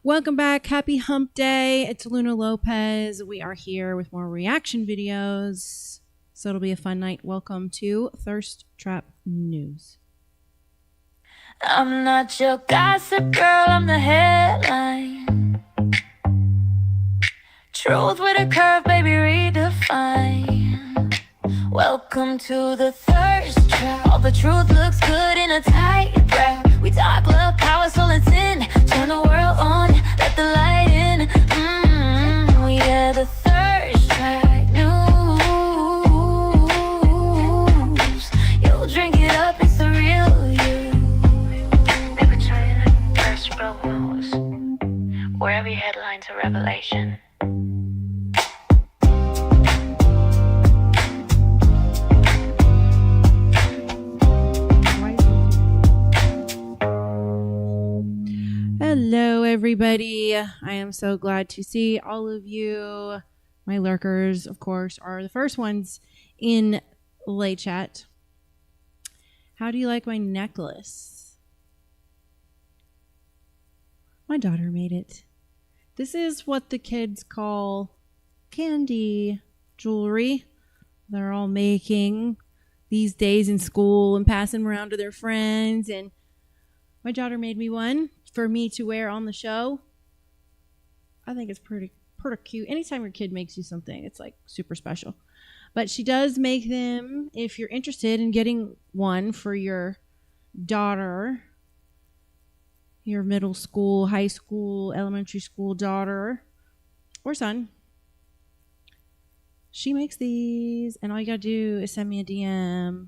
Welcome back. Happy hump day. It's Luna Lopez. We are here with more reaction videos. So it'll be a fun night. Welcome to Thirst Trap News. I'm not your gossip girl, I'm the headline. Truth with a curve, baby, redefine. Welcome to the thirst trap. All the truth looks good in a tight wrap. We talk love, power, soul, and sin. Turn the world on, let the light in. Yeah, the thirst trap news. You'll drink it up, it's the real you. Never trying to first real news, where every headline's a revelation. Hello, everybody. I am so glad to see all of you. My lurkers, of course, are the first ones in late chat. How do you like my necklace? My daughter made it. This is what the kids call candy jewelry. They're all making these days in school and passing them around to their friends. And my daughter made me one for me to wear on the show. I think it's pretty cute. Anytime your kid makes you something, it's like super special. But she does make them if you're interested in getting one for your daughter, your middle school, high school, elementary school daughter or son. She makes these, and all you gotta do is send me a DM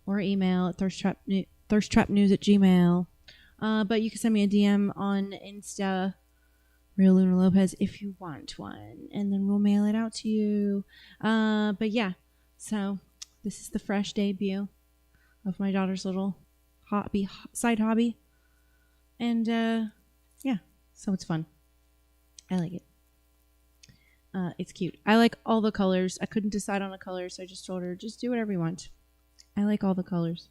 or email at thirsttrapnews@gmail. But you can send me a DM on Insta, Real Luna Lopez, if you want one, and then we'll mail it out to you. But yeah, so this is the fresh debut of my daughter's little side hobby. And yeah, so it's fun. I like it. It's cute. I like all the colors. I couldn't decide on a color, so I just told her, just do whatever you want. I like all the colors.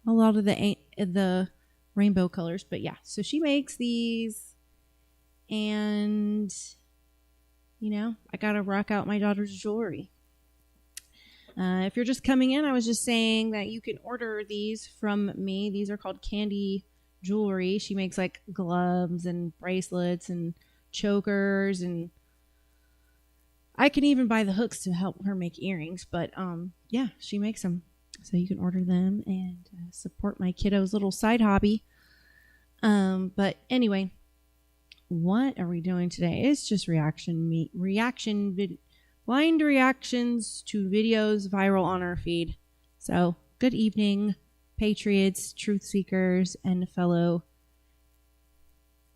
A lot of the rainbow colors, but yeah. So she makes these, and you know, I gotta rock out my daughter's jewelry. If you're just coming in, I was just saying that you can order these from me. These are called candy jewelry. She makes like gloves and bracelets and chokers, and I can even buy the hooks to help her make earrings. But yeah, she makes them. So you can order them and support my kiddo's little side hobby. But anyway, what are we doing today? It's just blind reactions to videos viral on our feed. So good evening, patriots, truth seekers, and fellow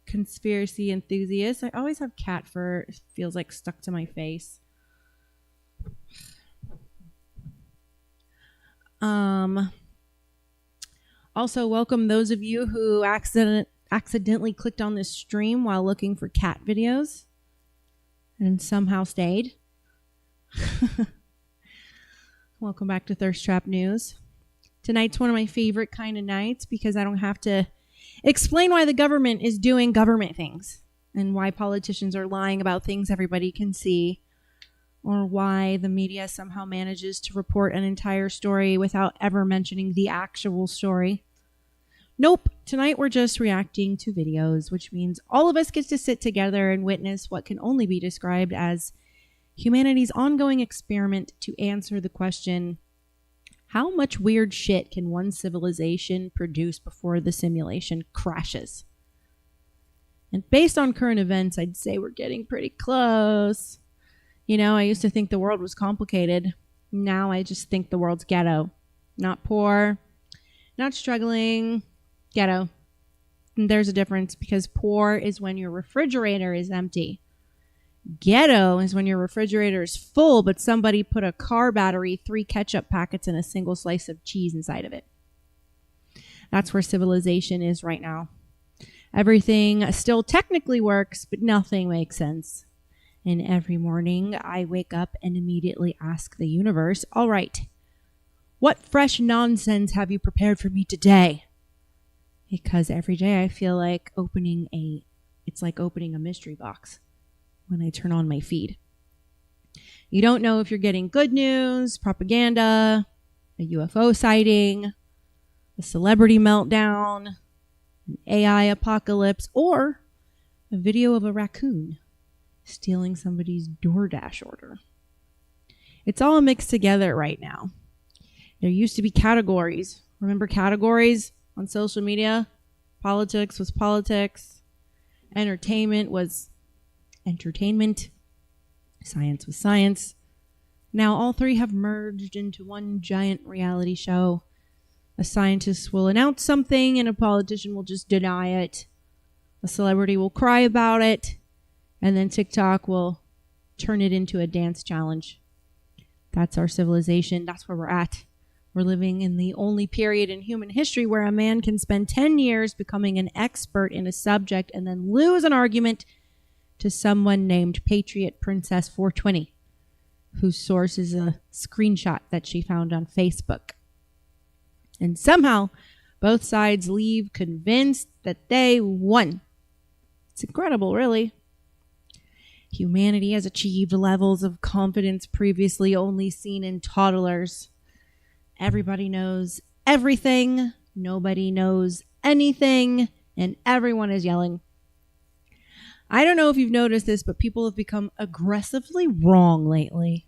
conspiracy enthusiasts. I always have cat fur. It feels like stuck to my face. Also, welcome those of you who accidentally clicked on this stream while looking for cat videos and somehow stayed. Welcome back to Thirst Trap News. Tonight's one of my favorite kind of nights because I don't have to explain why the government is doing government things and why politicians are lying about things everybody can see, or why the media somehow manages to report an entire story without ever mentioning the actual story. Nope. Tonight we're just reacting to videos, which means all of us get to sit together and witness what can only be described as humanity's ongoing experiment to answer the question, how much weird shit can one civilization produce before the simulation crashes? And based on current events, I'd say we're getting pretty close. You know, I used to think the world was complicated. Now I just think the world's ghetto. Not poor, not struggling, ghetto. And there's a difference, because poor is when your refrigerator is empty. Ghetto is when your refrigerator is full, but somebody put a car battery, 3 ketchup packets, and a single slice of cheese inside of it. That's where civilization is right now. Everything still technically works, but nothing makes sense. And every morning I wake up and immediately ask the universe, all right, what fresh nonsense have you prepared for me today? because every day I feel like it's like opening a mystery box when I turn on my feed. You don't know if you're getting good news, propaganda, a UFO sighting, a celebrity meltdown, an AI apocalypse, or a video of a raccoon stealing somebody's DoorDash order. It's all mixed together right now. There used to be categories. Remember categories on social media? Politics was politics. Entertainment was entertainment. Science was science. Now all three have merged into one giant reality show. A scientist will announce something and a politician will just deny it. A celebrity will cry about it. And then TikTok will turn it into a dance challenge. That's our civilization. That's where we're at. We're living in the only period in human history where a man can spend 10 years becoming an expert in a subject and then lose an argument to someone named Patriot Princess 420, whose source is a screenshot that she found on Facebook. And somehow, both sides leave convinced that they won. It's incredible, really. Humanity has achieved levels of confidence previously only seen in toddlers. Everybody knows everything, nobody knows anything, and everyone is yelling. I don't know if you've noticed this, but people have become aggressively wrong lately.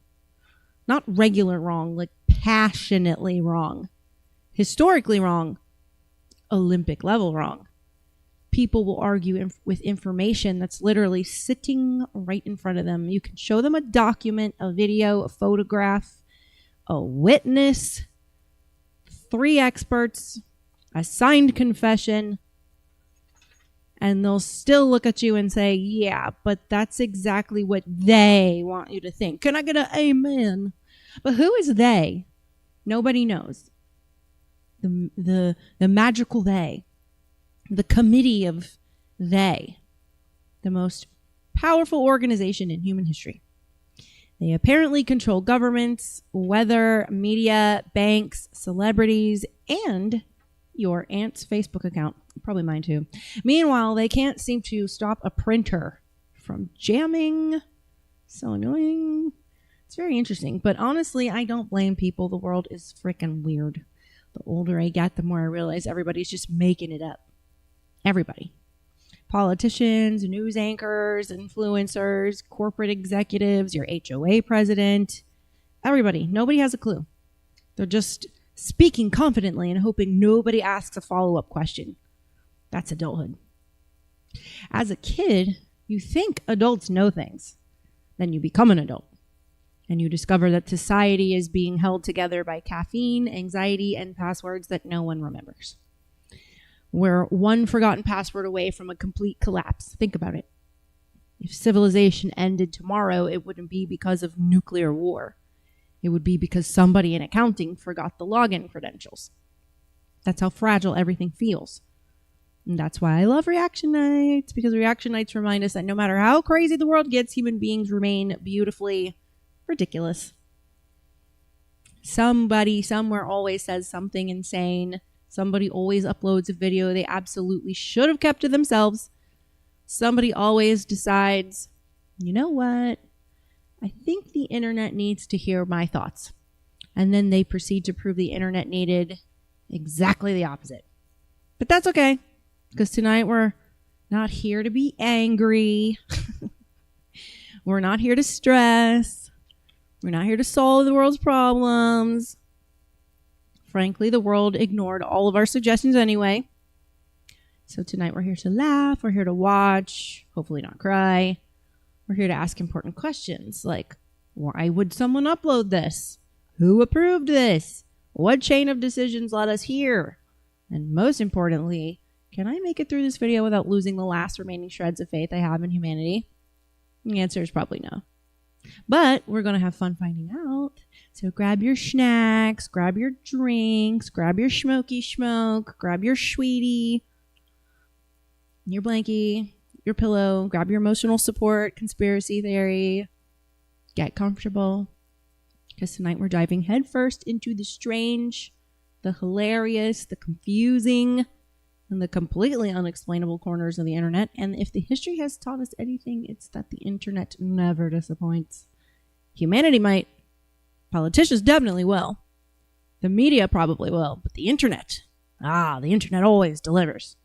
Not regular wrong, like passionately wrong. Historically wrong. Olympic level wrong. People will argue with information that's literally sitting right in front of them. You can show them a document, a video, a photograph, a witness, 3 experts, a signed confession, and they'll still look at you and say, yeah, but that's exactly what they want you to think. Can I get an amen? But who is they? Nobody knows. The magical they. The committee of they. The most powerful organization in human history. They apparently control governments, weather, media, banks, celebrities, and your aunt's Facebook account. Probably mine too. Meanwhile, they can't seem to stop a printer from jamming. So annoying. It's very interesting. But honestly, I don't blame people. The world is freaking weird. The older I get, the more I realize everybody's just making it up. Everybody. Politicians, news anchors, influencers, corporate executives, your HOA president, everybody. Nobody has a clue. They're just speaking confidently and hoping nobody asks a follow-up question. That's adulthood. As a kid, you think adults know things. Then you become an adult. And you discover that society is being held together by caffeine, anxiety, and passwords that no one remembers. We're one forgotten password away from a complete collapse. Think about it. If civilization ended tomorrow, it wouldn't be because of nuclear war. It would be because somebody in accounting forgot the login credentials. That's how fragile everything feels. And that's why I love reaction nights, because reaction nights remind us that no matter how crazy the world gets, human beings remain beautifully ridiculous. Somebody somewhere always says something insane. Somebody always uploads a video they absolutely should have kept to themselves. Somebody always decides, you know what? I think the internet needs to hear my thoughts. And then they proceed to prove the internet needed exactly the opposite. But that's okay, because tonight we're not here to be angry. We're not here to stress. We're not here to solve the world's problems. Frankly, the world ignored all of our suggestions anyway. So tonight we're here to laugh. We're here to watch. Hopefully not cry. We're here to ask important questions like, why would someone upload this? Who approved this? What chain of decisions led us here? And most importantly, can I make it through this video without losing the last remaining shreds of faith I have in humanity? The answer is probably no. But we're going to have fun finding out. So grab your snacks, grab your drinks, grab your smoky smoke, grab your sweetie, your blankie, your pillow, grab your emotional support, conspiracy theory. Get comfortable. Because tonight we're diving headfirst into the strange, the hilarious, the confusing, in the completely unexplainable corners of the internet. And if the history has taught us anything, it's that the internet never disappoints. Humanity might. Politicians definitely will. The media probably will. But the internet always delivers.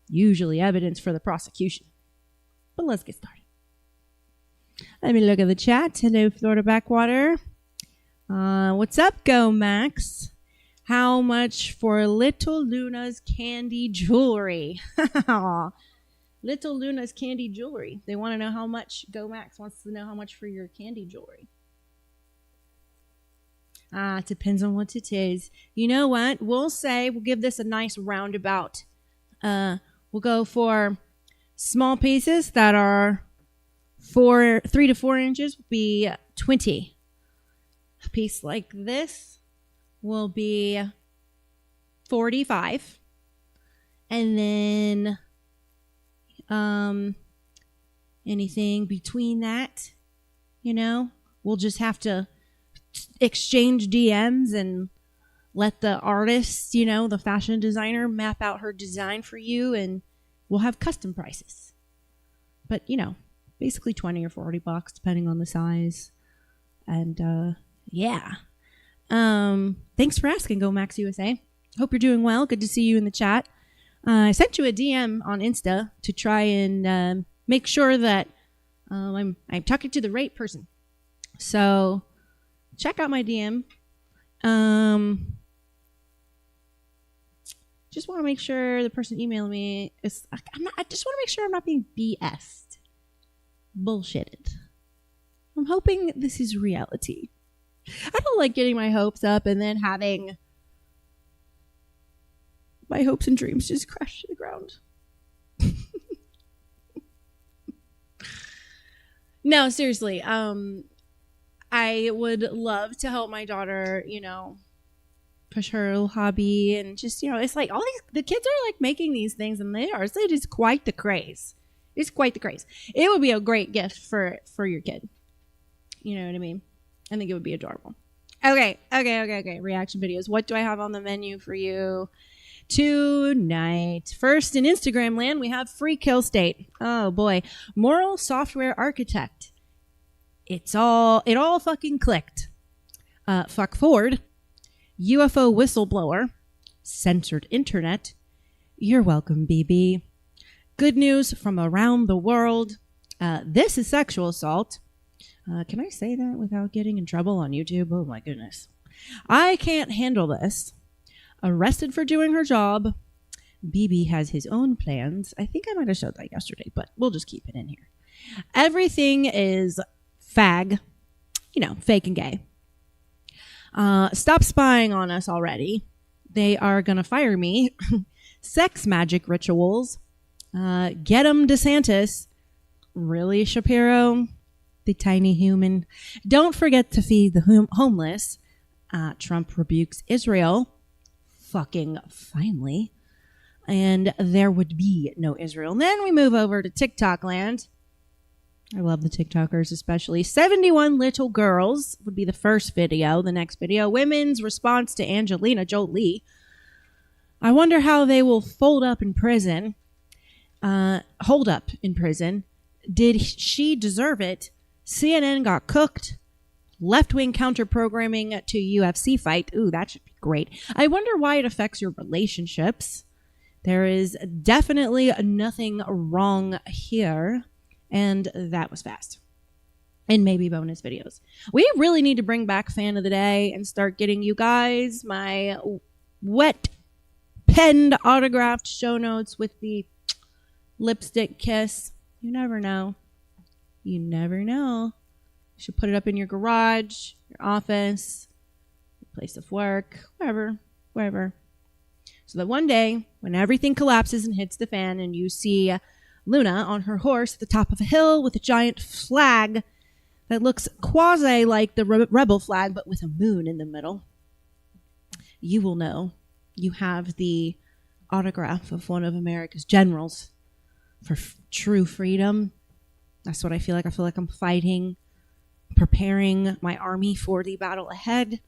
Usually evidence for the prosecution. But let's get started. Let me look at the chat. Hello, Florida Backwater. What's up, Go Max? How much for Little Luna's candy jewelry? Little Luna's candy jewelry. They want to know how much. Go Max wants to know how much for your candy jewelry. It depends on what it is. You know what? We'll give this a nice roundabout. We'll go for small pieces that are 3 to 4 inches will be 20. A piece like this will be 45. And then anything between that, we'll just have to exchange DMs and let the artist, the fashion designer, map out her design for you, and we'll have custom prices. But, basically $20 or $40 depending on the size. And yeah. Thanks for asking, Go Max USA. Hope you're doing well. Good to see you in the chat. I sent you a DM on Insta to try and make sure that I'm talking to the right person. So check out my DM. Just want to make sure the person emailing me is. I just want to make sure I'm not being BS'd, bullshitted. I'm hoping this is reality. I don't like getting my hopes up and then having my hopes and dreams just crash to the ground. No, seriously. I would love to help my daughter, push her little hobby, and just, it's like the kids are like making these things, and it is quite the craze. It's quite the craze. It would be a great gift for your kid. You know what I mean? I think it would be adorable. Okay. Reaction videos. What do I have on the menu for you tonight? First, in Instagram land, we have Free Kill State. Oh boy. Moral Software Architect. It all fucking clicked. Fuck Ford. UFO Whistleblower. Censored Internet. You're welcome, BB. Good news from around the world. This is sexual assault. Can I say that without getting in trouble on YouTube? Oh my goodness. I can't handle this. Arrested for doing her job. BB has his own plans. I think I might have showed that yesterday, but we'll just keep it in here. Everything is fag. Fake and gay. Stop spying on us already. They are going to fire me. Sex magic rituals. Get 'em DeSantis. Really, Shapiro? The tiny human. Don't forget to feed the homeless. Trump rebukes Israel. Fucking finally. And there would be no Israel. And then we move over to TikTok land. I love the TikTokers especially. 71 little girls would be the first video. The next video, women's response to Angelina Jolie. I wonder how they will hold up in prison. Did she deserve it? CNN got cooked. Left-wing counter-programming to UFC fight. Ooh, that should be great. I wonder why it affects your relationships. There is definitely nothing wrong here. And that was fast. And maybe bonus videos. We really need to bring back Fan of the Day and start getting you guys my wet penned autographed show notes with the lipstick kiss. You never know. You never know. You should put it up in your garage, your office, your place of work, wherever. So that one day, when everything collapses and hits the fan and you see Luna on her horse at the top of a hill with a giant flag that looks quasi like the rebel flag, but with a moon in the middle, you will know you have the autograph of one of America's generals for true freedom. That's what I feel like. I feel like I'm fighting, preparing my army for the battle ahead.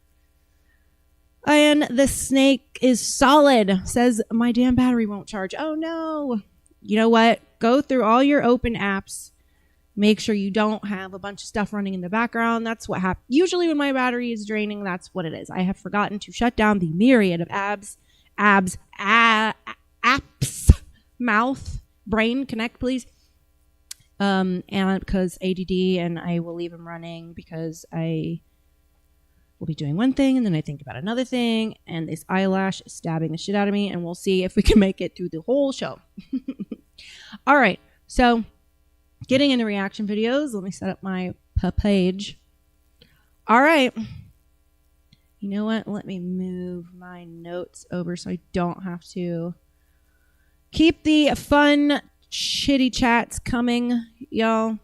And the snake is solid. Says my damn battery won't charge. Oh no. You know what? Go through all your open apps. Make sure you don't have a bunch of stuff running in the background. That's what happens. Usually when my battery is draining, that's what it is. I have forgotten to shut down the myriad of apps, mouth, brain, connect, please. And because ADD, and I will leave them running because I will be doing one thing and then I think about another thing, and this eyelash is stabbing the shit out of me, and we'll see if we can make it through the whole show. All right, so getting into reaction videos. Let me set up my page. All right. You know what? Let me move my notes over so I don't have to keep the fun, shitty chats coming, y'all.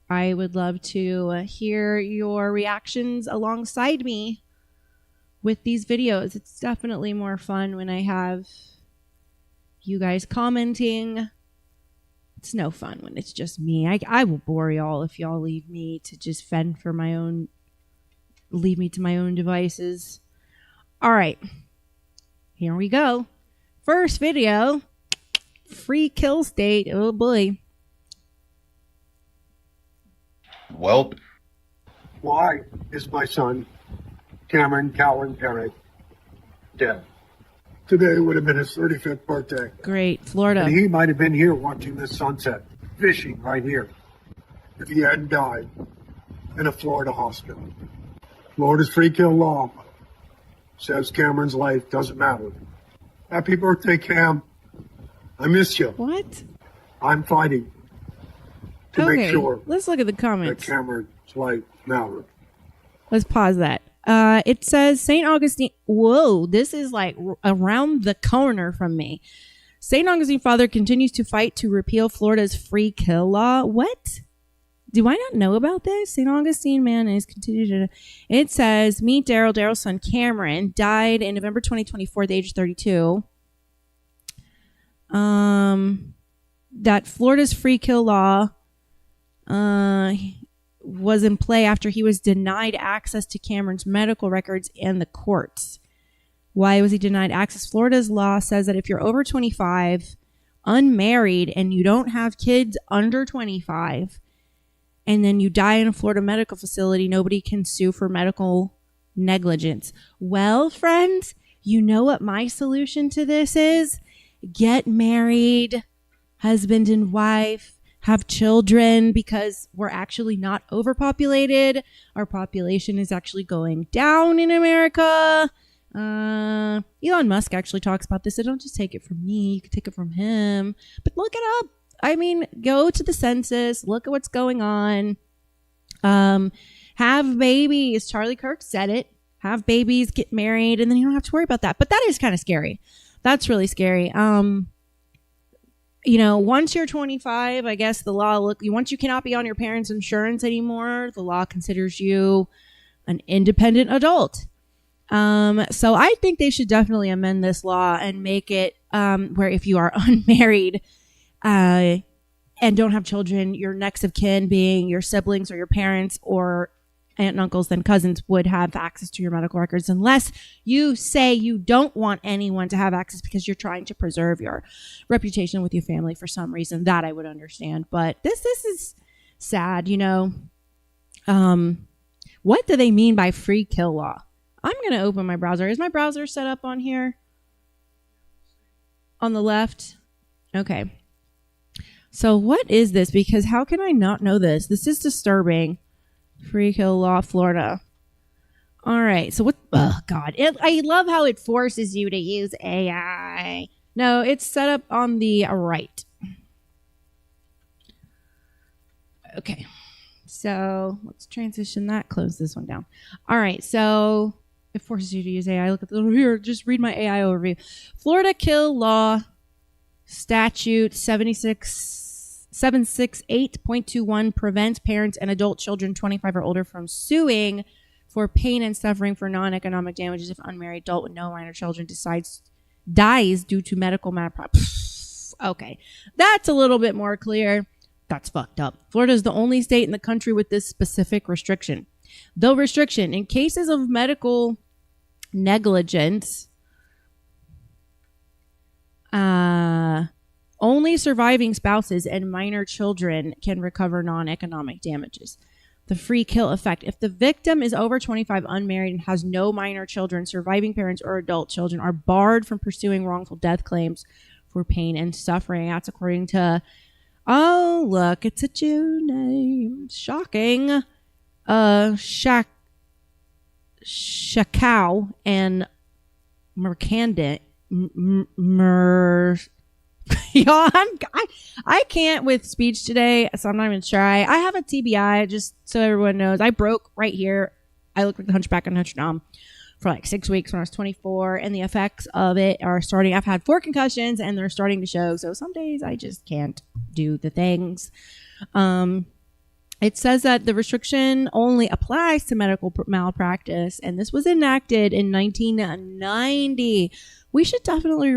I would love to hear your reactions alongside me with these videos. It's definitely more fun when I have you guys commenting. It's no fun when it's just me. I will bore y'all if y'all leave me to just fend for my own, leave me to my own devices. All right, here we go. First video, free kill state. Oh boy. Welp. Why is my son, Cameron Cowan Perry, dead? Today would have been his 35th birthday. Great, Florida. And he might have been here watching the sunset, fishing right here, if he hadn't died in a Florida hospital. Florida's free kill law says Cameron's life doesn't matter. Happy birthday, Cam. I miss you. What? I'm fighting to make sure let's look at the that comments. Cameron's life matters. Let's pause that. It says St. Augustine. Whoa, this is like around the corner from me. St. Augustine father continues to fight to repeal Florida's free kill law. What? Do I not know about this? St. Augustine man is continued to. It says meet Daryl. Daryl's son Cameron died in November 2024 at the age of 32. That Florida's free kill law was in play after he was denied access to Cameron's medical records and the courts. Why was he denied access? Florida's law says that if you're over 25, unmarried, and you don't have kids under 25, and then you die in a Florida medical facility, nobody can sue for medical negligence. Well, friends, you know what my solution to this is? Get married, husband and wife, have children, because we're actually not overpopulated. Our population is actually going down in America. Elon Musk actually talks about this. So don't just take it from me. You can take it from him. But look it up. I mean, go to the census. Look at what's going on. Have babies. Charlie Kirk said it. Have babies, get married, and then you don't have to worry about that. But that is kind of scary. That's really scary. You know, once you're 25, I guess the law once you cannot be on your parents' insurance anymore, the law considers you an independent adult. So I think they should definitely amend this law and make it where if you are unmarried and don't have children, your next of kin being your siblings or your parents or aunt and uncles, then cousins, would have access to your medical records, unless you say you don't want anyone to have access because you're trying to preserve your reputation with your family for some reason. That I would understand, but this is sad, you know. What do they mean by free kill law? I'm going to open my browser. Is my browser set up on here? On the left? Okay. So what is this? Because how can I not know this? This is disturbing. Free kill law, Florida. All right. So what? Oh, God. I love how it forces you to use AI. No, it's set up on the right. Okay. So let's transition that. Close this one down. All right. So it forces you to use AI. Look at the little here. Just read my AI overview. Florida kill law statute 768.21 prevents parents and adult children 25 or older from suing for pain and suffering for non-economic damages if unmarried adult with no minor children dies due to medical malpractice. Okay, that's a little bit more clear. That's fucked up. Florida is the only state in the country with this specific restriction. The restriction in cases of medical negligence, only surviving spouses and minor children can recover non-economic damages. The free kill effect. If the victim is over 25, unmarried, and has no minor children, surviving parents or adult children are barred from pursuing wrongful death claims for pain and suffering. That's according to, oh, look, it's a Jew name. Shocking. Shakau and Mercandit. Y'all, I can't with speech today, so I'm not even try. I have a TBI, just so everyone knows. I broke right here. I looked like the Hunchback of Notre Dame for like 6 weeks when I was 24, and the effects of it are starting. I've had 4 concussions, and they're starting to show. So some days I just can't do the things. It says that the restriction only applies to medical malpractice, and this was enacted in 1990. We should definitely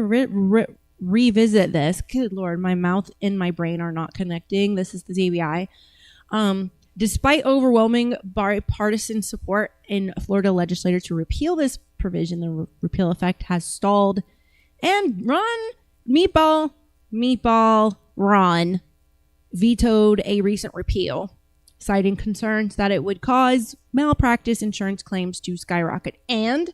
revisit this. Good Lord, my mouth and my brain are not connecting. This is the TBI. Despite overwhelming bipartisan support in Florida legislators to repeal this provision, the repeal effect has stalled. And Meatball Ron vetoed a recent repeal, citing concerns that it would cause malpractice insurance claims to skyrocket. And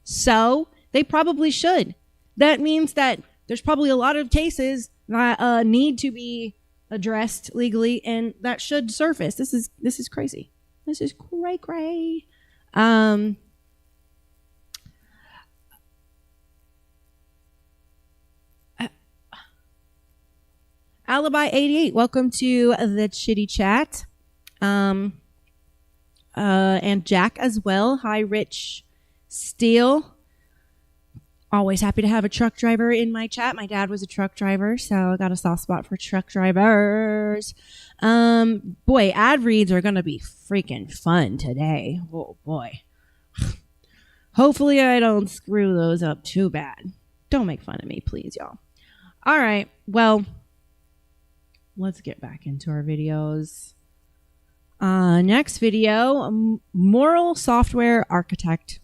so they probably should. That means that there's probably a lot of cases that need to be addressed legally, and that should surface. This is crazy. This is cray. Alibi 88, welcome to the Chitty Chat. And Jack as well. Hi, Rich Steele. Always happy to have a truck driver in my chat. My dad was a truck driver, so I got a soft spot for truck drivers. Boy, ad reads are going to be freaking fun today. Oh, boy. Hopefully I don't screw those up too bad. Don't make fun of me, please, y'all. All right, well, let's get back into our videos. Next video, moral software architect.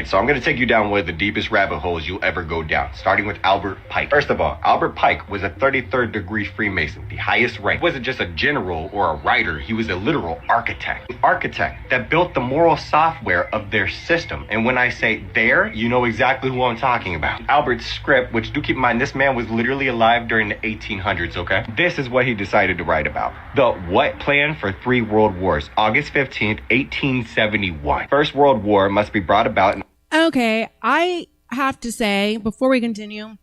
So I'm going to take you down one of the deepest rabbit holes you'll ever go down, starting with Albert Pike. First of all, Albert Pike was a 33rd degree Freemason, the highest rank. He wasn't just a general or a writer, he was a literal architect. An architect that built the moral software of their system. And when I say there, you know exactly who I'm talking about. Albert's script, which do keep in mind, this man was literally alive during the 1800s, okay? This is what he decided to write about. The What Plan for 3 World Wars, August 15th, 1871. First World War must be brought about in Okay, I have to say, before we continue,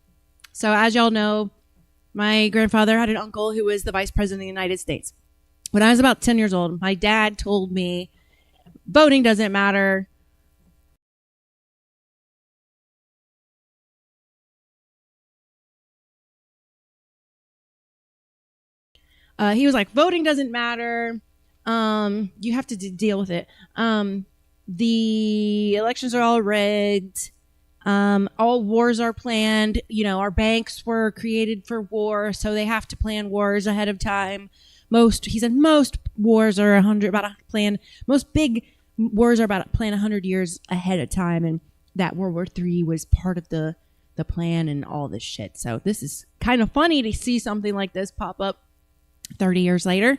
so as y'all know, my grandfather had an uncle who was the vice president of the United States. When I was about 10 years old, my dad told me, voting doesn't matter. He was like, voting doesn't matter. You have to deal with it. The elections are all rigged. All wars are planned. You know, our banks were created for war, so they have to plan wars ahead of time. He said most wars are most big wars are about planned 100 years ahead of time, and that World War III was part of the plan and all this shit. So this is kind of funny to see something like this pop up 30 years later.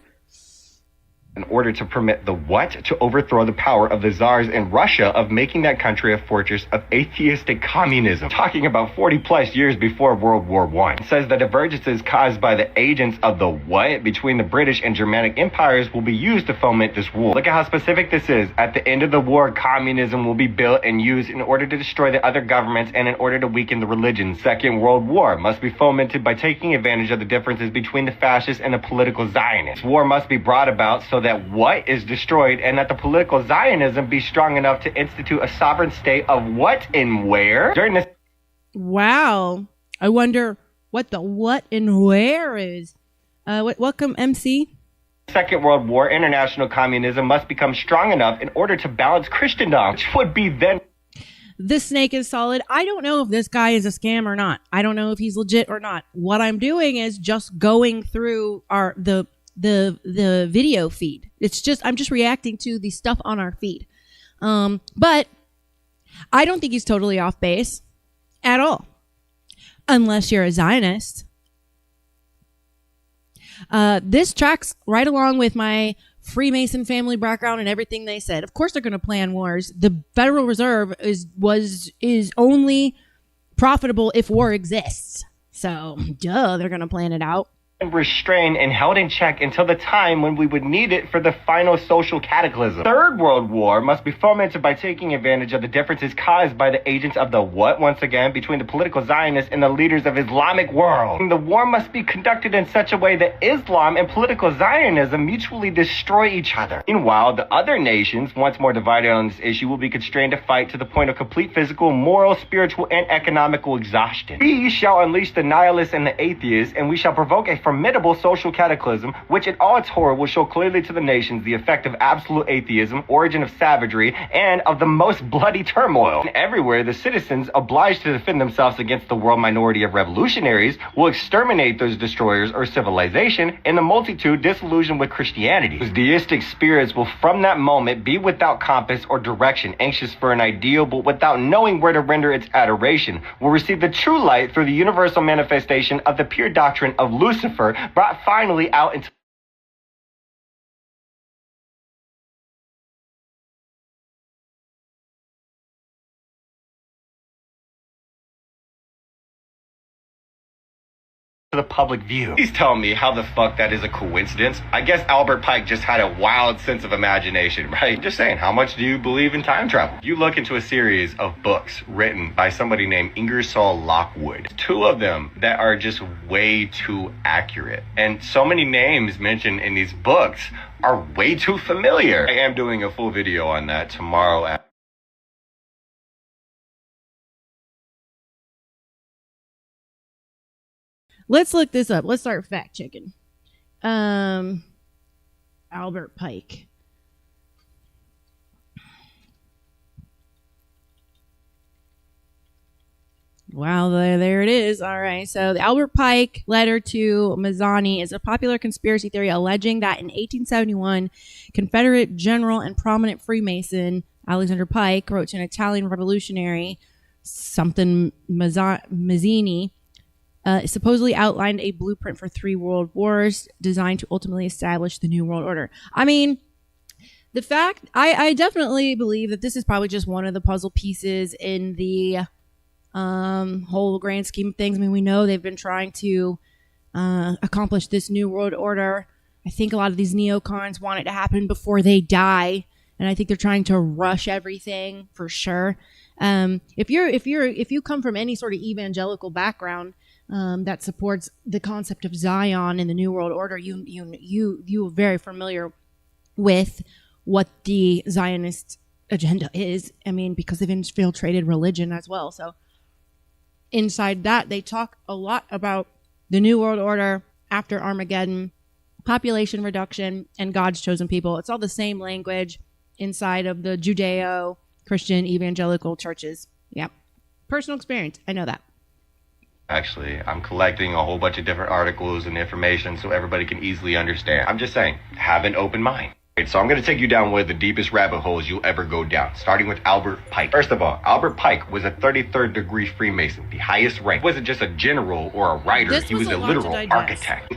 In order to permit the what? To overthrow the power of the czars in Russia of making that country a fortress of atheistic communism. Talking about 40 plus years before World War I. It says the divergences caused by the agents of the what between the British and Germanic empires will be used to foment this war. Look at how specific this is. At the end of the war, communism will be built and used in order to destroy the other governments and in order to weaken the religions. Second World War must be fomented by taking advantage of the differences between the fascists and the political Zionists. War must be brought about so that what is destroyed and that the political Zionism be strong enough to institute a sovereign state of what and where during this. Wow. I wonder what the what and where is. Welcome, MC. Second World War, international communism must become strong enough in order to balance Christendom, which would be then. This snake is solid. I don't know if this guy is a scam or not. I don't know if he's legit or not. What I'm doing is just going through the the video feed. I'm just reacting to the stuff on our feed. But I don't think he's totally off base at all, unless you're a Zionist. This tracks right along with my Freemason family background and everything they said. Of course they're going to plan wars. The Federal Reserve is only profitable if war exists. So, they're going to plan it out. Restrained and held in check until the time when we would need it for the final social cataclysm. Third World War must be fomented by taking advantage of the differences caused by the agents of the what, once again, between the political Zionists and the leaders of Islamic world. And the war must be conducted in such a way that Islam and political Zionism mutually destroy each other. Meanwhile, the other nations, once more divided on this issue, will be constrained to fight to the point of complete physical, moral, spiritual, and economical exhaustion. We shall unleash the nihilists and the atheists, and we shall provoke a formidable social cataclysm, which in all its horror will show clearly to the nations the effect of absolute atheism, origin of savagery, and of the most bloody turmoil. And everywhere, the citizens, obliged to defend themselves against the world minority of revolutionaries, will exterminate those destroyers or civilization, and the multitude disillusioned with Christianity. Those deistic spirits will from that moment be without compass or direction, anxious for an ideal, but without knowing where to render its adoration, will receive the true light through the universal manifestation of the pure doctrine of Lucifer, brought finally out into the public view. Please tell me how the fuck that is a coincidence. I guess Albert Pike just had a wild sense of imagination, right? Just saying, how much do you believe in time travel? You look into a series of books written by somebody named Ingersoll Lockwood. Two of them that are just way too accurate. And so many names mentioned in these books are way too familiar. I am doing a full video on that tomorrow. Let's look this up. Let's start fact checking. Albert Pike. Wow, there it is. All right. So the Albert Pike letter to Mazzani is a popular conspiracy theory alleging that in 1871, Confederate general and prominent Freemason Alexander Pike wrote to an Italian revolutionary, something Mazzini, supposedly outlined a blueprint for 3 world wars designed to ultimately establish the New World Order. I mean, the fact, I definitely believe that this is probably just one of the puzzle pieces in the whole grand scheme of things. I mean, we know they've been trying to accomplish this New World Order. I think a lot of these neocons want it to happen before they die, and I think they're trying to rush everything for sure. If you come from any sort of evangelical background, that supports the concept of Zion and the New World Order, you are very familiar with what the Zionist agenda is. I mean, because they've infiltrated religion as well. So inside that, they talk a lot about the New World Order after Armageddon, population reduction, and God's chosen people. It's all the same language inside of the Judeo-Christian evangelical churches. Yep. Personal experience. I know that. Actually, I'm collecting a whole bunch of different articles and information so everybody can easily understand. I'm just saying, have an open mind. So I'm going to take you down one of the deepest rabbit holes you'll ever go down, starting with Albert Pike. First of all, Albert Pike was a 33rd degree Freemason, the highest rank. He wasn't just a general or a writer, he was a literal architect.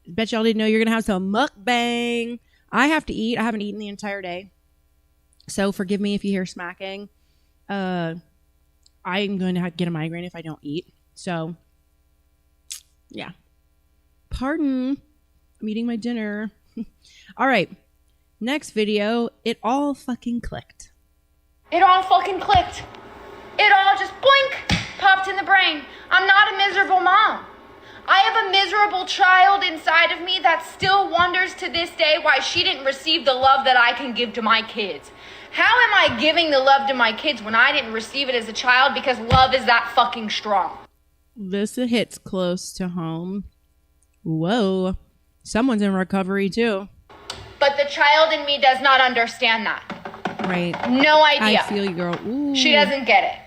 Bet y'all didn't know you're gonna have some mukbang. I have to eat. I haven't eaten the entire day, so forgive me if you hear smacking. I'm going to get a migraine if I don't eat. So, yeah. Pardon. I'm eating my dinner. All right. Next video. It all fucking clicked. It all fucking clicked. It all just boink popped in the brain. I'm not a miserable mom. I have a miserable child inside of me that still wonders to this day why she didn't receive the love that I can give to my kids. How am I giving the love to my kids when I didn't receive it as a child because love is that fucking strong? This hits close to home. Whoa. Someone's in recovery too. But the child in me does not understand that. Right. No idea. I feel you, girl. Ooh. She doesn't get it.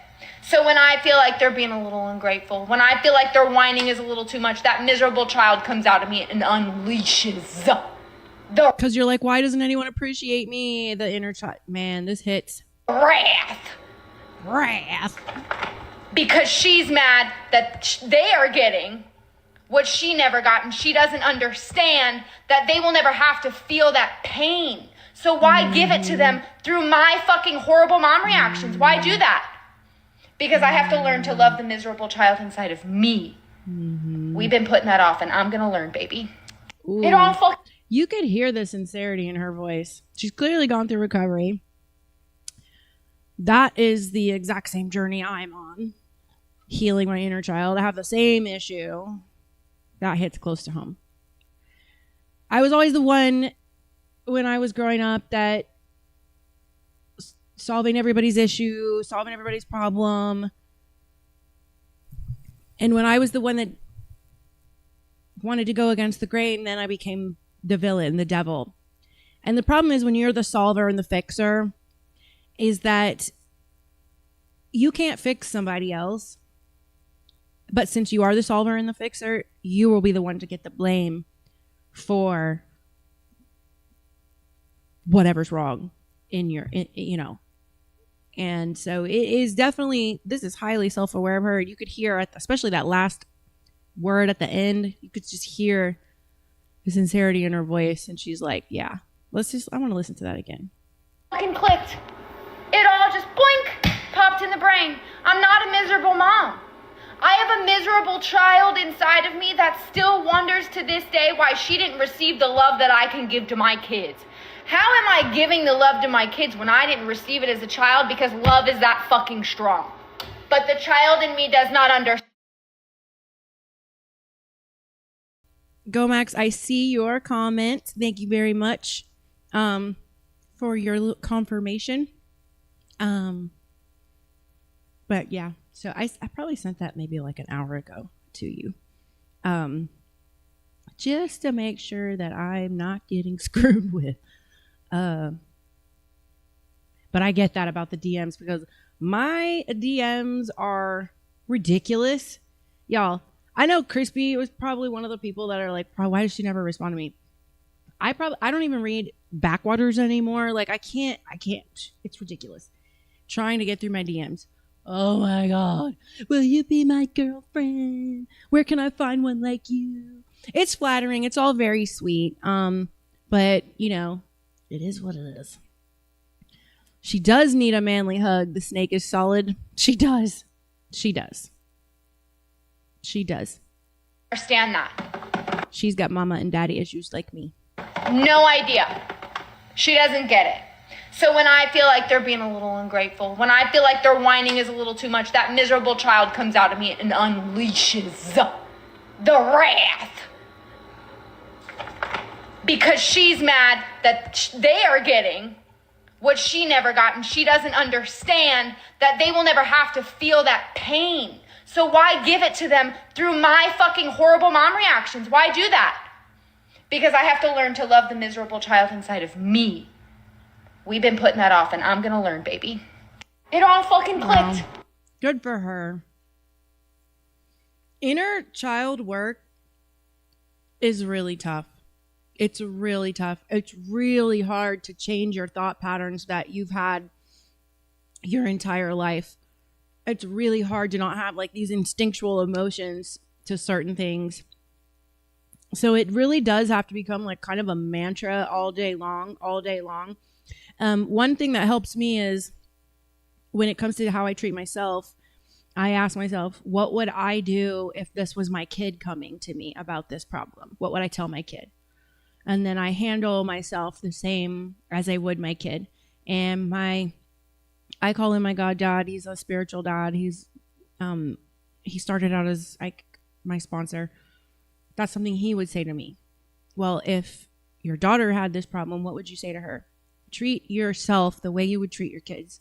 So when I feel like they're being a little ungrateful, when I feel like their whining is a little too much, that miserable child comes out of me and unleashes the Because you're like, why doesn't anyone appreciate me? The inner child. Man, this hits. wrath. Because she's mad that they are getting what she never got, and she doesn't understand that they will never have to feel that pain. So why give it to them through my fucking horrible mom reactions? Why do that? Because I have to learn to love the miserable child inside of me. We've been putting that off, and I'm gonna learn, baby. Ooh. It all fucking... You could hear the sincerity in her voice. She's clearly gone through recovery. That is the exact same journey I'm on. Healing my inner child. I have the same issue. That hits close to home. I was always the one when I was growing up that solving everybody's issue, solving everybody's problem. And when I was the one that wanted to go against the grain, then I became the villain, the devil. And the problem is when you're the solver and the fixer is that you can't fix somebody else. But since you are the solver and the fixer, you will be the one to get the blame for whatever's wrong in your, you know. And so it is definitely, this is highly self-aware of her. You could hear, especially that last word at the end, you could just hear the sincerity in her voice. And she's like, yeah, I want to listen to that again. fucking clicked. It all just boink, popped in the brain. I'm not a miserable mom. I have a miserable child inside of me that still wonders to this day why she didn't receive the love that I can give to my kids. How am I giving the love to my kids when I didn't receive it as a child because love is that fucking strong? But the child in me does not understand. Gomax, I see your comment. Thank you very much for your confirmation. But yeah, so I probably sent that maybe like an hour ago to you. Just to make sure that I'm not getting screwed with. But I get that about the DMs because my DMs are ridiculous. Y'all, I know Crispy was probably one of the people that are like, why does she never respond to me? I don't even read backwaters anymore. Like I can't, it's ridiculous. Trying to get through my DMs. Oh my God. Will you be my girlfriend? Where can I find one like you? It's flattering. It's all very sweet. But you know, it is what it is. She does need a manly hug. The snake is solid. She does. Understand that. She's got mama and daddy issues like me. No idea. She doesn't get it. So when I feel like they're being a little ungrateful, when I feel like their whining is a little too much, that miserable child comes out of me and unleashes the wrath. Because she's mad that they are getting what she never got, and she doesn't understand that they will never have to feel that pain. So why give it to them through my fucking horrible mom reactions? Why do that? Because I have to learn to love the miserable child inside of me. We've been putting that off, and I'm gonna learn, baby. It all fucking clicked. Wow. Good for her. Inner child work is really tough. It's really tough. It's really hard to change your thought patterns that you've had your entire life. It's really hard to not have like these instinctual emotions to certain things. So it really does have to become like kind of a mantra all day long. One thing that helps me is when it comes to how I treat myself, I ask myself, what would I do if this was my kid coming to me about this problem? What would I tell my kid? And then I handle myself the same as I would my kid. And I call him my God dad. He's a spiritual dad. He started out as like my sponsor. That's something he would say to me. Well, if your daughter had this problem, what would you say to her? Treat yourself the way you would treat your kids.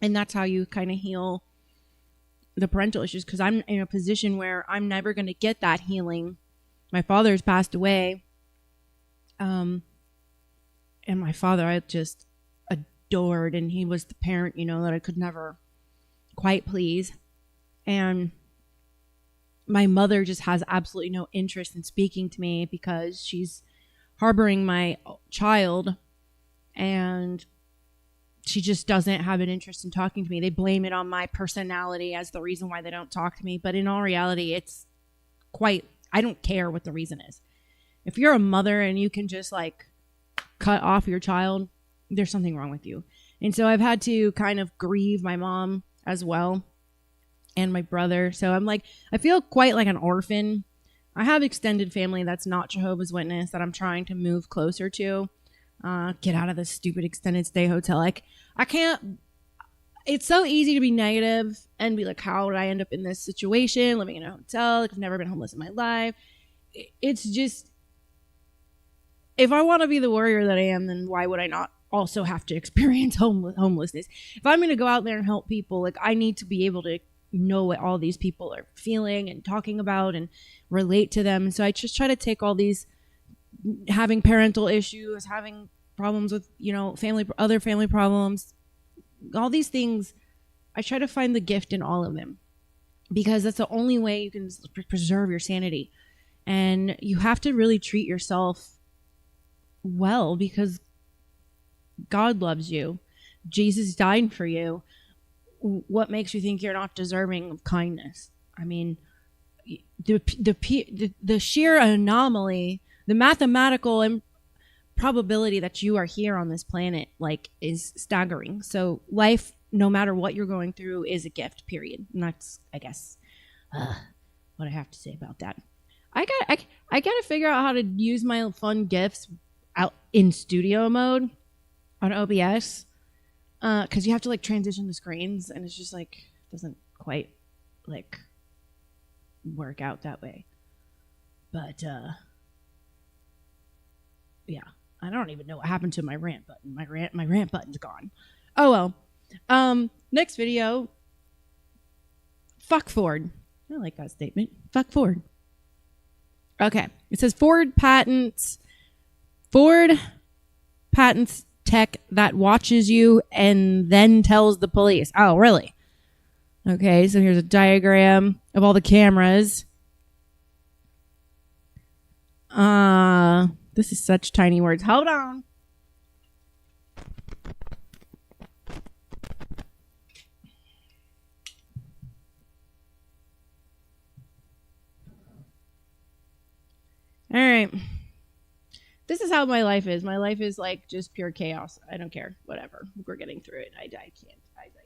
And that's how you kind of heal the parental issues, because I'm in a position where I'm never going to get that healing. My father's passed away. And my father, I just adored, and he was the parent, that I could never quite please. And my mother just has absolutely no interest in speaking to me because she's harboring my child, and she just doesn't have an interest in talking to me. They blame it on my personality as the reason why they don't talk to me. But in all reality, it's I don't care what the reason is. If you're a mother and you can just like cut off your child, there's something wrong with you. And so I've had to kind of grieve my mom as well, and my brother. So I feel quite like an orphan. I have extended family that's not Jehovah's Witness that I'm trying to move closer to. Get out of this stupid extended stay hotel. I can't. It's so easy to be negative and be like, how did I end up in this situation, living in a hotel? I've never been homeless in my life. It's just, if I want to be the warrior that I am, then why would I not also have to experience homelessness? If I'm going to go out there and help people, I need to be able to know what all these people are feeling and talking about and relate to them. And so I just try to take all these, having parental issues, having problems with, other family problems, all these things, I try to find the gift in all of them, because that's the only way you can preserve your sanity. And you have to really treat yourself well, because God loves you. Jesus died for you. What makes you think you're not deserving of kindness? I mean, the sheer anomaly, the mathematical probability that you are here on this planet, is staggering. So life, no matter what you're going through, is a gift, period. And that's, I guess, what I have to say about that. I gotta figure out how to use my fun gifts out in studio mode on OBS, because you have to transition the screens, and it's just doesn't quite work out that way. But yeah, I don't even know what happened to my rant button. My rant button's gone. Oh well. Next video. Fuck Ford. I like that statement. Fuck Ford. Okay. It says Ford patents tech that watches you and then tells the police. Oh, really? Okay, so here's a diagram of all the cameras. This is such tiny words. Hold on. All right. This is how my life is. My life is just pure chaos. I don't care. Whatever. We're getting through it. I can't. I digress.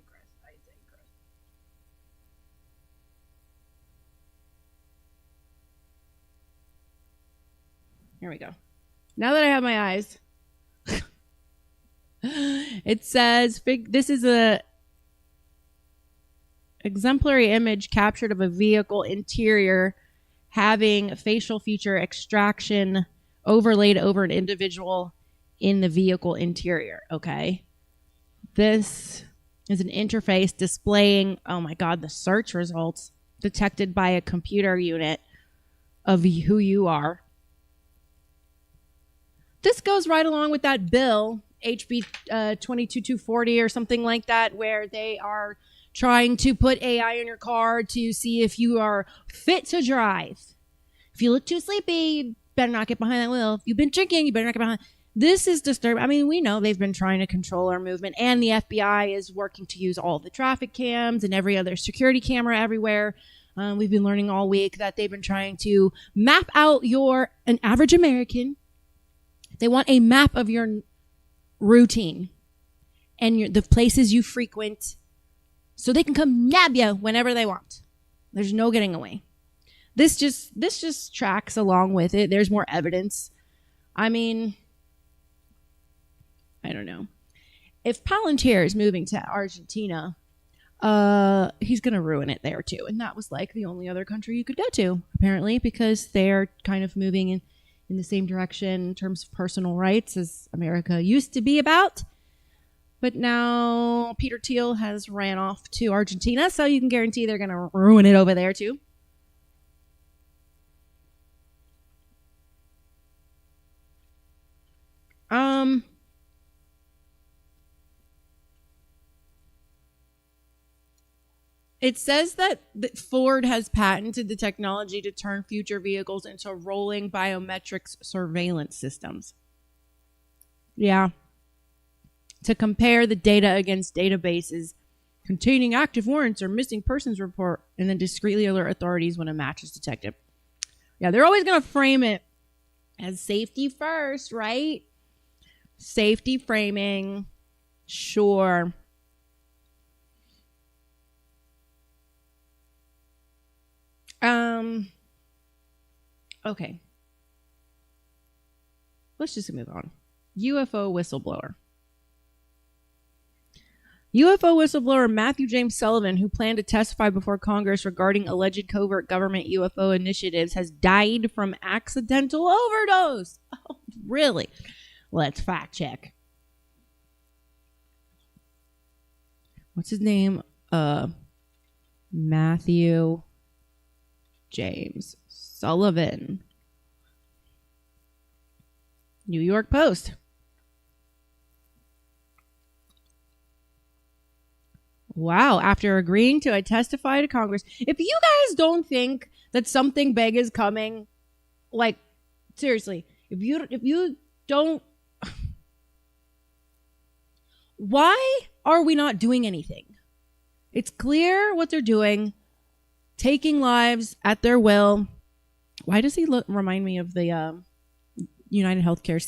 Here we go. Now that I have my eyes, it says this is a exemplary image captured of a vehicle interior having facial feature extraction overlaid over an individual in the vehicle interior. Okay. This is an interface displaying, oh my God, the search results detected by a computer unit of who you are. This goes right along with that bill, HB 22240 or something like that, where they are trying to put AI in your car to see if you are fit to drive. If you look too sleepy, you better not get behind that wheel. If you've been drinking, you better not get behind. This is disturbing. I mean, we know they've been trying to control our movement, and the FBI is working to use all the traffic cams and every other security camera everywhere. We've been learning all week that they've been trying to map out an average American. They want a map of your routine and the places you frequent, so they can come nab you whenever they want. There's no getting away. This just tracks along with it. There's more evidence. I mean, I don't know. If Palantir is moving to Argentina, he's gonna ruin it there too. And that was like the only other country you could go to, apparently, because they're kind of moving in the same direction in terms of personal rights as America used to be about. But now Peter Thiel has ran off to Argentina, so you can guarantee they're gonna ruin it over there too. It says that Ford has patented the technology to turn future vehicles into rolling biometrics surveillance systems. Yeah. To compare the data against databases containing active warrants or missing persons report, and then discreetly alert authorities when a match is detected. Yeah, they're always going to frame it as safety first, right? Safety framing. Sure. Okay. Let's just move on. UFO whistleblower. UFO whistleblower Matthew James Sullivan, who planned to testify before Congress regarding alleged covert government UFO initiatives, has died from accidental overdose. Oh, really? Let's fact check. What's his name? Matthew James Sullivan. New York Post. Wow, after agreeing to testify to Congress. If you guys don't think that something big is coming, like, seriously, if you don't, why are we not doing anything? It's clear what they're doing, taking lives at their will. Why does he remind me of the United Healthcare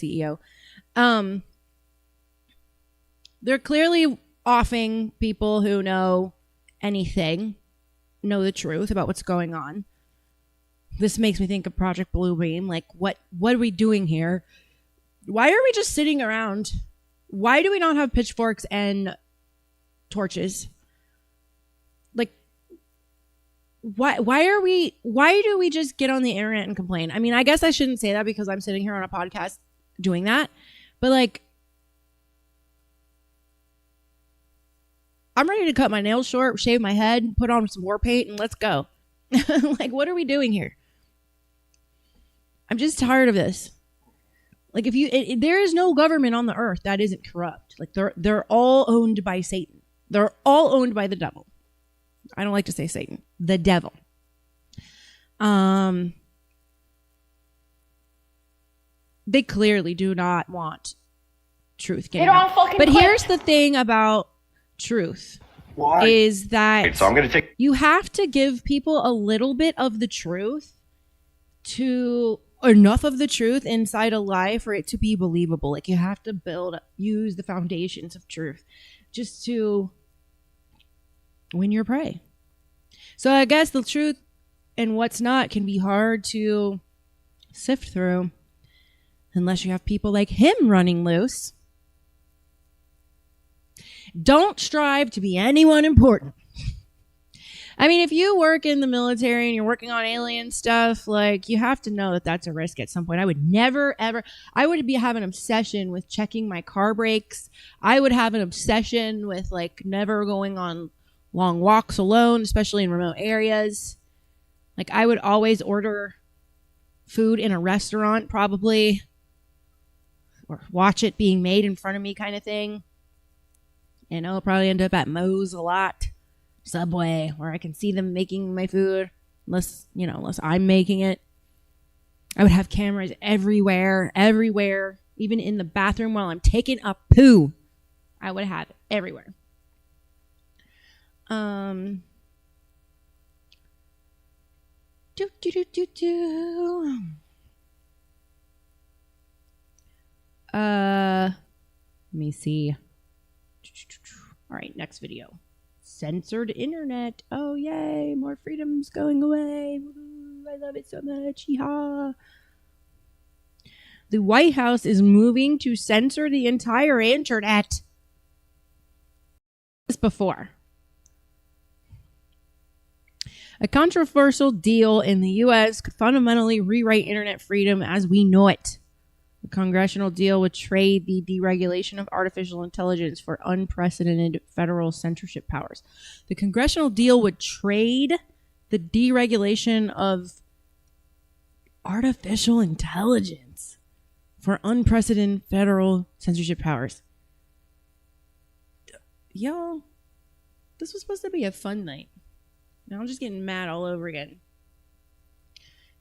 CEO? They're clearly offing people who know anything, know the truth about what's going on. This makes me think of Project Bluebeam. Like, what are we doing here? Why are we just sitting around? Why do we not have pitchforks and torches? Like, why do we just get on the internet and complain? I mean, I guess I shouldn't say that because I'm sitting here on a podcast doing that, but like, I'm ready to cut my nails short, shave my head, put on some war paint, and let's go. Like, what are we doing here? I'm just tired of this. Like, there is no government on the earth that isn't corrupt. Like, they're all owned by Satan. They're all owned by the devil. I don't like to say Satan. The devil. They clearly do not want truth getting out. But here's the thing about truth. Why? Is that So I'm going to take you have to give people a little bit of the truth, to enough of the truth inside a lie for it to be believable. Like, you have to use the foundations of truth just to win your prey. So I guess the truth and what's not can be hard to sift through unless you have people like him running loose. Don't strive to be anyone important. I mean, if you work in the military and you're working on alien stuff, like, you have to know that that's a risk at some point. I would never, ever, I would have an obsession with checking my car brakes. I would have an obsession with, like, never going on long walks alone, especially in remote areas. Like, I would always order food in a restaurant, probably, or watch it being made in front of me kind of thing. And I'll probably end up at Moe's a lot. Subway, where I can see them making my food, unless I'm making it. I would have cameras everywhere, even in the bathroom while I'm taking a poo. I would have it everywhere. Let me see. All right, next video. Censored internet. Oh, yay. More freedom's going away. Woo, I love it so much. Yeehaw. The White House is moving to censor the entire internet. This before. A controversial deal in the U.S. could fundamentally rewrite internet freedom as we know it. The congressional deal would trade the deregulation of artificial intelligence for unprecedented federal censorship powers. The congressional deal would trade the deregulation of artificial intelligence for unprecedented federal censorship powers. Y'all, this was supposed to be a fun night. Now I'm just getting mad all over again.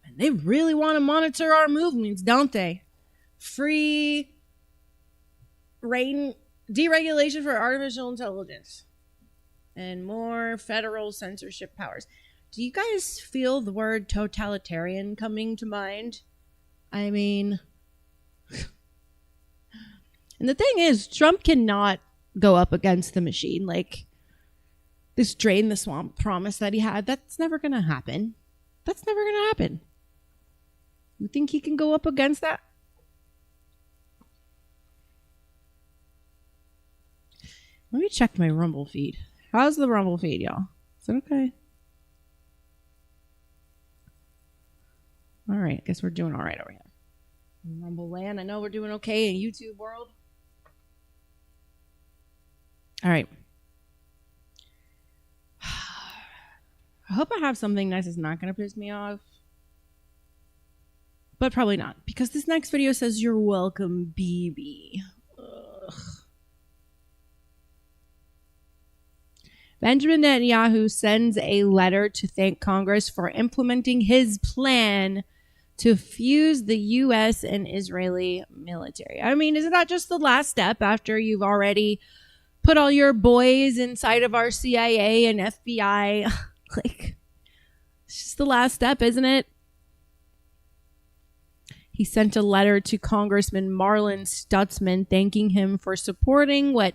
And they really want to monitor our movements, don't they? Free deregulation for artificial intelligence and more federal censorship powers. Do you guys feel the word totalitarian coming to mind? I mean, and the thing is, Trump cannot go up against the machine. Like, this drain the swamp promise that he had, that's never going to happen. That's never going to happen. You think he can go up against that? Let me check my Rumble feed. How's the Rumble feed, y'all? Is it okay? All right, I guess we're doing all right over here. In Rumble land, I know we're doing okay in YouTube world. All right. I hope I have something nice that's not going to piss me off. But probably not, because this next video says, "You're welcome, BB." Ugh. Benjamin Netanyahu sends a letter to thank Congress for implementing his plan to fuse the U.S. and Israeli military. I mean, isn't that just the last step after you've already put all your boys inside of our CIA and FBI? Like, it's just the last step, isn't it? He sent a letter to Congressman Marlin Stutzman thanking him for supporting what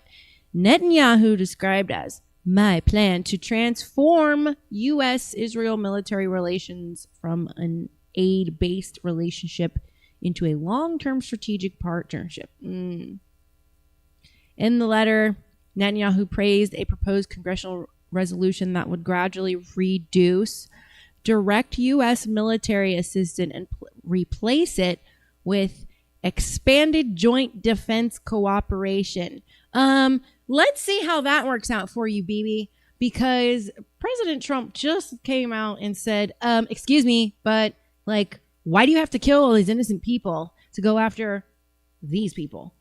Netanyahu described as my plan to transform U.S.-Israel military relations from an aid-based relationship into a long-term strategic partnership. In the letter, Netanyahu praised a proposed congressional resolution that would gradually reduce direct U.S. military assistance and replace it with expanded joint defense cooperation. Let's see how that works out for you, BB, because President Trump just came out and said, excuse me, but like, why do you have to kill all these innocent people to go after these people?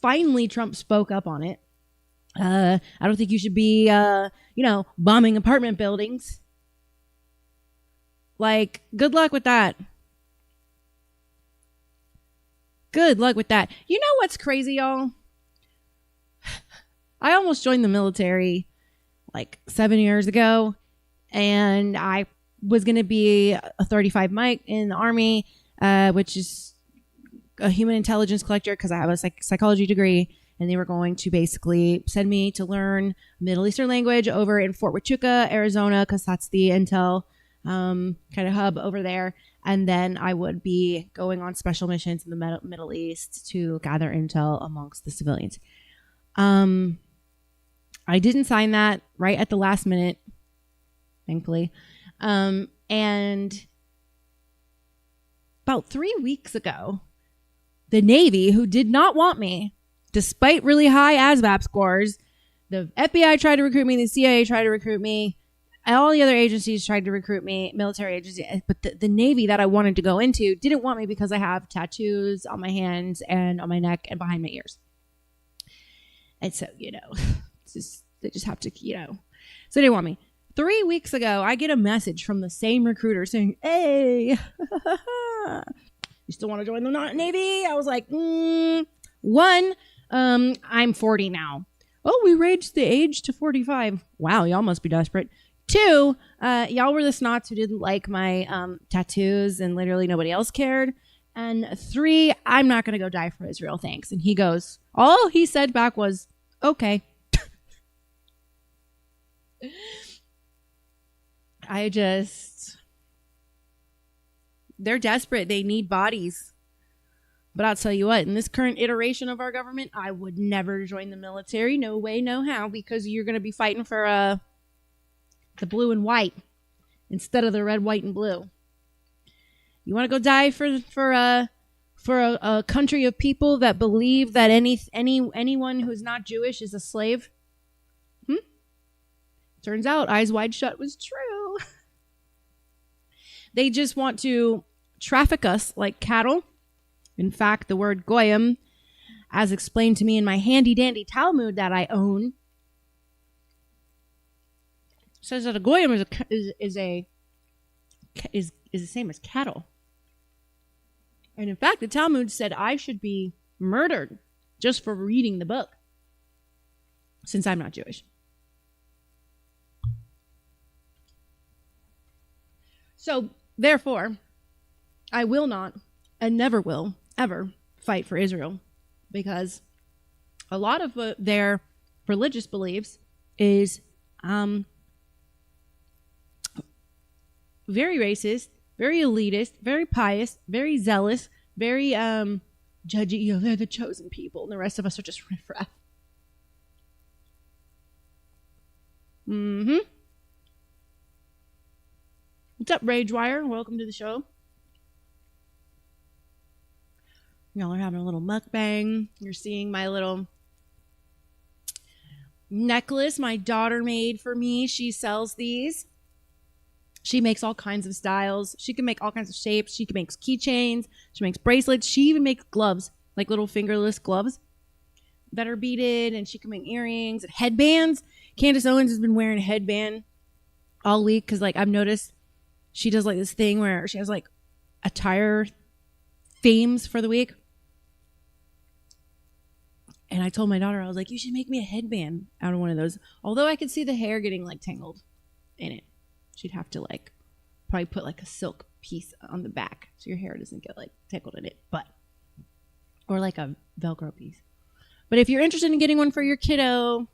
Finally, Trump spoke up on it. I don't think you should be, bombing apartment buildings. Like, good luck with that. Good luck with that. You know what's crazy, y'all? I almost joined the military like 7 years ago, and I was going to be a 35 mic in the Army, which is a human intelligence collector because I have a psychology degree, and they were going to basically send me to learn Middle Eastern language over in Fort Huachuca, Arizona, because that's the intel kind of hub over there. And then I would be going on special missions in the Middle East to gather intel amongst the civilians. I didn't sign that right at the last minute, thankfully. And about 3 weeks ago, the Navy, who did not want me, despite really high ASVAB scores, the FBI tried to recruit me, the CIA tried to recruit me, and all the other agencies tried to recruit me, military agencies, but the Navy that I wanted to go into didn't want me because I have tattoos on my hands and on my neck and behind my ears. And so, they just have to, so they didn't want me. 3 weeks ago, I get a message from the same recruiter saying, "Hey, you still want to join the Navy?" I was like, one, I'm 40 now. Oh, we raised the age to 45. Wow, y'all must be desperate. 2, y'all were the snots who didn't like my tattoos and literally nobody else cared. And 3, I'm not going to go die for Israel, thanks. And he goes, all he said back was, okay. They're desperate. They need bodies. But I'll tell you what, in this current iteration of our government, I would never join the military. No way, no how, because you're going to be fighting for the blue and white instead of the red, white, and blue. You want to go die for a country of people that believe that anyone who's not Jewish is a slave? Turns out Eyes Wide Shut was true. They just want to traffic us like cattle. In fact, the word goyim, as explained to me in my handy dandy Talmud that I own, says that a goyim is the same as cattle. And in fact, the Talmud said I should be murdered just for reading the book, since I'm not Jewish. So, therefore, I will not and never will ever fight for Israel, because a lot of their religious beliefs is very racist, very elitist, very pious, very zealous, very judgy. They're the chosen people, and the rest of us are just riffraff. What's up, Ragewire? Welcome to the show. Y'all are having a little mukbang. You're seeing my little necklace my daughter made for me. She sells these. She makes all kinds of styles. She can make all kinds of shapes. She can make keychains. She makes bracelets. She even makes gloves, like little fingerless gloves that are beaded. And she can make earrings and headbands. Candace Owens has been wearing a headband all week because, like, I've noticed she does like this thing where she has like attire themes for the week. And I told my daughter, I was like, you should make me a headband out of one of those. Although I could see the hair getting like tangled in it. She'd have to like probably put like a silk piece on the back so your hair doesn't get like tangled in it. But, or like a Velcro piece. But if you're interested in getting one for your kiddo,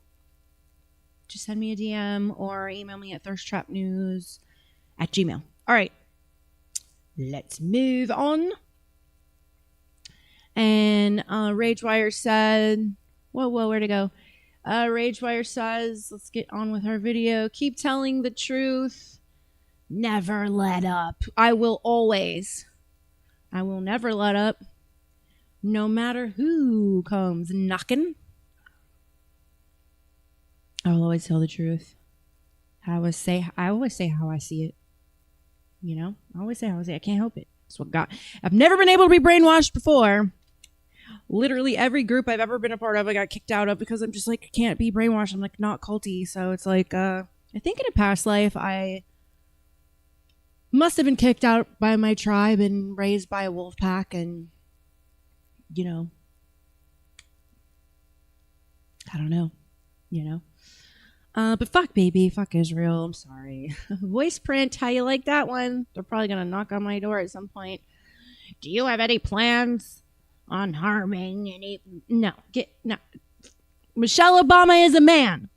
just send me a DM or email me at thirsttrapnews@gmail.com. All right, let's move on. And Ragewire said, whoa, where'd it go? Ragewire says, let's get on with our video. Keep telling the truth. Never let up. I will always. I will never let up. No matter who comes knocking. I will always tell the truth. I always say how I see it. You know, I always say how I see it. I can't help it. That's what God. I've never been able to be brainwashed before. Literally every group I've ever been a part of, I got kicked out of because I'm just like, I can't be brainwashed. I'm like not culty. So it's like, I think in a past life, I must have been kicked out by my tribe and raised by a wolf pack. And, you know, I don't know, you know. But fuck, baby. Fuck Israel. I'm sorry. Voice print. How you like that one? They're probably going to knock on my door at some point. Do you have any plans on harming any? No. No. Michelle Obama is a man.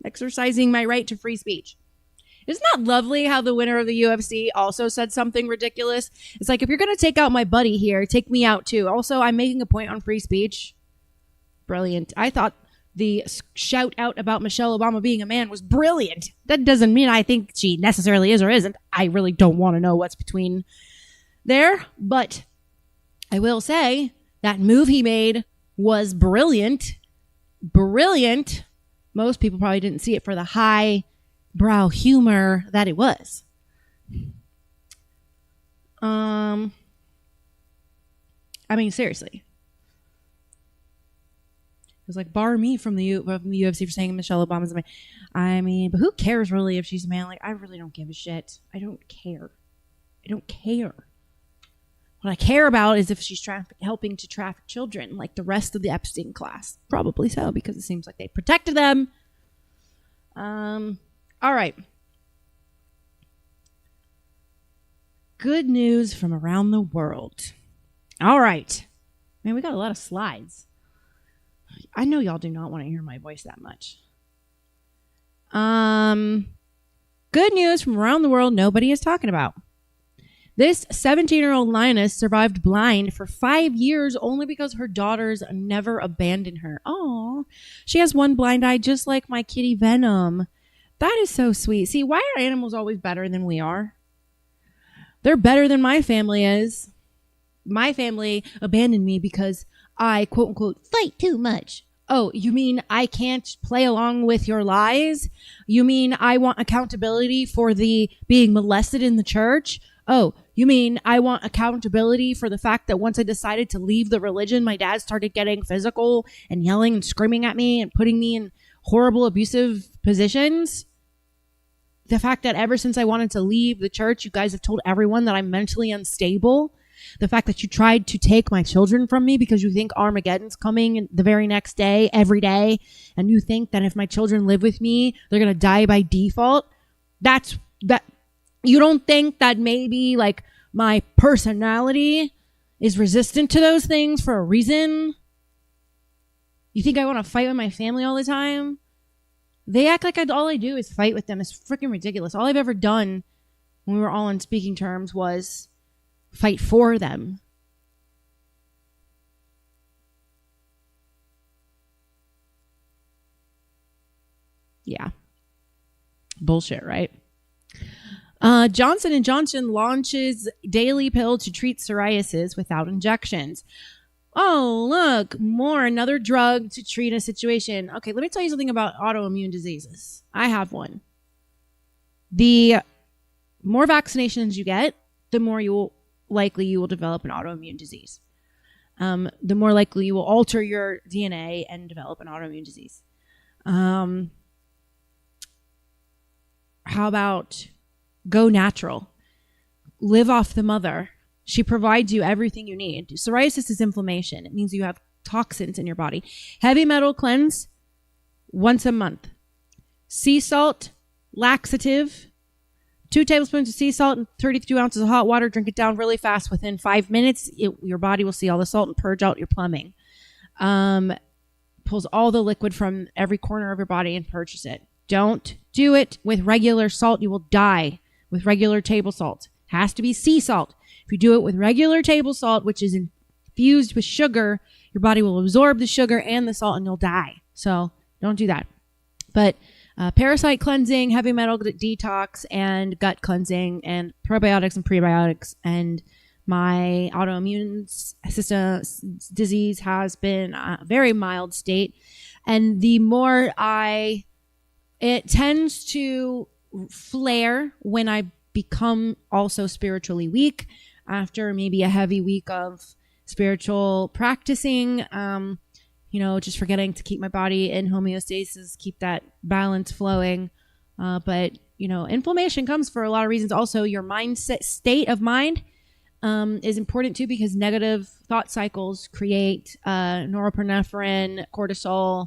Exercising my right to free speech. Isn't that lovely how the winner of the UFC also said something ridiculous? It's like, if you're going to take out my buddy here, take me out too. Also, I'm making a point on free speech. Brilliant. I thought the shout out about Michelle Obama being a man was brilliant. That doesn't mean I think she necessarily is or isn't. I really don't want to know what's between there. But I will say that move he made was brilliant. Brilliant. Most people probably didn't see it for the high brow humor that it was. I mean, seriously. It was like, bar me from the UFC for saying Michelle Obama's a man. I mean, but who cares really if she's a man? Like, I really don't give a shit. I don't care. I don't care. What I care about is if she's helping to traffic children, like the rest of the Epstein class. Probably so, because it seems like they protected them. All right. Good news from around the world. All right. Man, we got a lot of slides. I know y'all do not want to hear my voice that much. Good news from around the world nobody is talking about. This 17-year-old lioness survived blind for 5 years only because her daughters never abandoned her. Oh, she has one blind eye just like my kitty Venom. That is so sweet. See, why are animals always better than we are? They're better than my family is. My family abandoned me because I, quote unquote, fight too much. Oh, you mean I can't play along with your lies? You mean I want accountability for the being molested in the church? Oh, you mean I want accountability for the fact that once I decided to leave the religion, my dad started getting physical and yelling and screaming at me and putting me in horrible, abusive positions? The fact that ever since I wanted to leave the church, you guys have told everyone that I'm mentally unstable. The fact that you tried to take my children from me because you think Armageddon's coming the very next day, every day, and you think that if my children live with me, they're going to die by default. That. You don't think that maybe like my personality is resistant to those things for a reason? You think I want to fight with my family all the time? They act like all I do is fight with them. It's freaking ridiculous. All I've ever done when we were all on speaking terms was fight for them. Yeah. Bullshit, right? Johnson & Johnson launches daily pill to treat psoriasis without injections. Oh, look, another drug to treat a situation. Okay, let me tell you something about autoimmune diseases. I have one. The more vaccinations you get, the more you will develop an autoimmune disease. The more likely you will alter your DNA and develop an autoimmune disease. How about go natural? Live off the mother. She provides you everything you need. Psoriasis is inflammation. It means you have toxins in your body. Heavy metal cleanse once a month. Sea salt, laxative, 2 tablespoons of sea salt and 32 ounces of hot water. Drink it down really fast. Within 5 minutes, your body will see all the salt and purge out your plumbing. Pulls all the liquid from every corner of your body and purges it. Don't do it with regular salt. You will die with regular table salt. Has to be sea salt. If you do it with regular table salt, which is infused with sugar, your body will absorb the sugar and the salt and you'll die. So don't do that. But parasite cleansing, heavy metal detox, and gut cleansing, and probiotics and prebiotics. And my autoimmune system disease has been a very mild state. And the more it tends to flare when I become also spiritually weak after maybe a heavy week of spiritual practicing, just forgetting to keep my body in homeostasis, keep that balance flowing. But inflammation comes for a lot of reasons. Also, your mindset, state of mind is important too, because negative thought cycles create norepinephrine, cortisol,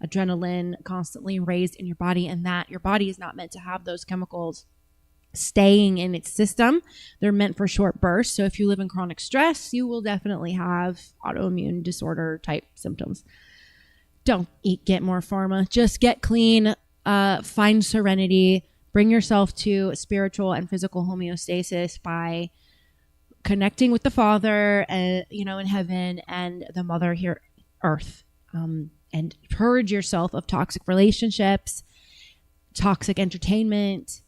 adrenaline constantly raised in your body, and that your body is not meant to have those chemicals staying in its system. They're meant for short bursts. So if you live in chronic stress, you will definitely have autoimmune disorder type symptoms. Don't get more pharma. Just get clean, find serenity, bring yourself to spiritual and physical homeostasis by connecting with the Father, in heaven, and the Mother here, Earth. And purge yourself of toxic relationships, toxic entertainment.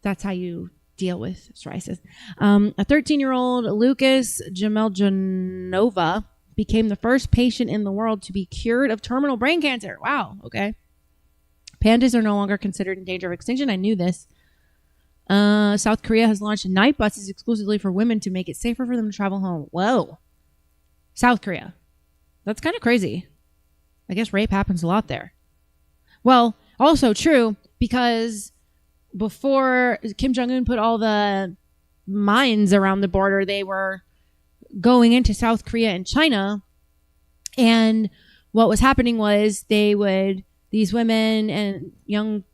That's how you deal with psoriasis. A 13-year-old Lucas Jameljanova became the first patient in the world to be cured of terminal brain cancer. Wow. Okay. Pandas are no longer considered in danger of extinction. I knew this. South Korea has launched night buses exclusively for women to make it safer for them to travel home. Whoa. South Korea. That's kind of crazy. I guess rape happens a lot there. Well, also true, because before Kim Jong-un put all the mines around the border, they were going into South Korea and China. And what was happening was these women and young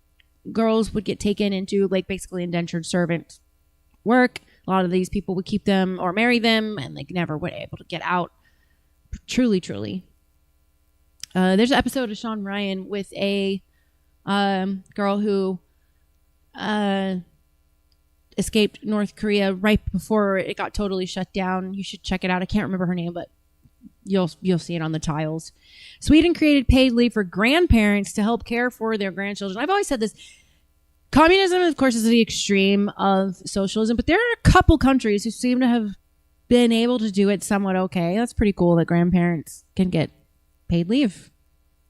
girls would get taken into basically indentured servant work. A lot of these people would keep them or marry them, and never were able to get out. Truly, truly. There's an episode of Sean Ryan with a girl who escaped North Korea right before it got totally shut down. You should check it out. I can't remember her name, but you'll see it on the tiles. Sweden created paid leave for grandparents to help care for their grandchildren. I've always said this. Communism, of course, is the extreme of socialism, but there are a couple countries who seem to have been able to do it somewhat okay. That's pretty cool that grandparents can get paid leave.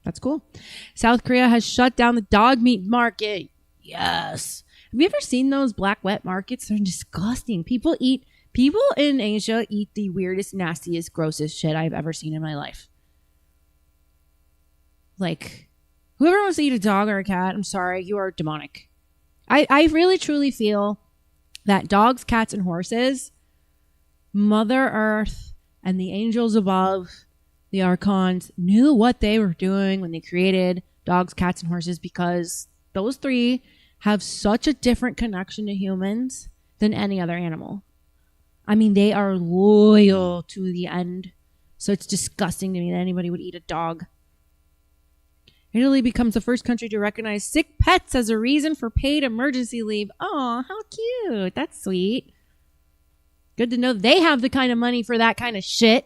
That's cool. South Korea has shut down the dog meat market. Yes. Have you ever seen those black wet markets? They're disgusting. People in Asia eat the weirdest, nastiest, grossest shit I've ever seen in my life. Like, whoever wants to eat a dog or a cat, I'm sorry, you are demonic. I really truly feel that dogs, cats, and horses, Mother Earth and the angels above, the archons, knew what they were doing when they created dogs, cats, and horses, because those three have such a different connection to humans than any other animal. I mean, they are loyal to the end. So it's disgusting to me that anybody would eat a dog. Italy becomes the first country to recognize sick pets as a reason for paid emergency leave. Oh, how cute. That's sweet. Good to know they have the kind of money for that kind of shit.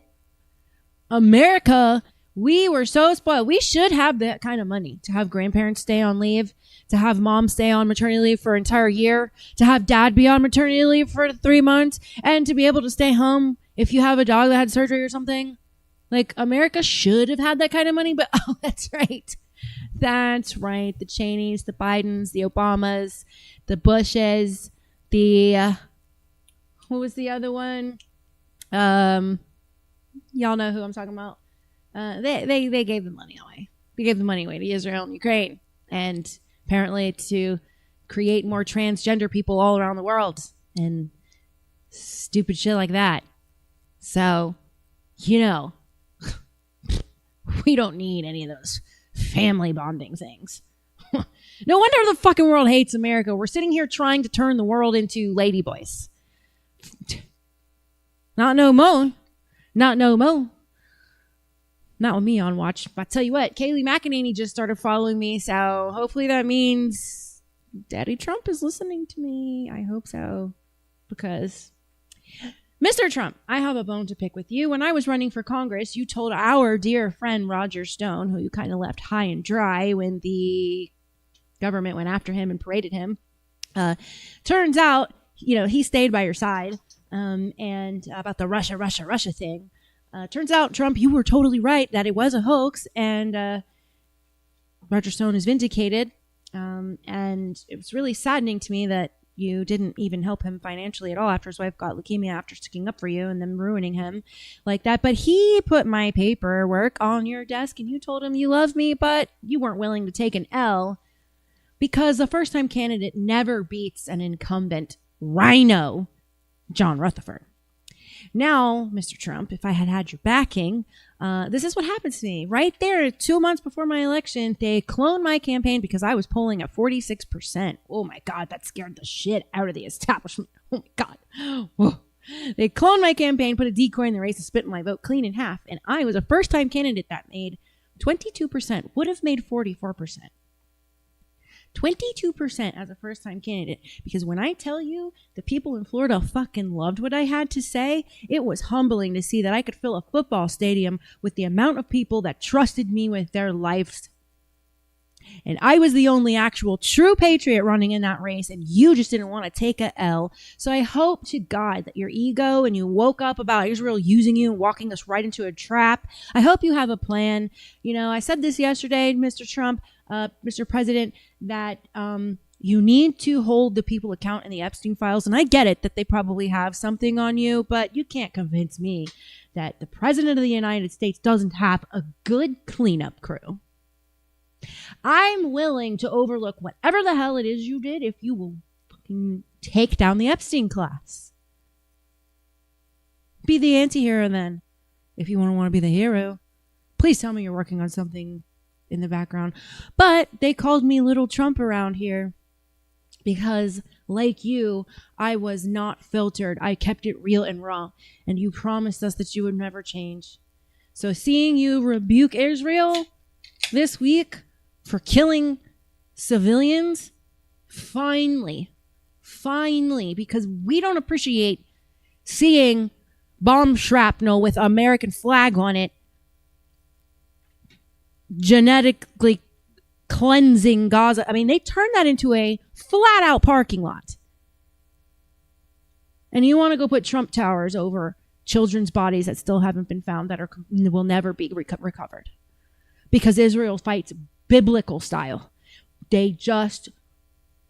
America, we were so spoiled. We should have that kind of money to have grandparents stay on leave, to have mom stay on maternity leave for an entire year, to have dad be on maternity leave for 3 months, and to be able to stay home if you have a dog that had surgery or something. Like, America should have had that kind of money, but oh, that's right. That's right. The Cheneys, the Bidens, the Obamas, the Bushes, the what was the other one? Y'all know who I'm talking about. They gave the money away. They gave the money away to Israel and Ukraine, and apparently to create more transgender people all around the world and stupid shit like that. So, you know, we don't need any of those family bonding things. No wonder the fucking world hates America. We're sitting here trying to turn the world into ladyboys. Not no mo. Not no mo. Not with me on watch. But I tell you what, Kayleigh McEnany just started following me, so hopefully that means Daddy Trump is listening to me. I hope so. Because Mr. Trump, I have a bone to pick with you. When I was running for Congress, you told our dear friend Roger Stone, who you kind of left high and dry when the government went after him and paraded him. Turns out, you know, he stayed by your side. And about the Russia thing. Turns out, Trump, you were totally right that it was a hoax, and Roger Stone is vindicated. And it was really saddening to me that you didn't even help him financially at all after his wife got leukemia after sticking up for you and then ruining him like that. But he put my paperwork on your desk, and you told him you love me, but you weren't willing to take an L because a first-time candidate never beats an incumbent rhino, John Rutherford. Now, Mr. Trump, if I had had your backing, this is what happens to me. Right there, 2 months before my election, they cloned my campaign because I was polling at 46%. Oh my God, that scared the shit out of the establishment. Oh my God. Whoa. They cloned my campaign, put a decoy in the race, and split my vote clean in half. And I was a first-time candidate that made 22%, would have made 44%. 22% as a first-time candidate, because when I tell you the people in Florida fucking loved what I had to say, it was humbling to see that I could fill a football stadium with the amount of people that trusted me with their lives. And I was the only actual true patriot running in that race, and you just didn't want to take a L. So I hope to God that your ego and you woke up about Israel using you and walking us right into a trap. I hope you have a plan. You know, I said this yesterday, Mr. Trump, Mr. President, that you need to hold the people account in the Epstein files. And I get it that they probably have something on you, but you can't convince me that the President of the United States doesn't have a good cleanup crew. I'm willing to overlook whatever the hell it is you did if you will fucking take down the Epstein class. Be the anti-hero then. If you want to be the hero, please tell me you're working on something in the background. But they called me Little Trump around here because, like you, I was not filtered. I kept it real and raw. And you promised us that you would never change. So seeing you rebuke Israel this week for killing civilians, finally, Finally, because we don't appreciate seeing bomb shrapnel with American flag on it genetically cleansing Gaza. I mean, they turned that into a flat out parking lot. And you want to go put Trump towers over children's bodies that still haven't been found, that will never be recovered. Because Israel fights biblical style. They just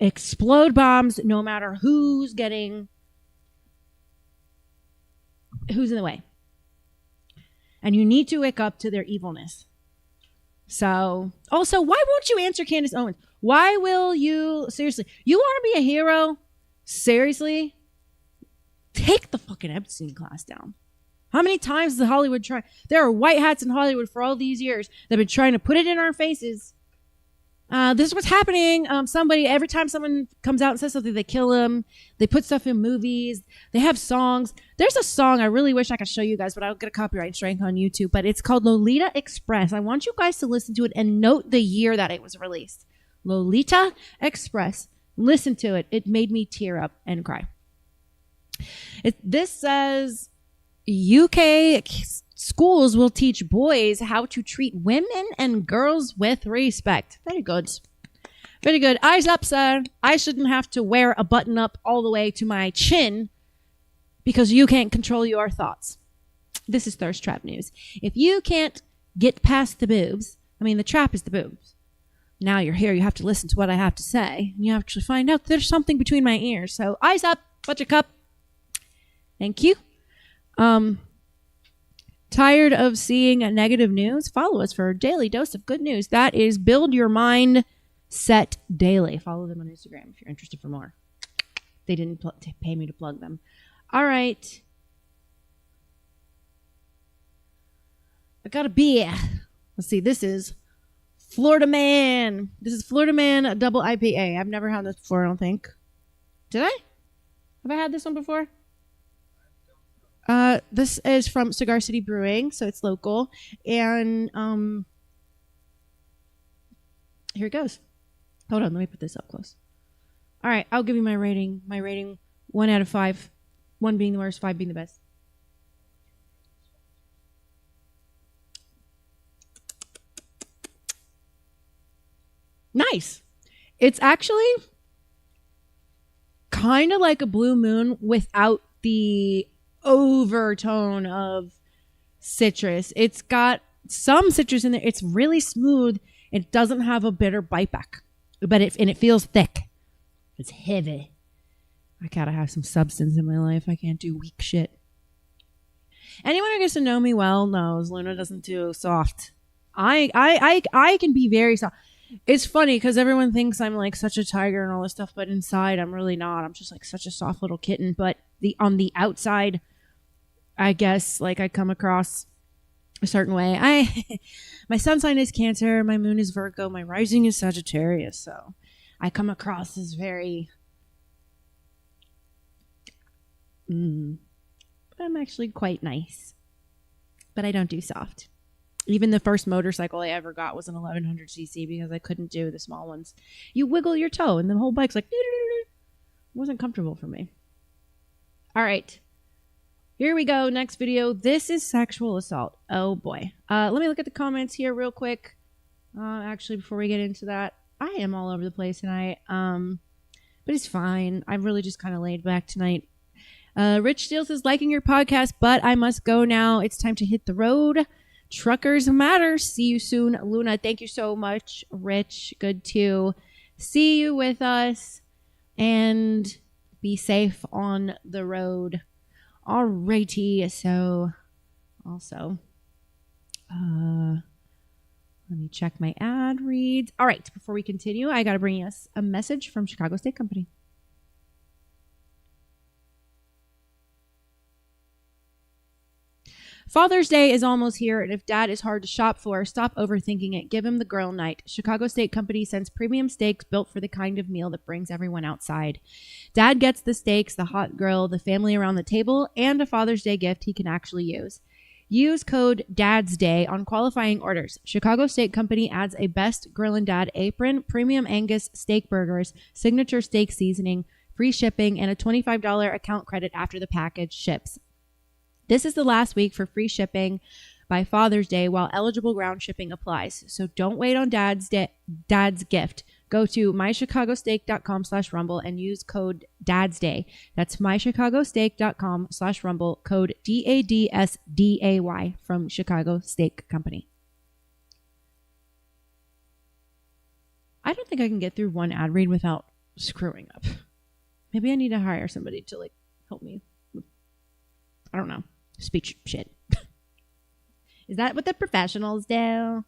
explode bombs no matter who's in the way. And you need to wake up to their evilness. So, also, why won't you answer Candace Owens? Why will you, seriously, you want to be a hero? Seriously? Take the fucking Epstein class down. How many times does Hollywood try? There are white hats in Hollywood for all these years that have been trying to put it in our faces. This is what's happening. Every time someone comes out and says something, they kill them. They put stuff in movies. They have songs. There's a song I really wish I could show you guys, but I'll get a copyright strike on YouTube. But it's called Lolita Express. I want you guys to listen to it and note the year that it was released. Lolita Express. Listen to it. It made me tear up and cry. This says UK schools will teach boys how to treat women and girls with respect. Very good. Very good. Eyes up, sir. I shouldn't have to wear a button up all the way to my chin because you can't control your thoughts. This is Thirst Trap News. If you can't get past the boobs, the trap is the boobs. Now you're here. You have to listen to what I have to say. And you actually find out there's something between my ears. So eyes up, buttercup. Thank you. Tired of seeing negative news? Follow us for a daily dose of good news. That is Build Your Mind Set Daily. Follow them on Instagram if you're interested for more. They didn't pay me to plug them. All right. I got a beer. Let's see. This is Florida Man. This is Florida Man Double IPA. I've never had this before, I don't think. Did I? Have I had this one before? This is from Cigar City Brewing, so it's local. And here it goes. Hold on, let me put this up close. All right, I'll give you my rating. My rating, 1 out of 5. 1 being the worst, 5 being the best. Nice. It's actually kind of like a Blue Moon without the overtone of citrus. It's got some citrus in there. It's really smooth. It doesn't have a bitter bite back, but it feels thick. It's heavy. I gotta have some substance in my life. I can't do weak shit. Anyone who gets to know me well knows Luna doesn't do soft. I can be very soft. It's funny because everyone thinks I'm like such a tiger and all this stuff, but inside I'm really not. I'm just like such a soft little kitten. But on the outside, I guess like I come across a certain way. My sun sign is Cancer, my moon is Virgo, my rising is Sagittarius, so I come across as very but I'm actually quite nice. But I don't do soft. Even the first motorcycle I ever got was an 1100cc because I couldn't do the small ones. You wiggle your toe and the whole bike's like it wasn't comfortable for me. All right. Here we go. Next video. This is sexual assault. Oh boy. Let me look at the comments here real quick. Actually, before we get into that, I am all over the place tonight. But it's fine. I'm really just kind of laid back tonight. Rich Steele says, liking your podcast, but I must go now. It's time to hit the road. Truckers matter. See you soon, Luna. Thank you so much, Rich. Good to see you with us. And be safe on the road. Alrighty, so also, let me check my ad reads. All right, before we continue, I got to bring us a message from Chicago State Company. Father's Day is almost here, and if dad is hard to shop for, stop overthinking it. Give him the grill night. Chicago Steak Company sends premium steaks built for the kind of meal that brings everyone outside. Dad gets the steaks, the hot grill, the family around the table, and a Father's Day gift he can actually use. Use code DADSDAY on qualifying orders. Chicago Steak Company adds a Best Grillin' Dad apron, premium Angus steak burgers, signature steak seasoning, free shipping, and a $25 account credit after the package ships. This is the last week for free shipping by Father's Day while eligible ground shipping applies. So don't wait on Dad's gift. Go to mychicagosteak.com/rumble and use code DADSDAY. That's mychicagosteak.com/rumble, code DADSDAY from Chicago Steak Company. I don't think I can get through one ad read without screwing up. Maybe I need to hire somebody to like help me with, I don't know, speech shit. Is that what the professionals do?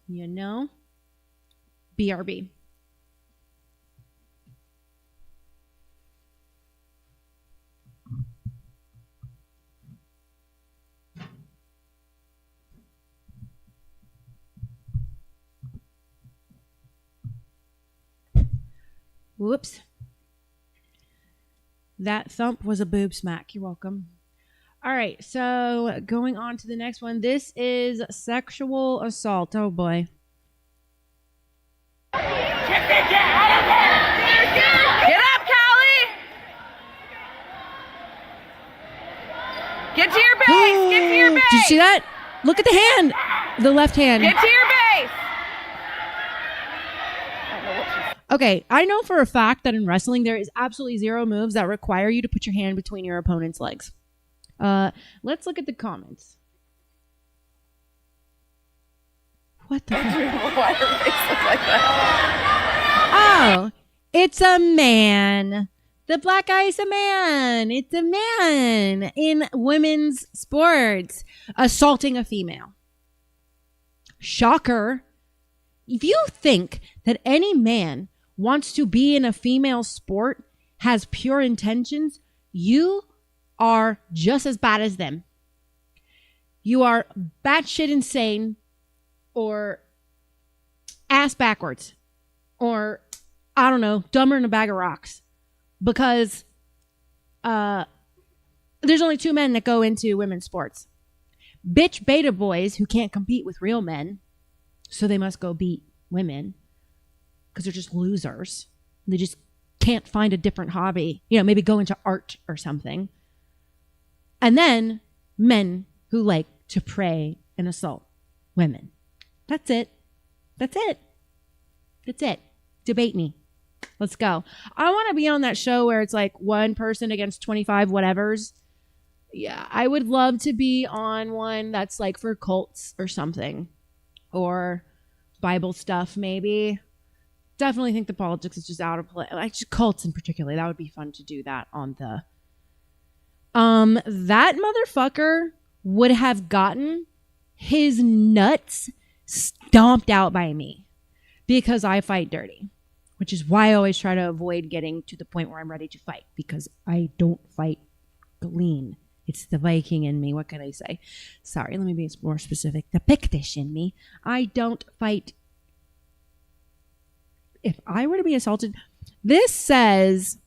You know, BRB. Whoops. That thump was a boob smack. You're welcome. All right, so going on to the next one. This is sexual assault. Oh, boy. Get up, Callie! Get to your base! Get to your base! Did you see that? Look at the hand. The left hand. Get to your base! Okay, I know for a fact that in wrestling, there is absolutely zero moves that require you to put your hand between your opponent's legs. Let's look at the comments. What the fuck? Why her face look like that? Oh, it's a man. The black guy is a man. It's a man in women's sports assaulting a female. Shocker. If you think that any man wants to be in a female sport, has pure intentions, you are just as bad as them. You are batshit insane or ass backwards or, I don't know, dumber than a bag of rocks. Because there's only two men that go into women's sports. Bitch beta boys who can't compete with real men, so they must go beat women because they're just losers. They just can't find a different hobby. You know, maybe go into art or something. And then men who like to prey and assault women. That's it. That's it. That's it. Debate me. Let's go. I want to be on that show where it's like one person against 25 whatevers. Yeah, I would love to be on one that's like for cults or something. Or Bible stuff, maybe. Definitely think the politics is just out of place. Like just cults in particular. That would be fun to do that on the... That motherfucker would have gotten his nuts stomped out by me because I fight dirty, which is why I always try to avoid getting to the point where I'm ready to fight because I don't fight clean. It's the Viking in me. What can I say? Sorry, let me be more specific. The Pictish in me. I don't fight. If I were to be assaulted, this says...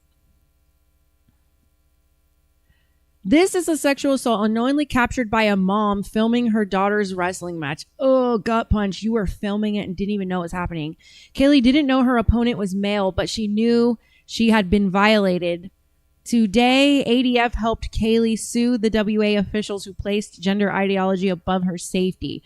This is a sexual assault unknowingly captured by a mom filming her daughter's wrestling match. Oh, gut punch. You were filming it and didn't even know what was happening. Kaylee didn't know her opponent was male, but she knew she had been violated. Today, ADF helped Kaylee sue the WA officials who placed gender ideology above her safety.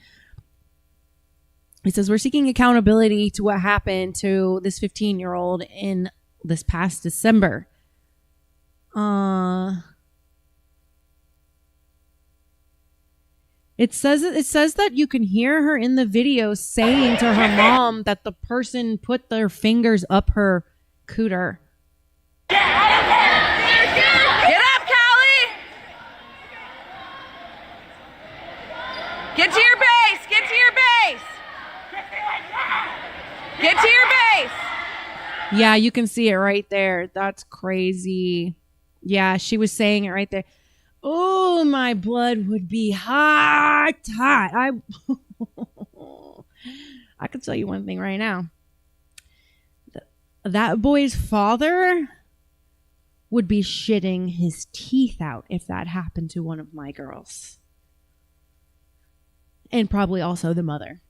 It says, we're seeking accountability to what happened to this 15-year-old in this past December. It says that you can hear her in the video saying to her mom that the person put their fingers up her cooter. Get up, Callie! Get to your base! Get to your base! Get to your base! Yeah, you can see it right there. That's crazy. Yeah, she was saying it right there. Oh, my blood would be hot. I can tell you one thing right now. That boy's father would be shitting his teeth out if that happened to one of my girls. And probably also the mother.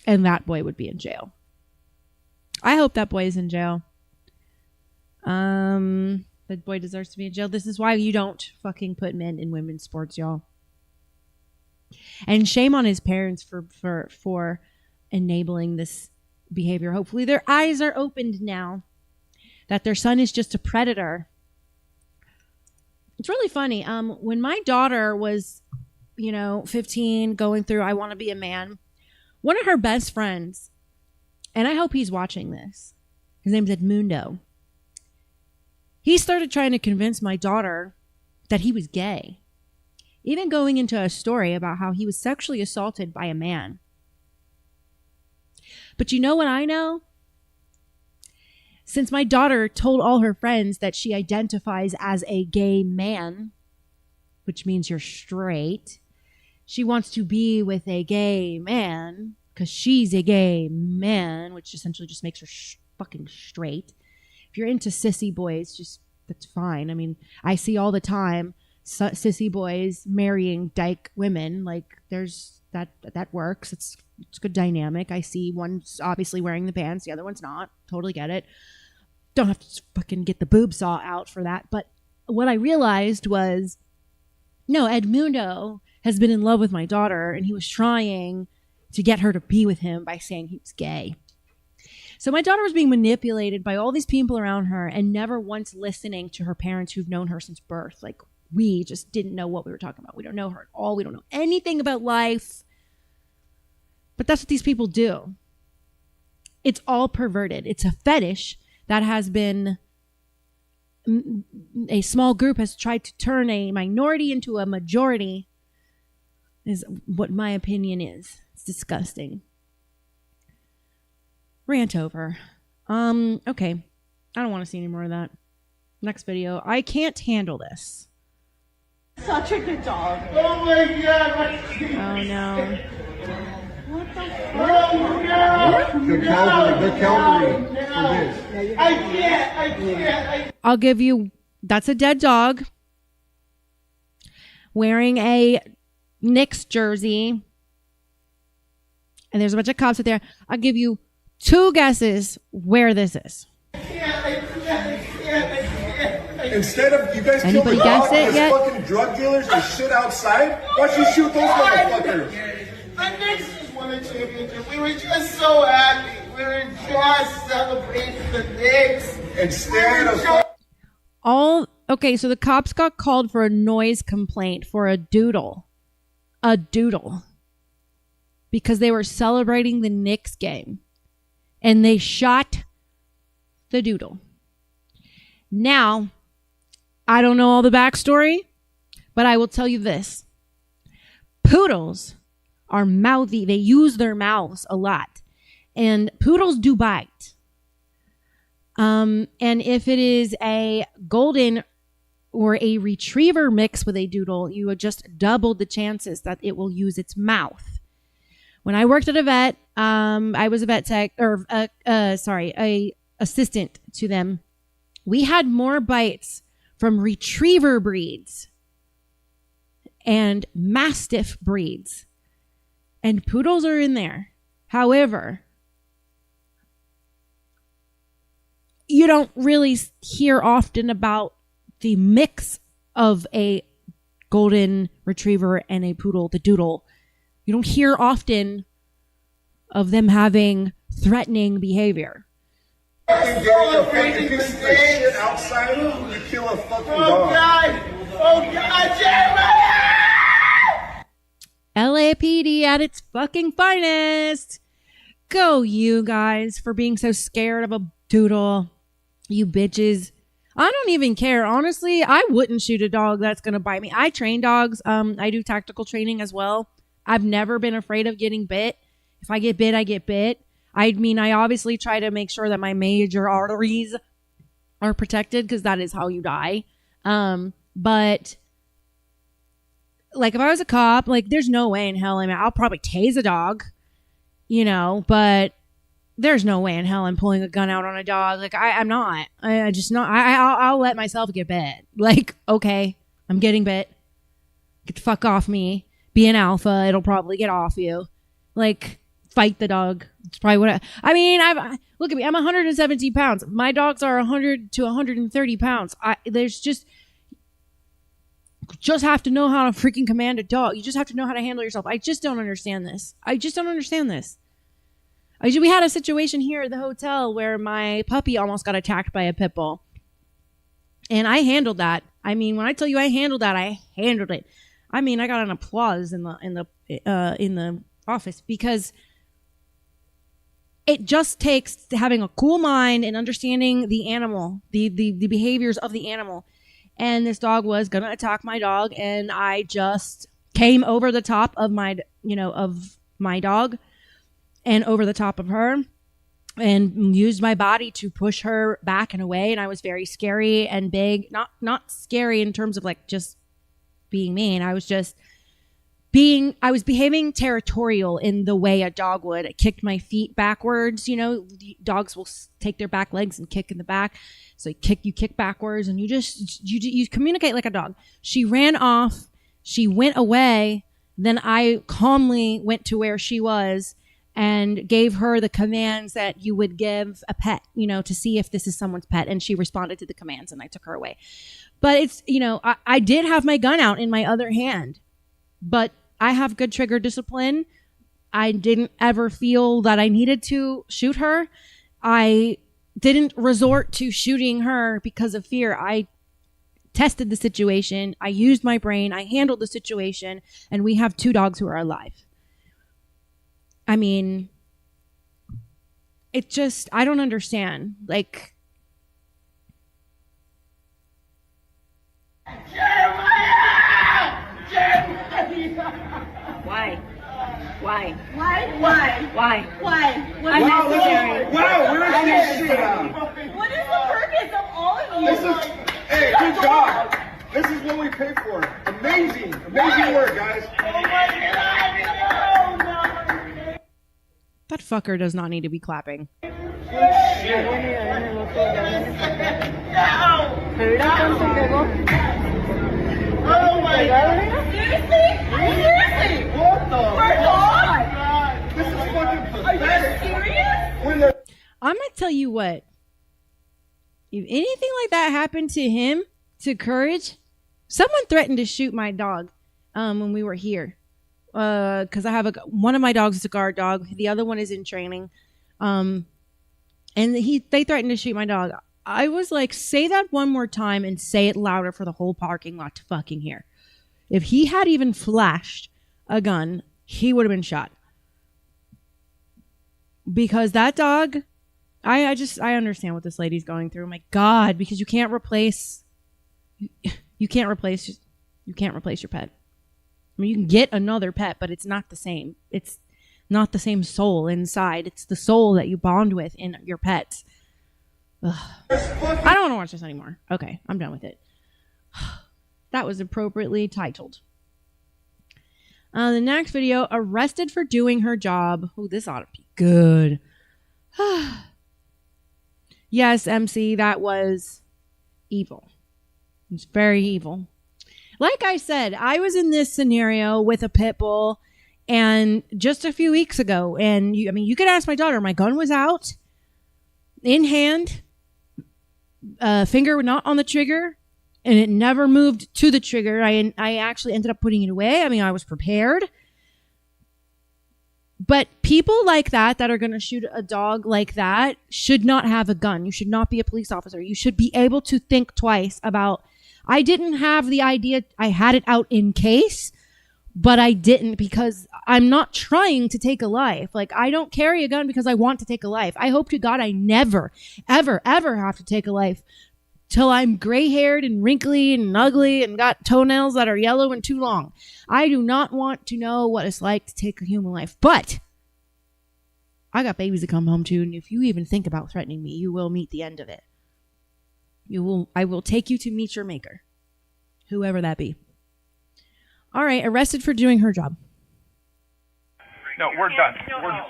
and that boy would be in jail. I hope that boy is in jail. That boy deserves to be in jail. This is why you don't fucking put men in women's sports, y'all. And shame on his parents for enabling this behavior. Hopefully their eyes are opened now that their son is just a predator. It's really funny. When my daughter was, 15, going through I Want to Be a Man, one of her best friends, and I hope he's watching this, his name's Edmundo. He started trying to convince my daughter that he was gay, even going into a story about how he was sexually assaulted by a man. But you know what I know? Since my daughter told all her friends that she identifies as a gay man, which means you're straight, she wants to be with a gay man because she's a gay man, which essentially just makes her fucking straight. If you're into sissy boys, that's fine. I mean, I see all the time sissy boys marrying dyke women. Like, there's that works. It's a good dynamic. I see one's obviously wearing the pants, the other one's not. Totally get it. Don't have to fucking get the boob saw out for that. But what I realized was, no, Edmundo has been in love with my daughter, and he was trying to get her to be with him by saying he was gay. So my daughter was being manipulated by all these people around her and never once listening to her parents who've known her since birth. Like, we just didn't know what we were talking about. We don't know her at all. We don't know anything about life. But that's what these people do. It's all perverted. It's a fetish that has been, a small group has tried to turn a minority into a majority, is what my opinion is. It's disgusting. Rant over. Okay. I don't want to see any more of that. Next video. I can't handle this. Such a good dog. Oh my god! Oh no. What the fuck? Oh no! The Calvary for this. I can't. I'll give you, that's a dead dog wearing a Knicks jersey. And there's a bunch of cops out there. I'll give you 2 guesses where this is. I can't. Instead of you guys Anybody kill the guess dog it as yet? fucking drug dealers and shit outside, why don't you shoot those motherfuckers? The Knicks just won a championship. We were just so happy. We were just celebrating the Knicks. Instead of Okay, so the cops got called for a noise complaint for a doodle. A doodle. Because they were celebrating the Knicks game. And they shot the doodle. Now, I don't know all the backstory, but I will tell you this. Poodles are mouthy. They use their mouths a lot. And poodles do bite. And if it is a golden or a retriever mixed with a doodle, you would just double the chances that it will use its mouth. When I worked at a vet, I was a vet tech, or a assistant to them. We had more bites from retriever breeds and mastiff breeds, and poodles are in there. However, you don't really hear often about the mix of a golden retriever and a poodle, the doodle. You don't hear often of them having threatening behavior. getting a fucking piece of shit outside, you kill a fucking dog. Oh God, Jeremiah! LAPD at its fucking finest. Go you guys for being so scared of a doodle. You bitches. I don't even care. Honestly, I wouldn't shoot a dog that's going to bite me. I train dogs. I do tactical training as well. I've never been afraid of getting bit. If I get bit, I get bit. I mean, I obviously try to make sure that my major arteries are protected because that is how you die. But like if I was a cop, like there's no way in hell I'll probably tase a dog, but there's no way in hell I'm pulling a gun out on a dog. Like I'm not. I'll let myself get bit. Like, okay, I'm getting bit. Get the fuck off me. Be an alpha. It'll probably get off you. Like, fight the dog. It's probably what I mean, look at me. I'm 117 pounds. My dogs are 100 to 130 pounds. There's just have to know how to freaking command a dog. You just have to know how to handle yourself. I just don't understand this. We had a situation here at the hotel where my puppy almost got attacked by a pit bull. And I handled that. I mean, when I tell you I handled that, I handled it. I mean, I got an applause in the office because it just takes having a cool mind and understanding the animal, the behaviors of the animal. And this dog was going to attack my dog, and I just came over the top of my dog and over the top of her and used my body to push her back and away. And I was very scary and big, not scary in terms of like just being mean. I was behaving territorial in the way a dog would. I kicked my feet backwards. Dogs will take their back legs and kick in the back. So you kick backwards, and you communicate like a dog. She ran off. She went away. Then I calmly went to where she was and gave her the commands that you would give a pet, to see if this is someone's pet. And she responded to the commands, and I took her away. But it's, I did have my gun out in my other hand, but I have good trigger discipline. I didn't ever feel that I needed to shoot her. I didn't resort to shooting her because of fear. I tested the situation. I used my brain. I handled the situation. And we have 2 dogs who are alive. I mean, it just, I don't understand. Like, Why? Why? Wow, where is this shit at? What is the purpose of all of you? Hey, good job. This is what we pay for. Amazing work, guys. Oh my God, no. That fucker does not need to be clapping. Oh my God. Seriously? What the? For a dog? This is fucking Are you pathetic. serious? I'm going to tell you what. If anything like that happened to him, to Courage, someone threatened to shoot my dog when we were here. Because I have one of my dogs is a guard dog. The other one is in training. And they threatened to shoot my dog. I was like, say that one more time and say it louder for the whole parking lot to fucking hear. If he had even flashed a gun, he would have been shot. Because that dog, I understand what this lady's going through. My God, because you can't replace your pet. I mean, you can get another pet, but it's not the same. It's not the same soul inside. It's the soul that you bond with in your pets. Ugh. I don't want to watch this anymore. Okay, I'm done with it. That was appropriately titled. The next video, arrested for doing her job. Oh, this ought to be good. Yes, MC, that was evil. It's very evil. Like I said, I was in this scenario with a pit bull and just a few weeks ago. And you could ask my daughter. My gun was out, in hand, finger not on the trigger, and it never moved to the trigger. I actually ended up putting it away. I mean, I was prepared. But people like that are going to shoot a dog like that should not have a gun. You should not be a police officer. You should be able to think twice about, I didn't have the idea, I had it out in case, but I didn't because I'm not trying to take a life. Like, I don't carry a gun because I want to take a life. I hope to God I never, ever, ever have to take a life till I'm gray-haired and wrinkly and ugly and got toenails that are yellow and too long. I do not want to know what it's like to take a human life. But I got babies to come home to, and if you even think about threatening me, you will meet the end of it. I will take you to meet your maker, whoever that be. All right, arrested for doing her job. No, we're done.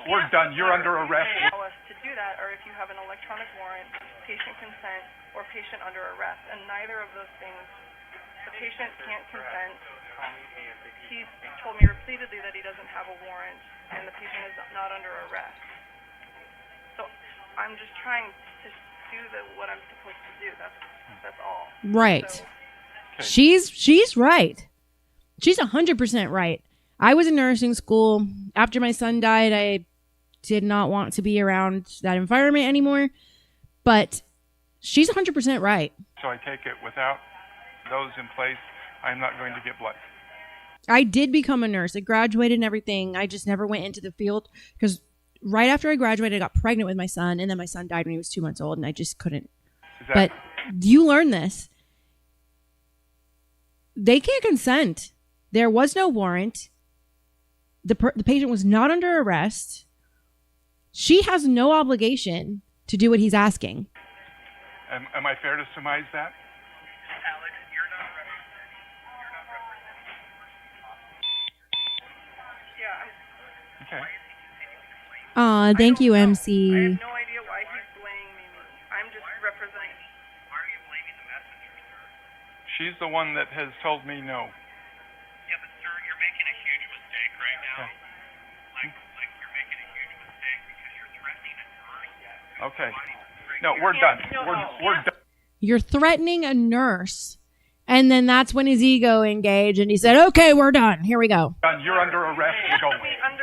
We're done. You're under arrest. Allow us to do that, or if you have an electronic warrant, patient consent, or patient under arrest, and neither of those things, the patient can't consent, He's told me repeatedly that he doesn't have a warrant and the patient is not under arrest. So I'm just trying to do what I'm supposed to do. That's all. Right. So, She's right. She's 100% right. I was in nursing school. After my son died, I did not want to be around that environment anymore. But she's 100% right. So I take it without those in place, I'm not going to get blood. I did become a nurse. I graduated and everything. I just never went into the field because right after I graduated, I got pregnant with my son. And then my son died when he was 2 months old and I just couldn't. But you learn this. They can't consent. There was no warrant. The patient was not under arrest. She has no obligation to do what he's asking. Am I fair to surmise that? Alex, you're not representing. yeah. Okay. Thank you, I MC. have no idea why he's blaming me. I'm just representing. Why are you blaming the messenger, sir? She's the one that has told me no. Yeah, but sir, you're making a huge mistake right now. Okay. Like you're making a huge mistake because you're threatening a nurse. Okay. No, we're done. We're done. You're threatening a nurse. And then that's when his ego engaged and he said, okay, we're done. Here we go. Done. You're under arrest.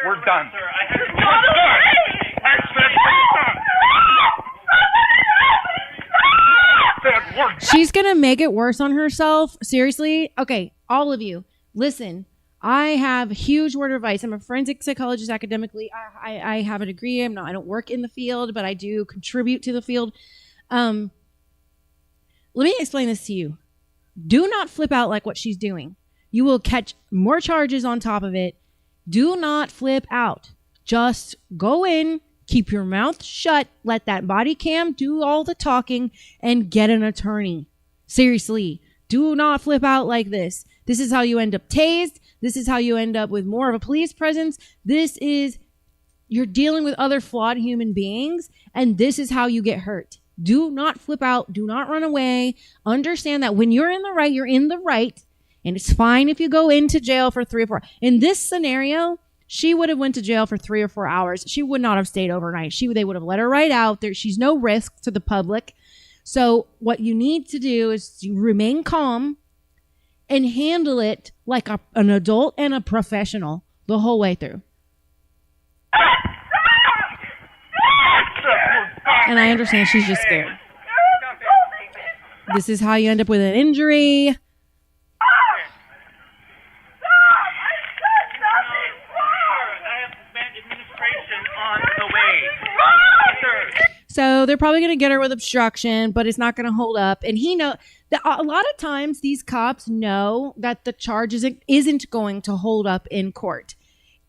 We're done. Sir, I She's going to make it worse on herself. Seriously? Okay, all of you, listen. I have huge word of advice. I'm a forensic psychologist academically. I have a degree. I don't work in the field, but I do contribute to the field. Let me explain this to you. Do not flip out like what she's doing. You will catch more charges on top of it. Do not flip out. Just go in, keep your mouth shut, let that body cam do all the talking, and get an attorney. Seriously, do not flip out like this. This is how you end up tased. This is how you end up with more of a police presence. You're dealing with other flawed human beings, and this is how you get hurt. Do not flip out. Do not run away. Understand that when you're in the right, you're in the right. And it's fine if you go into jail for 3 or 4. In this scenario, she would have went to jail for 3 or 4 hours. She would not have stayed overnight. They would have let her right out there. She's no risk to the public. So what you need to do is to remain calm and handle it like an adult and a professional the whole way through. And I understand she's just scared. This is how you end up with an injury. So they're probably going to get her with obstruction, but it's not going to hold up. And he knows that a lot of times these cops know that the charge isn't going to hold up in court.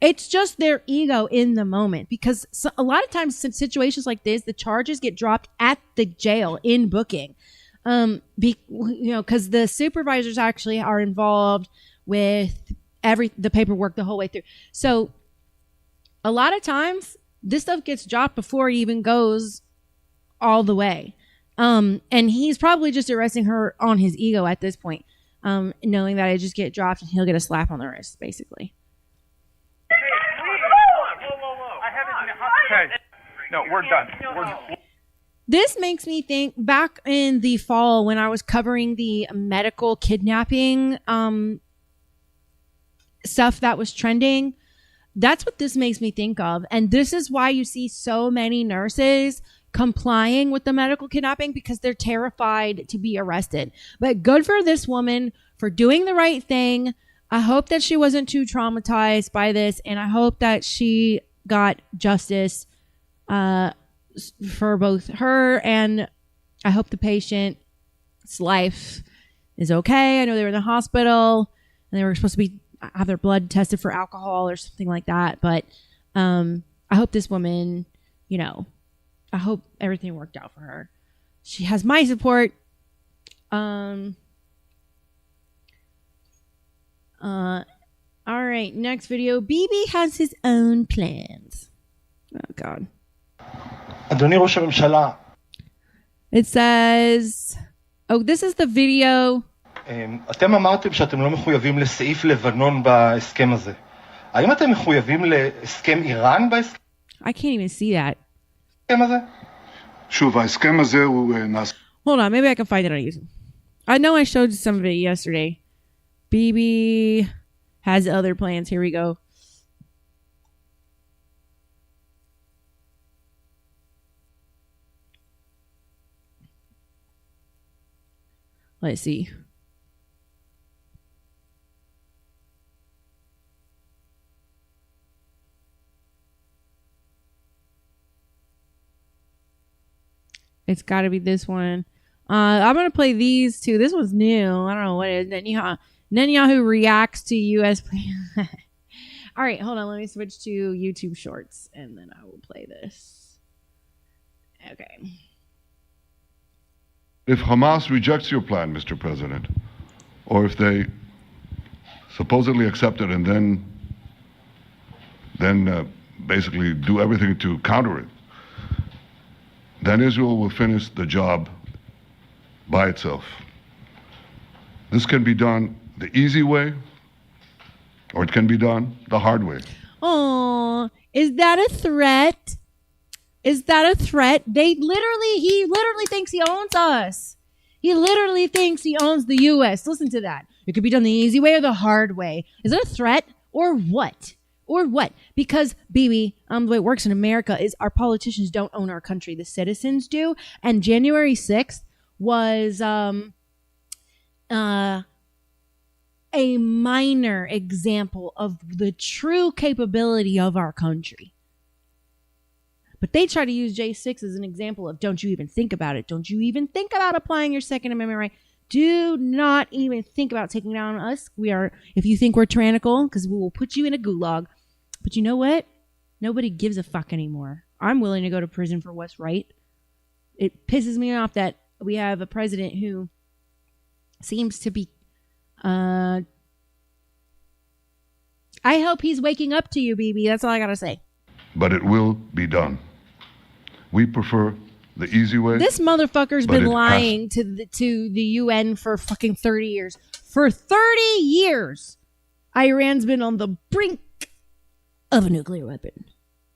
It's just their ego in the moment, because a lot of times in situations like this, the charges get dropped at the jail in booking. Because the supervisors actually are involved with the paperwork the whole way through. So a lot of times this stuff gets dropped before it even goes all the way. And he's probably just arresting her on his ego at this point, knowing that it just get dropped and he'll get a slap on the wrist, basically. Okay. No, we're done. This makes me think back in the fall when I was covering the medical kidnapping stuff that was trending. That's what this makes me think of. And this is why you see so many nurses complying with the medical kidnapping, because they're terrified to be arrested. But good for this woman for doing the right thing. I hope that she wasn't too traumatized by this, and I hope that she got justice for both her, and I hope the patient's life is okay. I know they were in the hospital and they were supposed to have their blood tested for alcohol or something like that, but I hope this woman, I hope everything worked out for her. She has my support. All right, next video. BB has his own plans. Oh, God. אדוני ראש הממשלה. It says, this is the video. אתם אמרתם שאתם לא מחויבים לסעיף לבנון בהסכם הזה. האם אתם מחויבים להסכם איראן בהסכם I can't even see that. הזה? שוב, ההסכם הזה הוא נעשה... Hold on, maybe I can find it on YouTube. I know I showed some of it yesterday. BB has other plans. Here we go. Let's see. It's got to be this one. I'm going to play these two. This one's new. I don't know what it is. Netanyahu reacts to U.S. All right, hold on. Let me switch to YouTube Shorts, and then I will play this. Okay. If Hamas rejects your plan, Mr. President, or if they supposedly accept it and then basically do everything to counter it, then Israel will finish the job by itself. This can be done the easy way, or it can be done the hard way. Oh, is that a threat? Is that a threat? He literally thinks he owns us. He literally thinks he owns the U.S. Listen to that. It could be done the easy way or the hard way. Is it a threat or what? Or what? Because, baby, the way it works in America is our politicians don't own our country. The citizens do. And January 6th was a minor example of the true capability of our country. But they try to use J6 as an example of don't you even think about it. Don't you even think about applying your Second Amendment right. Do not even think about taking down us. If you think we're tyrannical, because we will put you in a gulag. But you know what? Nobody gives a fuck anymore. I'm willing to go to prison for what's right. It pisses me off that we have a president who seems to be... I hope he's waking up to you, BB. That's all I gotta say. But it will be done. We prefer the easy way. This motherfucker's been lying to the UN for fucking 30 years. For 30 years, Iran's been on the brink of a nuclear weapon.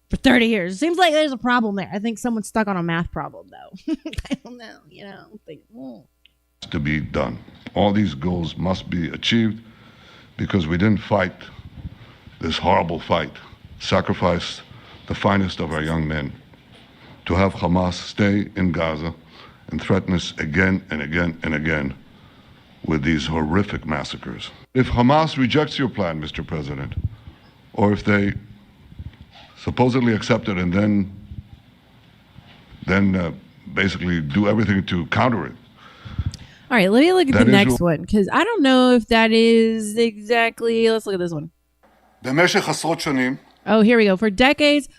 For 30 years. Seems like there's a problem there. I think someone's stuck on a math problem, though. I don't know. To be done. All these goals must be achieved because we didn't fight this horrible fight, sacrifice the finest of our young men to have Hamas stay in Gaza and threaten us again and again and again with these horrific massacres. If Hamas rejects your plan, Mr. President, or if they supposedly accept it and then basically do everything to counter it. All right, let me look at the next one, because I don't know if that is exactly... Let's look at this one. במשך עשרות שנים. Oh, here we go. For decades...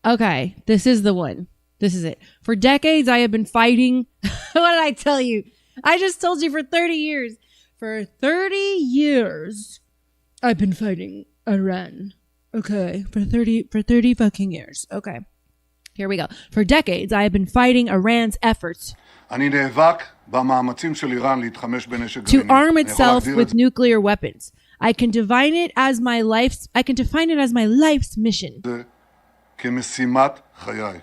Okay, this is the one. This is it. For decades, I have been fighting... What did I tell you? I just told you for 30 years. For 30 years, I've been fighting Iran. Okay, for 30 fucking years. Okay, here we go. For decades, I have been fighting Iran's efforts אני נאבק במאמצים של איראן להתחמש בנשק גרעיני. to arm itself with nuclear weapons. I can define it as my life's mission. כמשימת חיי.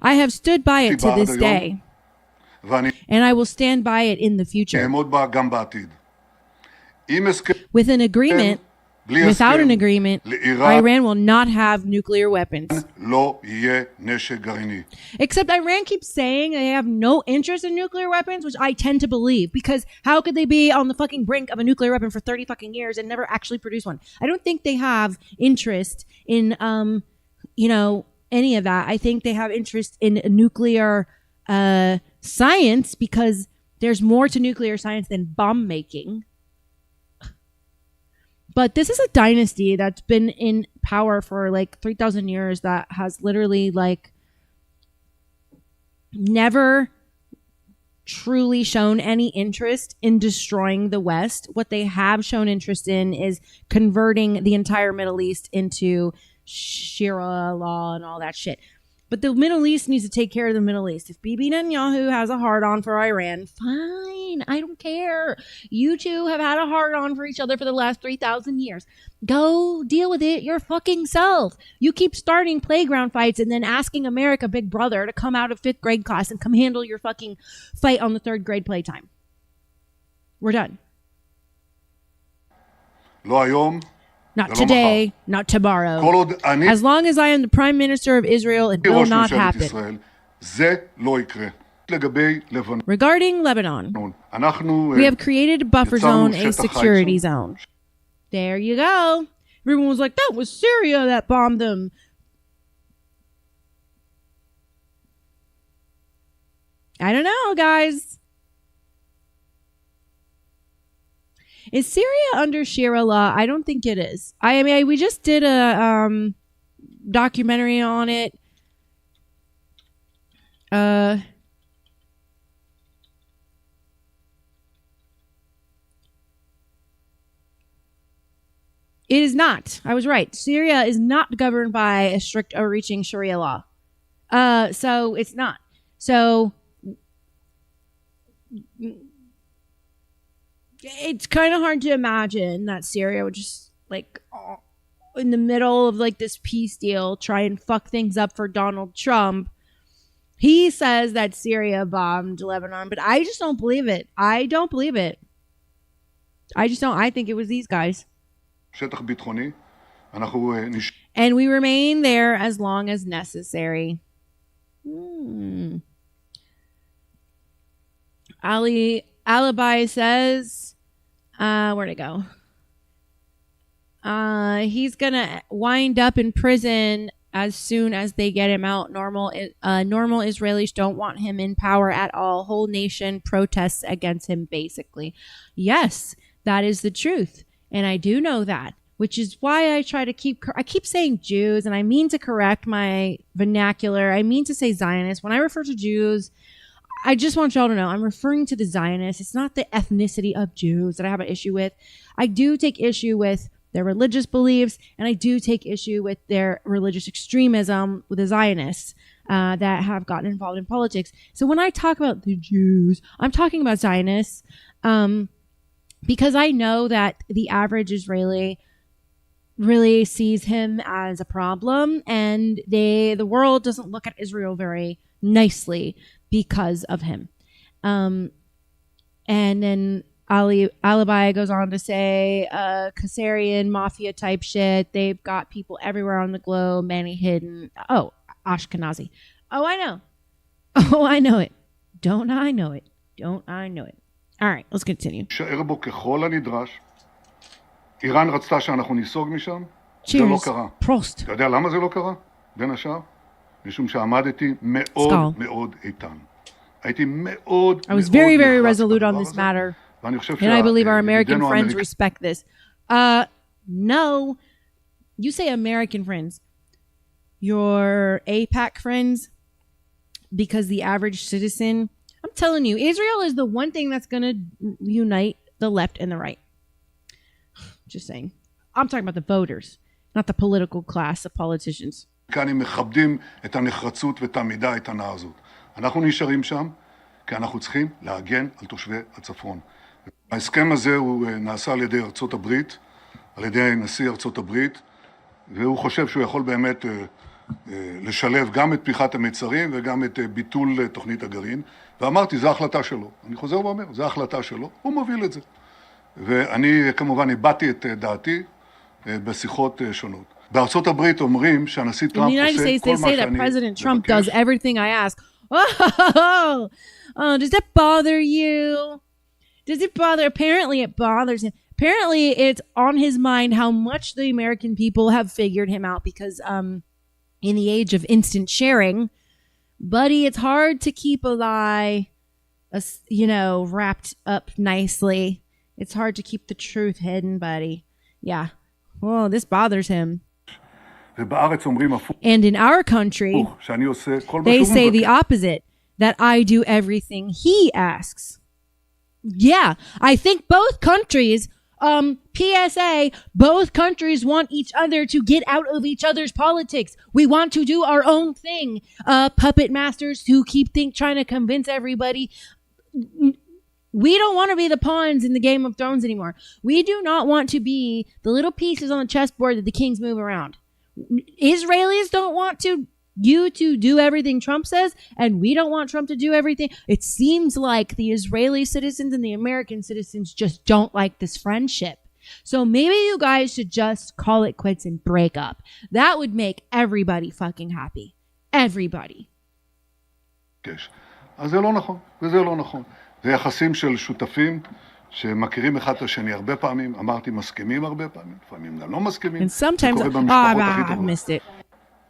I have stood by it to this day, and I will stand by it in the future. אעמוד בה גם בעתיד. With an agreement, without an agreement, Iran will not have nuclear weapons. לא יהיה נשק גרעיני. Except Iran keeps saying they have no interest in nuclear weapons, which I tend to believe, because how could they be on the fucking brink of a nuclear weapon for 30 fucking years and never actually produce one? I don't think they have interest in, any of that. I think they have interest in nuclear science, because there's more to nuclear science than bomb making. But this is a dynasty that's been in power for like 3,000 years that has literally like never truly shown any interest in destroying the West. What they have shown interest in is converting the entire Middle East into Sharia law and all that shit. But the Middle East needs to take care of the Middle East. If Bibi Netanyahu has a hard-on for Iran, fine. I don't care. You two have had a hard-on for each other for the last 3,000 years. Go deal with it your fucking self. You keep starting playground fights and then asking America Big Brother to come out of 5th grade class and come handle your fucking fight on the 3rd grade playtime. We're done. Not today, not tomorrow. As long as I am the Prime Minister of Israel, it will not happen. Regarding Lebanon, we have created a buffer zone, a security zone. There you go. Everyone was like, that was Syria that bombed them. I don't know, guys. Is Syria under Sharia law? I don't think it is. I mean, we just did a documentary on it. It is not. I was right. Syria is not governed by a strict overreaching Sharia law. So it's not. So it's kind of hard to imagine that Syria would just like in the middle of like this peace deal try and fuck things up for Donald Trump. He says that Syria bombed Lebanon, but I just don't believe it. I don't believe it. I just don't. I think it was these guys. And we remain there as long as necessary. Alibi says, where'd it go? He's gonna wind up in prison as soon as they get him out. Normal Israelis don't want him in power at all. Whole nation protests against him, basically. Yes, that is the truth. And I do know that, which is why I keep saying Jews, and I mean to correct my vernacular. I mean to say Zionists. When I refer to Jews, I just want y'all to know I'm referring to the Zionists. It's not the ethnicity of Jews that I have an issue with. I do take issue with their religious beliefs, and I do take issue with their religious extremism with the Zionists that have gotten involved in politics. So when I talk about the Jews, I'm talking about Zionists because I know that the average Israeli really sees him as a problem, and the world doesn't look at Israel very nicely because of him. And then Alibi goes on to say, Khazarian mafia type shit. They've got people everywhere on the globe, many hidden. Oh, Ashkenazi. Oh, I know. Oh, I know it. Don't I know it? Don't I know it? All right, let's continue. איראן רצתה שאנחנו ניסוג משם, זה לא קרה. אתה יודע למה זה לא קרה? בין השאר? משום שעמדתי מאוד מאוד איתן. הייתי מאוד I was very, very resolute on this matter. And I believe our American friends respect this. No. You say American friends. Your APAC friends, because the average citizen, I'm telling you, Israel is the one thing that's going to unite the left and the right. Just saying. I'm talking about the voters, not the political class of politicians. כאן הם מכבדים את הנחרצות ואת העמידה האיתנה הזאת. אנחנו נשארים שם, כי אנחנו צריכים להגן על תושבי הצפון. ההסכם הזה הוא נעשה על ידי ארצות הברית, על ידי נשיא ארצות הברית, והוא חושב שהוא יכול באמת לשלב גם את פתיחת המצרים וגם את ביטול תוכנית הגרעין. ואמרתי, זו החלטה שלו. אני חוזר ואומר, זו החלטה שלו, הוא מוביל את זה. ואני כמובן הבאתי את דעתי בשיחות שונות. בארצות הברית אומרים שהנשיא טראמפ עושה כל מה שאני President Trump does everything I ask. Oh, does that bother you? Does it bother? Apparently it bothers him. Apparently it's on his mind how much the American people have figured him out because in the age of instant sharing, buddy, it's hard to keep a lie, wrapped up nicely. It's hard to keep the truth hidden, buddy. Yeah. Well, this bothers him. And in our country, they say the opposite, that I do everything he asks. Yeah, I think both countries PSA, both countries want each other to get out of each other's politics. We want to do our own thing. Puppet masters who keep trying to convince everybody. We don't want to be the pawns in the Game of Thrones anymore. We do not want to be the little pieces on the chessboard that the kings move around. Israelis don't want you to do everything Trump says, and we don't want Trump to do everything. It seems like the Israeli citizens and the American citizens just don't like this friendship. So maybe you guys should just call it quits and break up. That would make everybody fucking happy. Everybody. אז זה לא נכון, וזה לא נכון. זה יחסים של שותפים שמכירים אחד את השני הרבה פעמים, אמרתי מסכימים הרבה פעמים, לפעמים גם לא מסכימים. And sometimes, I missed it.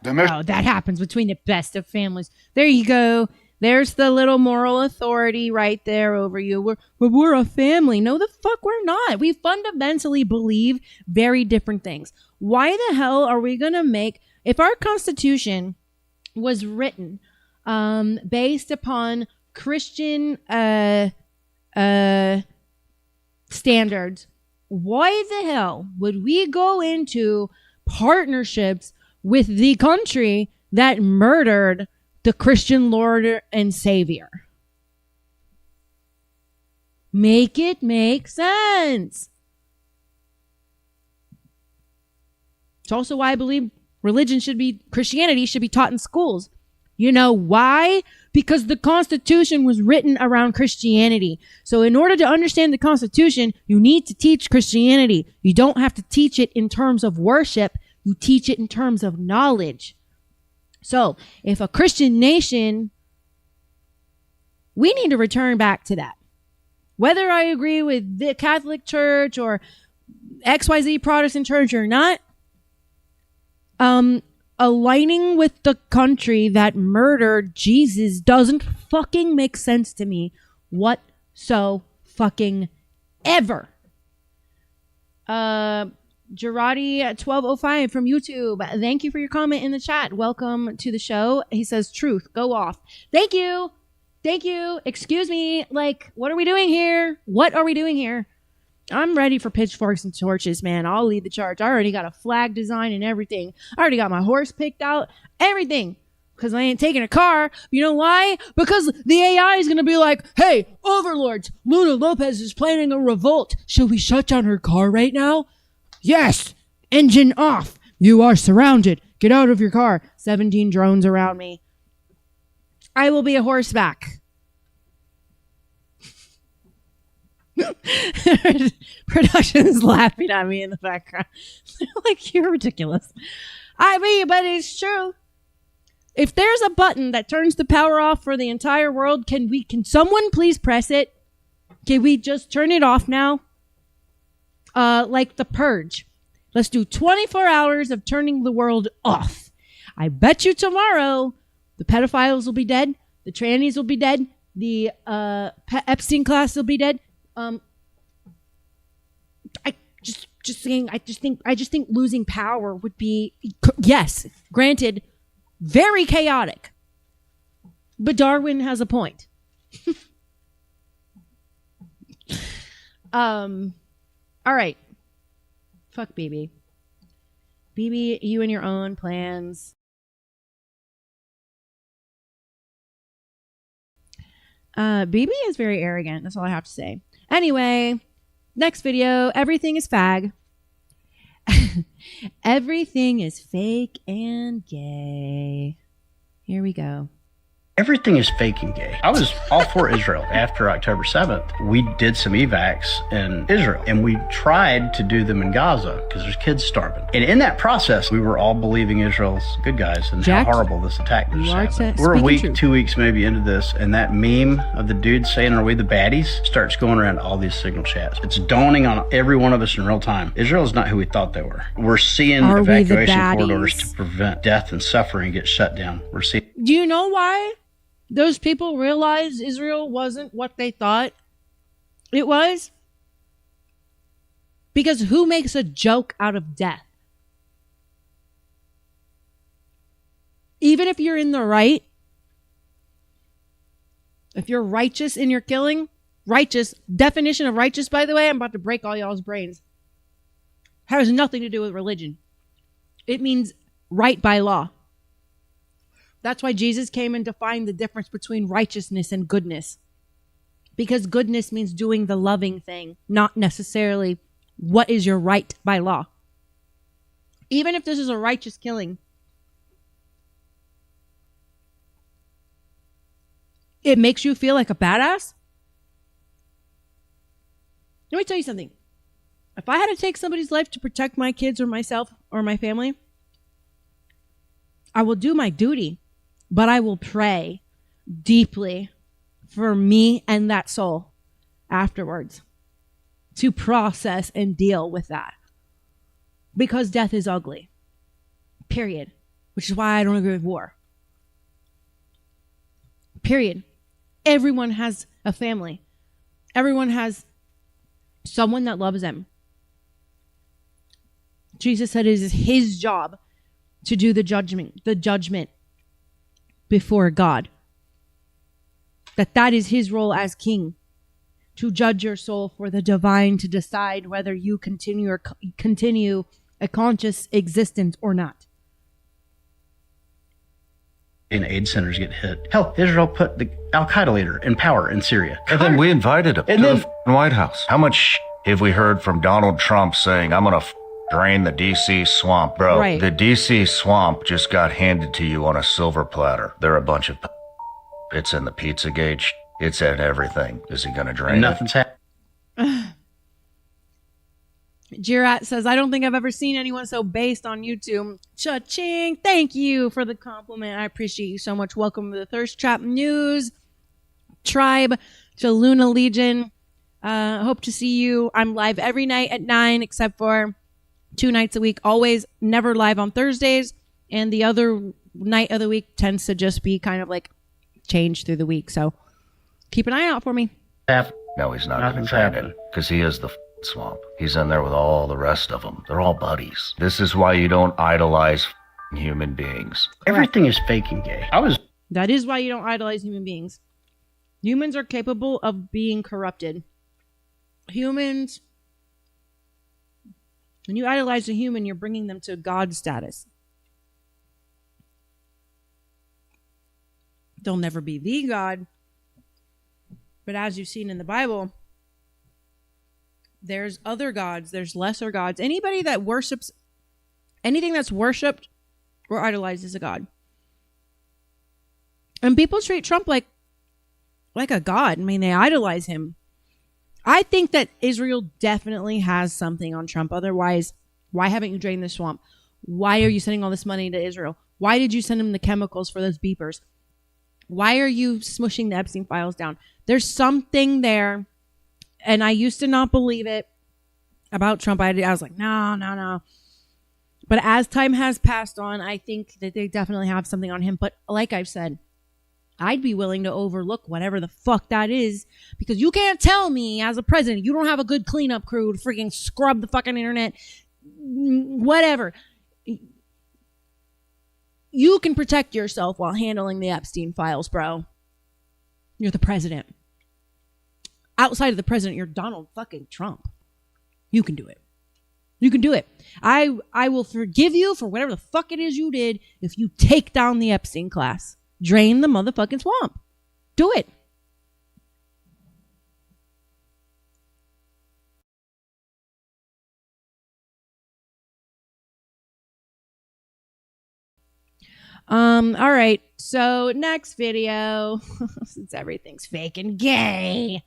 Oh, that happens between the best of families. There you go. There's the little moral authority right there over you. We're a family. No, the fuck we're not. We fundamentally believe very different things. Why the hell are we going to make... If our Constitution was written based upon Christian standards, why the hell would we go into partnerships with the country that murdered the Christian Lord and Savior? Make it make sense. It's also why I believe Christianity should be taught in schools. You know why? Because the Constitution was written around Christianity. So in order to understand the Constitution, you need to teach Christianity. You don't have to teach it in terms of worship. You teach it in terms of knowledge. So if a Christian nation, we need to return back to that. Whether I agree with the Catholic Church or XYZ Protestant Church or not, aligning with the country that murdered Jesus doesn't fucking make sense to me fucking ever. Girardi 1205 from YouTube. Thank you for your comment in the chat. Welcome to the show. He says, truth, go off. Thank you. Thank you. Excuse me. Like, what are we doing here? What are we doing here? I'm ready for pitchforks and torches, man. I'll lead the charge. I already got a flag design and everything. I already got my horse picked out. Everything. Because I ain't taking a car. You know why? Because the AI is going to be like, hey, overlords, Luna Lopez is planning a revolt. Should we shut down her car right now? Yes. Engine off. You are surrounded. Get out of your car. 17 drones around me. I will be a horseback. Production is laughing at me in the background. Like, you're ridiculous. I mean, but it's true. If there's a button that turns the power off for the entire world, can someone please press it? Can we just turn it off now? Like the Purge. Let's do 24 hours of turning the world off. I bet you tomorrow the pedophiles will be dead. The trannies will be dead. The Epstein class will be dead. I just think losing power would be, yes, granted, very chaotic. But Darwin has a point. All right. Fuck BB. BB, you and your own plans. BB is very arrogant. That's all I have to say. Anyway, next video. Everything is fag. Everything is fake and gay. Here we go. Everything is fake and gay. I was all for Israel. After October 7th, we did some evacs in Israel, and we tried to do them in Gaza because there's kids starving. And in that process, we were all believing Israel's good guys and how horrible this attack was. We're a week, 2 weeks maybe into this, and that meme of the dude saying, "Are we the baddies?" starts going around all these signal chats. It's dawning on every one of us in real time. Israel is not who we thought they were. We're seeing evacuation corridors to prevent death and suffering get shut down. We're seeing. Do you know why those people realized Israel wasn't what they thought it was? Because who makes a joke out of death? Even if you're in the right, if you're righteous in your killing, Righteous, definition of righteous, by the way, I'm about to break all y'all's brains. Has nothing to do with religion. It means right by law. That's why Jesus came and defined the difference between righteousness and goodness. Because goodness means doing the loving thing, not necessarily what is your right by law. Even if this is a righteous killing, it makes you feel like a badass. Let me tell you something. If I had to take somebody's life to protect my kids or myself or my family, I will do my duty, but I will pray deeply for me and that soul afterwards to process and deal with that. Because death is ugly. Period. Which is why I don't agree with war. Period. Everyone has a family. Everyone has someone that loves them. Jesus said it is his job to do the judgment before God. That is his role as king, to judge your soul for the divine, to decide whether you continue a conscious existence or not. And aid centers get hit. Hell, Israel put the Al-Qaeda leader in power in Syria. And then we invited him to the White House. How much have we heard from Donald Trump saying, I'm going to drain the D.C. swamp? Bro, right. The D.C. swamp just got handed to you on a silver platter. They're a bunch of... It's in the Pizzagate. It's in everything. Is he going to drain Nothing's happening. Jirat says, I don't think I've ever seen anyone so based on YouTube. Cha-ching. Thank you for the compliment. I appreciate you so much. Welcome to the Thirst Trap News Tribe, to Luna Legion. Hope to see you. I'm live every night at 9, except for 2 nights a week. Always never live on Thursdays. And the other night of the week tends to just be kind of like change through the week. So keep an eye out for me. No, he's not going to drain it because he is the swamp. He's in there with all the rest of them. They're all buddies. This is why you don't idolize human beings. Everything is fake and gay. That is why you don't idolize human beings. Humans are capable of being corrupted. Humans, when you idolize a human, you're bringing them to God status. They'll never be the God. But as you've seen in the Bible, there's other gods, there's lesser gods. Anybody that worships, anything that's worshipped or idolized is a god. And people treat Trump like a god. I mean, they idolize him. I think that Israel definitely has something on Trump. Otherwise, why haven't you drained the swamp? Why are you sending all this money to Israel? Why did you send him the chemicals for those beepers? Why are you smushing the Epstein files down? There's something there. And I used to not believe it about Trump. I was like, no. But as time has passed on, I think that they definitely have something on him. But like I've said, I'd be willing to overlook whatever the fuck that is, because you can't tell me as a president you don't have a good cleanup crew to freaking scrub the fucking internet. Whatever. You can protect yourself while handling the Epstein files, bro. You're the president. Outside of the president, you're Donald fucking Trump. You can do it. You can do it. I will forgive you for whatever the fuck it is you did if you take down the Epstein class. Drain the motherfucking swamp. Do it. All right. So next video, since everything's fake and gay.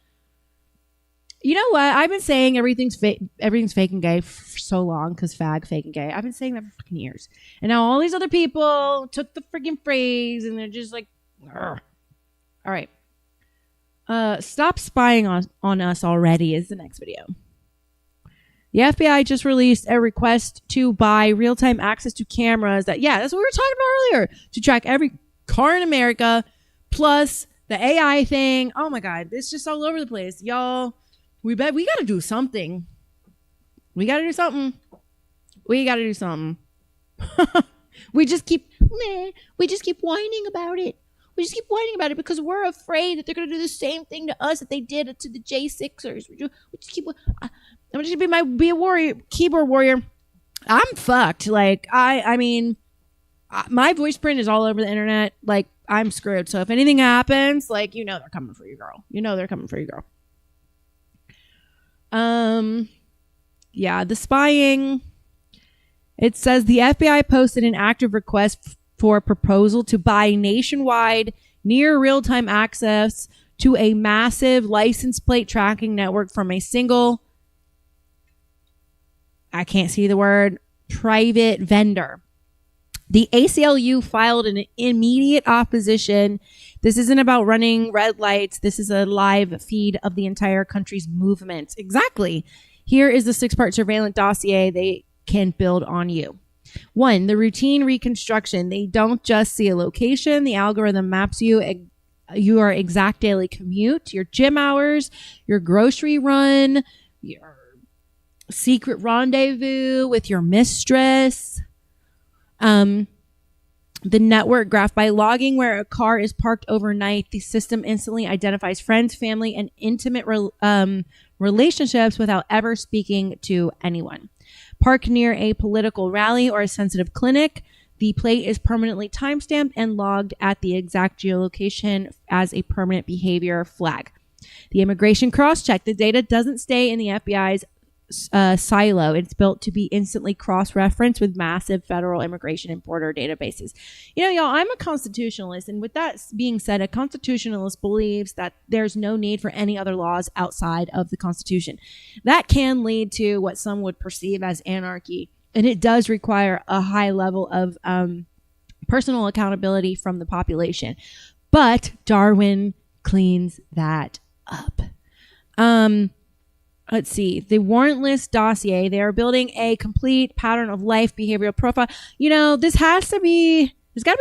You know what? I've been saying everything's fake and gay for so long, because fake and gay. I've been saying that for fucking years. And now all these other people took the freaking phrase and they're just like, ugh. All right. Stop spying on us already is the next video. The FBI just released a request to buy real-time access to cameras that's what we were talking about earlier, to track every car in America, plus the AI thing. Oh my God, it's just all over the place. Y'all, we got to do something. We got to do something. We just keep whining about it. We just keep whining about it because we're afraid that they're going to do the same thing to us that they did to the J6ers. We just keep. I'm just going to be a warrior, keyboard warrior. I'm fucked. Like, I mean, my voice print is all over the internet. Like, I'm screwed. So if anything happens, like, you know they're coming for you, girl. You know they're coming for you, girl. Yeah, the spying. It says the FBI posted an active request for a proposal to buy nationwide, near real-time access to a massive license plate tracking network from a single, I can't see the word, private vendor. The ACLU filed an immediate opposition. This isn't about running red lights. This is a live feed of the entire country's movement. Exactly. Here is the 6-part surveillance dossier they can build on you. 1, the routine reconstruction. They don't just see a location. The algorithm maps your exact daily commute, your gym hours, your grocery run, your secret rendezvous with your mistress. The network graph. By logging where a car is parked overnight, the system instantly identifies friends, family, and intimate relationships without ever speaking to anyone. Park near a political rally or a sensitive clinic. The plate is permanently timestamped and logged at the exact geolocation as a permanent behavior flag. The immigration cross-check. The data doesn't stay in the FBI's silo. It's built to be instantly cross-referenced with massive federal immigration and border databases. You know, y'all, I'm a constitutionalist, and with that being said, a constitutionalist believes that there's no need for any other laws outside of the Constitution. That can lead to what some would perceive as anarchy, and it does require a high level of personal accountability from the population. But Darwin cleans that up. Let's see. The warrantless dossier. They are building a complete pattern of life behavioral profile. You know, there's got to be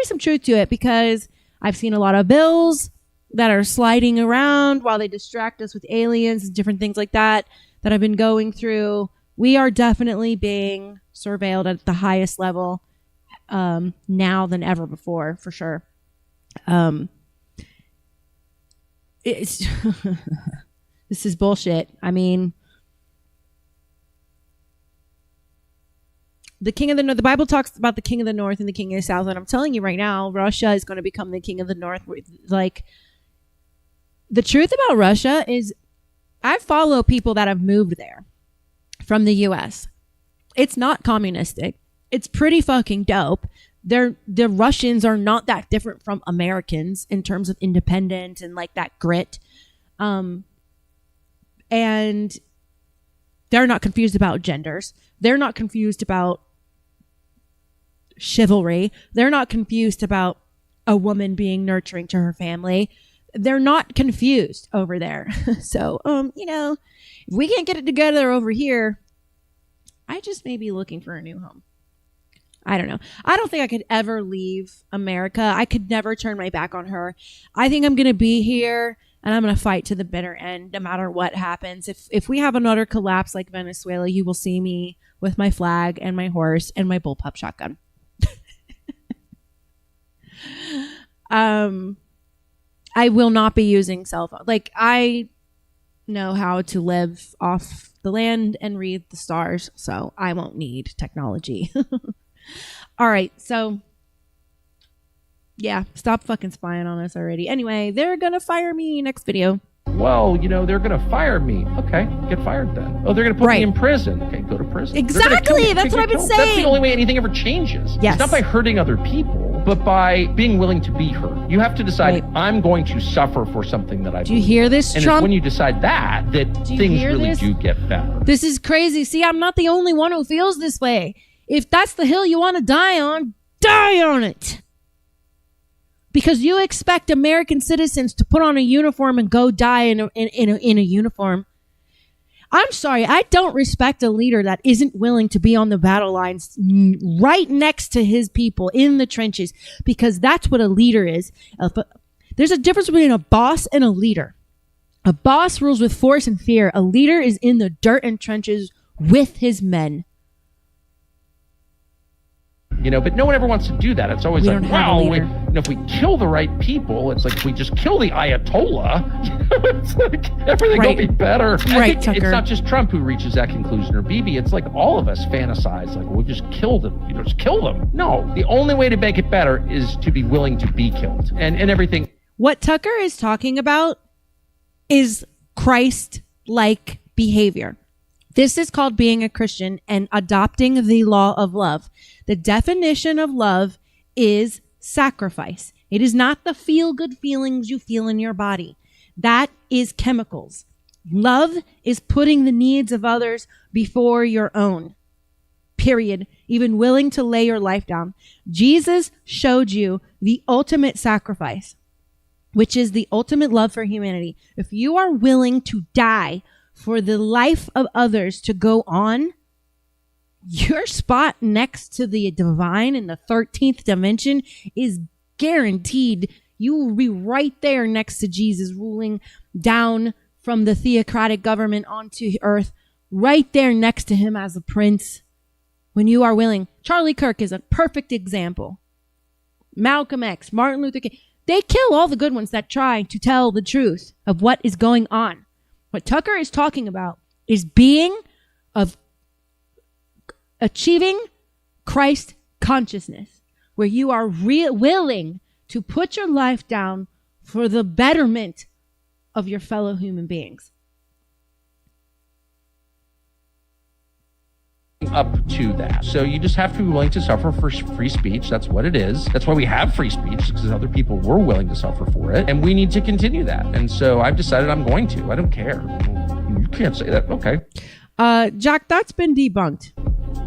some truth to it, because I've seen a lot of bills that are sliding around while they distract us with aliens and different things like that I've been going through. We are definitely being surveilled at the highest level now than ever before, for sure. It's this is bullshit. I mean, the king of the north, the Bible talks about the king of the north and the king of the south. And I'm telling you right now, Russia is going to become the king of the north. Like, the truth about Russia is I follow people that have moved there from the US. It's not communistic. It's pretty fucking dope. The Russians are not that different from Americans in terms of independence and like that grit. And they're not confused about genders. They're not confused about chivalry. They're not confused about a woman being nurturing to her family. They're not confused over there. So, you know, if we can't get it together over here, I just may be looking for a new home. I don't know. I don't think I could ever leave America. I could never turn my back on her. I think I'm going to be here, and I'm going to fight to the bitter end, no matter what happens. If we have another collapse like Venezuela, you will see me with my flag and my horse and my bullpup shotgun. I will not be using cell phone. Like, I know how to live off the land and read the stars, so I won't need technology. All right, so yeah, stop fucking spying on us already. Anyway, they're gonna fire me next video. Well, you know, they're gonna fire me. Okay, get fired then. Oh, they're gonna put me in prison. Okay, go to prison. Exactly, that's what I've been saying. That's the only way anything ever changes. Yes. It's not by hurting other people, but by being willing to be hurt. You have to decide, I'm going to suffer for something that I believe. Do you hear this, and Trump? it's when you decide that things really do get better. This is crazy. See, I'm not the only one who feels this way. If that's the hill you want to die on it. Because you expect American citizens to put on a uniform and go die in a uniform. I'm sorry, I don't respect a leader that isn't willing to be on the battle lines right next to his people in the trenches, because that's what a leader is. There's a difference between a boss and a leader. A boss rules with force and fear. A leader is in the dirt and trenches with his men. but no one ever wants to do that. It's always We like, don't have a wow, leader. if we kill the right people, it's like if we just kill the Ayatollah, it's like everything will be better. I Right, think Tucker. it's not just Trump who reaches that conclusion or Bibi. It's like all of us fantasize, like, we'll just kill them, just kill them. No, the only way to make it better is to be willing to be killed and everything. What Tucker is talking about is Christ-like behavior. This is called being a Christian and adopting the law of love. The definition of love is sacrifice. It is not the feel-good feelings you feel in your body. That is chemicals. Love is putting the needs of others before your own. Period. Even willing to lay your life down. Jesus showed you the ultimate sacrifice, which is the ultimate love for humanity. If you are willing to die for the life of others to go on, your spot next to the divine in the 13th dimension is guaranteed. You will be right there next to Jesus, ruling down from the theocratic government onto earth, right there next to him as a prince. When you are willing. Charlie Kirk is a perfect example. Malcolm X, Martin Luther King. They kill all the good ones that try to tell the truth of what is going on. What Tucker is talking about is achieving Christ consciousness, where you are willing to put your life down for the betterment of your fellow human beings. Up to that. So you just have to be willing to suffer for free speech. That's what it is. That's why we have free speech, because other people were willing to suffer for it. And we need to continue that. And so I've decided I'm going to. I don't care. You can't say that. Okay. Jack, that's been debunked.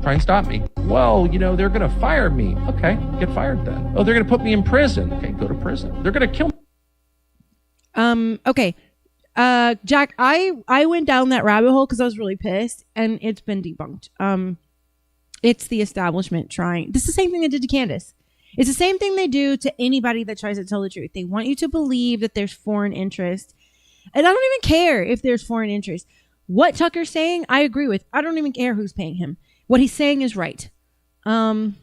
Try and stop me. Well, they're going to fire me. Okay, get fired then. Oh, they're going to put me in prison. Okay, go to prison. They're going to kill me. Okay. Jack, I went down that rabbit hole because I was really pissed, and it's been debunked. It's the establishment trying. This is the same thing they did to Candace. It's the same thing they do to anybody that tries to tell the truth. They want you to believe that there's foreign interest. And I don't even care if there's foreign interest. What Tucker's saying, I agree with. I don't even care who's paying him. What he's saying is right. I'm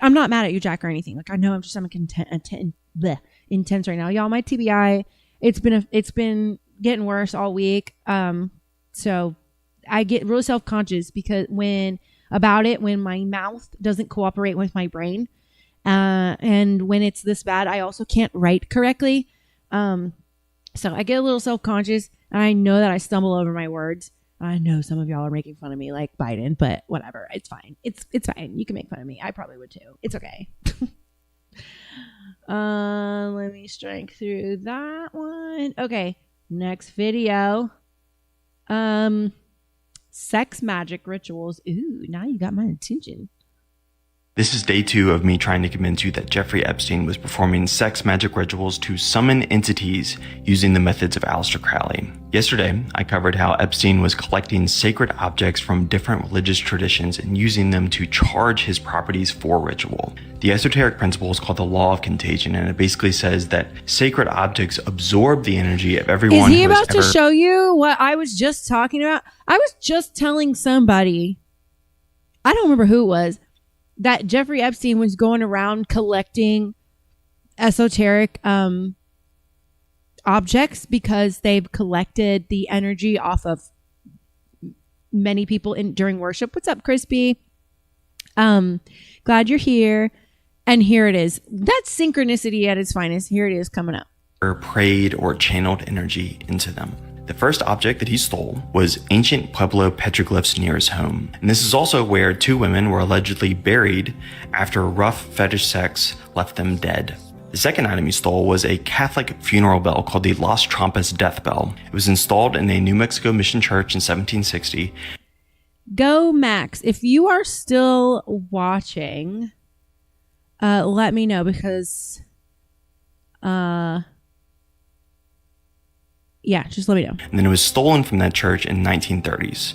not mad at you, Jack, or anything. Like, I know I'm intense right now. Y'all, my TBI, it's been getting worse all week. So I get real self-conscious because when my mouth doesn't cooperate with my brain. And when it's this bad, I also can't write correctly. So I get a little self-conscious, and I know that I stumble over my words. I know some of y'all are making fun of me like Biden, but whatever. It's fine. It's fine. You can make fun of me. I probably would too. It's okay. Let me strike through that one. Okay. Next video. Sex magic rituals. Ooh, now you got my attention. This is day 2 of me trying to convince you that Jeffrey Epstein was performing sex magic rituals to summon entities using the methods of Aleister Crowley. Yesterday, I covered how Epstein was collecting sacred objects from different religious traditions and using them to charge his properties for ritual. The esoteric principle is called the law of contagion, and it basically says that sacred objects absorb the energy of everyone. Is he about to show you what I was just talking about? I was just telling somebody, I don't remember who it was, that Jeffrey Epstein was going around collecting esoteric objects because they've collected the energy off of many people during worship. What's up, Crispy? Glad you're here. And here it is. That's synchronicity at its finest. Here it is coming up. Or prayed or channeled energy into them. The first object that he stole was ancient Pueblo petroglyphs near his home. And this is also where 2 women were allegedly buried after rough fetish sex left them dead. The second item he stole was a Catholic funeral bell called the Las Trampas death bell. It was installed in a New Mexico mission church in 1760. Go Max. If you are still watching, let me know because yeah, just let me know. And then it was stolen from that church in the 1930s.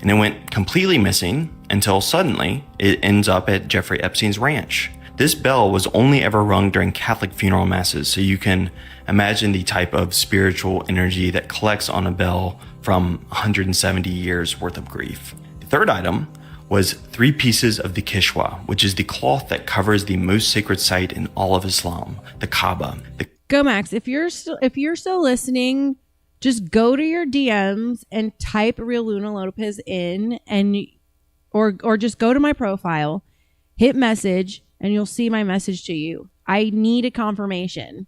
And it went completely missing until suddenly it ends up at Jeffrey Epstein's ranch. This bell was only ever rung during Catholic funeral masses, so you can imagine the type of spiritual energy that collects on a bell from 170 years worth of grief. The third item was 3 pieces of the kishwa, which is the cloth that covers the most sacred site in all of Islam, the Kaaba. Go Max, if you're still listening, just go to your DMs and type Real Luna Lopez in, and or just go to my profile, hit message, and you'll see my message to you. I need a confirmation.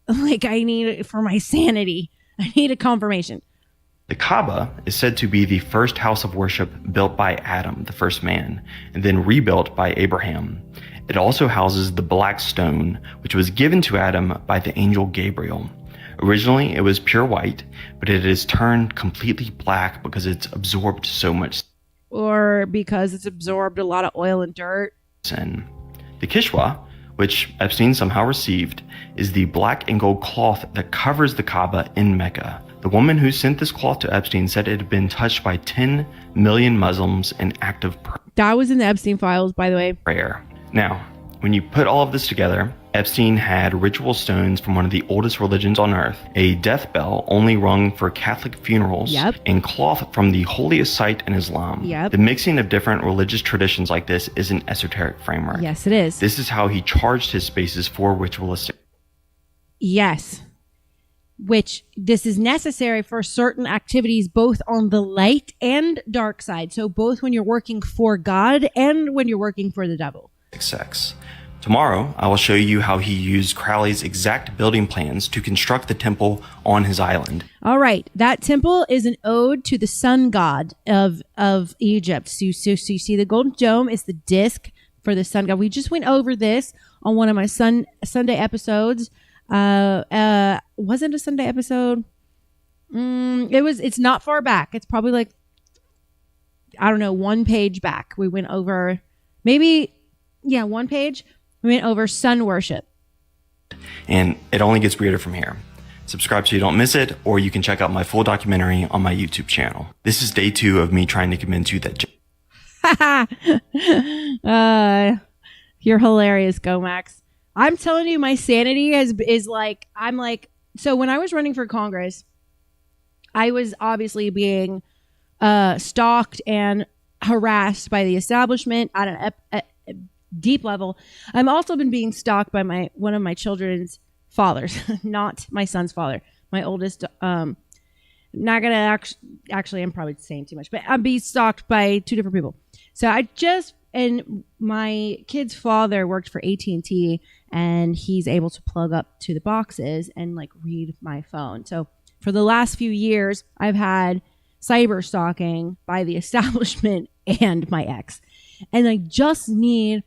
Like, I need it for my sanity. I need a confirmation. The Kaaba is said to be the first house of worship built by Adam, the first man, and then rebuilt by Abraham. It also houses the black stone, which was given to Adam by the angel Gabriel. Originally, it was pure white, but it has turned completely black because it's absorbed so much. Or because it's absorbed a lot of oil and dirt. Sin. The kishwa, which Epstein somehow received, is the black and gold cloth that covers the Kaaba in Mecca. The woman who sent this cloth to Epstein said it had been touched by 10 million Muslims in active prayer. That was in the Epstein files, by the way. Now, when you put all of this together, Epstein had ritual stones from one of the oldest religions on earth, a death bell only rung for Catholic funerals, and cloth from the holiest site in Islam. The mixing of different religious traditions like this is an esoteric framework. Yes, it is. This is how he charged his spaces for ritualistic. Yes. Which this is necessary for certain activities, both on the light and dark side. So both when you're working for God and when you're working for the devil. Sex. Tomorrow, I will show you how he used Crowley's exact building plans to construct the temple on his island. All right. That temple is an ode to the sun god of Egypt. So you see the golden dome is the disc for the sun god. We just went over this on one of my Sunday episodes. Wasn't a Sunday episode. It's not far back. It's probably like, I don't know, 1 page back. We went over one page. We went over sun worship. And it only gets weirder from here. Subscribe so you don't miss it, or you can check out my full documentary on my YouTube channel. This is day 2 of me trying to convince you that... You're hilarious, Go Max. I'm telling you, my sanity is like, so when I was running for Congress, I was obviously being stalked and harassed by the establishment at a deep level. I've also been being stalked by one of my children's fathers, not my son's father, my oldest. Not gonna actually, I'm probably saying too much, but I'm being stalked by 2 different people. So and my kid's father worked for AT&T, and he's able to plug up to the boxes and like read my phone. So for the last few years, I've had cyber stalking by the establishment and my ex. And I just need,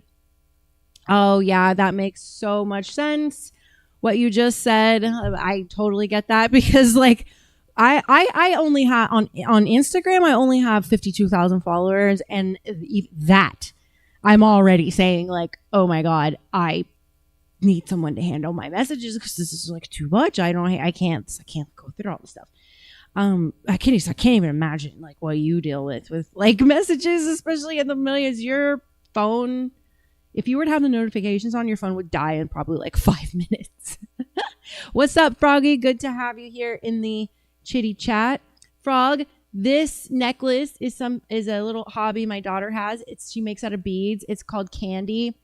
oh yeah, that makes so much sense. What you just said, I totally get that, because like I only have on Instagram, I only have 52,000 followers, and that I'm already saying like, oh my God, I need someone to handle my messages because this is like too much. I can't go through all this stuff. I can't even imagine like what you deal with like messages, especially in the millions. Your phone, if you were to have the notifications on, your phone would die in probably like 5 minutes. What's up, Froggy? Good to have you here in the chitty chat. Frog, this necklace is a little hobby my daughter has. She makes out of beads. It's called Candy.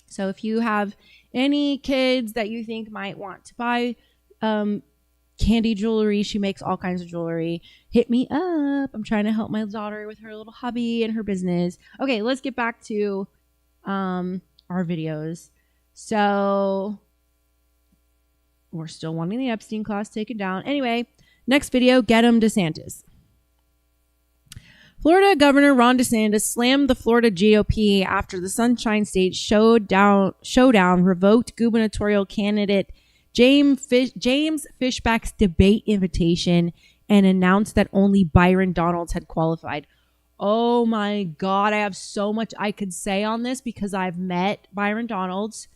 So if you have any kids that you think might want to buy Candy jewelry, she makes all kinds of jewelry, hit me up. I'm trying to help my daughter with her little hobby and her business. Okay, let's get back to our videos. So we're still wanting the Epstein class taken down. Anyway, next video, get him DeSantis. Florida Governor Ron DeSantis slammed the Florida GOP after the Sunshine State showdown revoked gubernatorial candidate James Fishback's debate invitation and announced that only Byron Donalds had qualified. Oh my God, I have so much I could say on this because I've met Byron Donalds.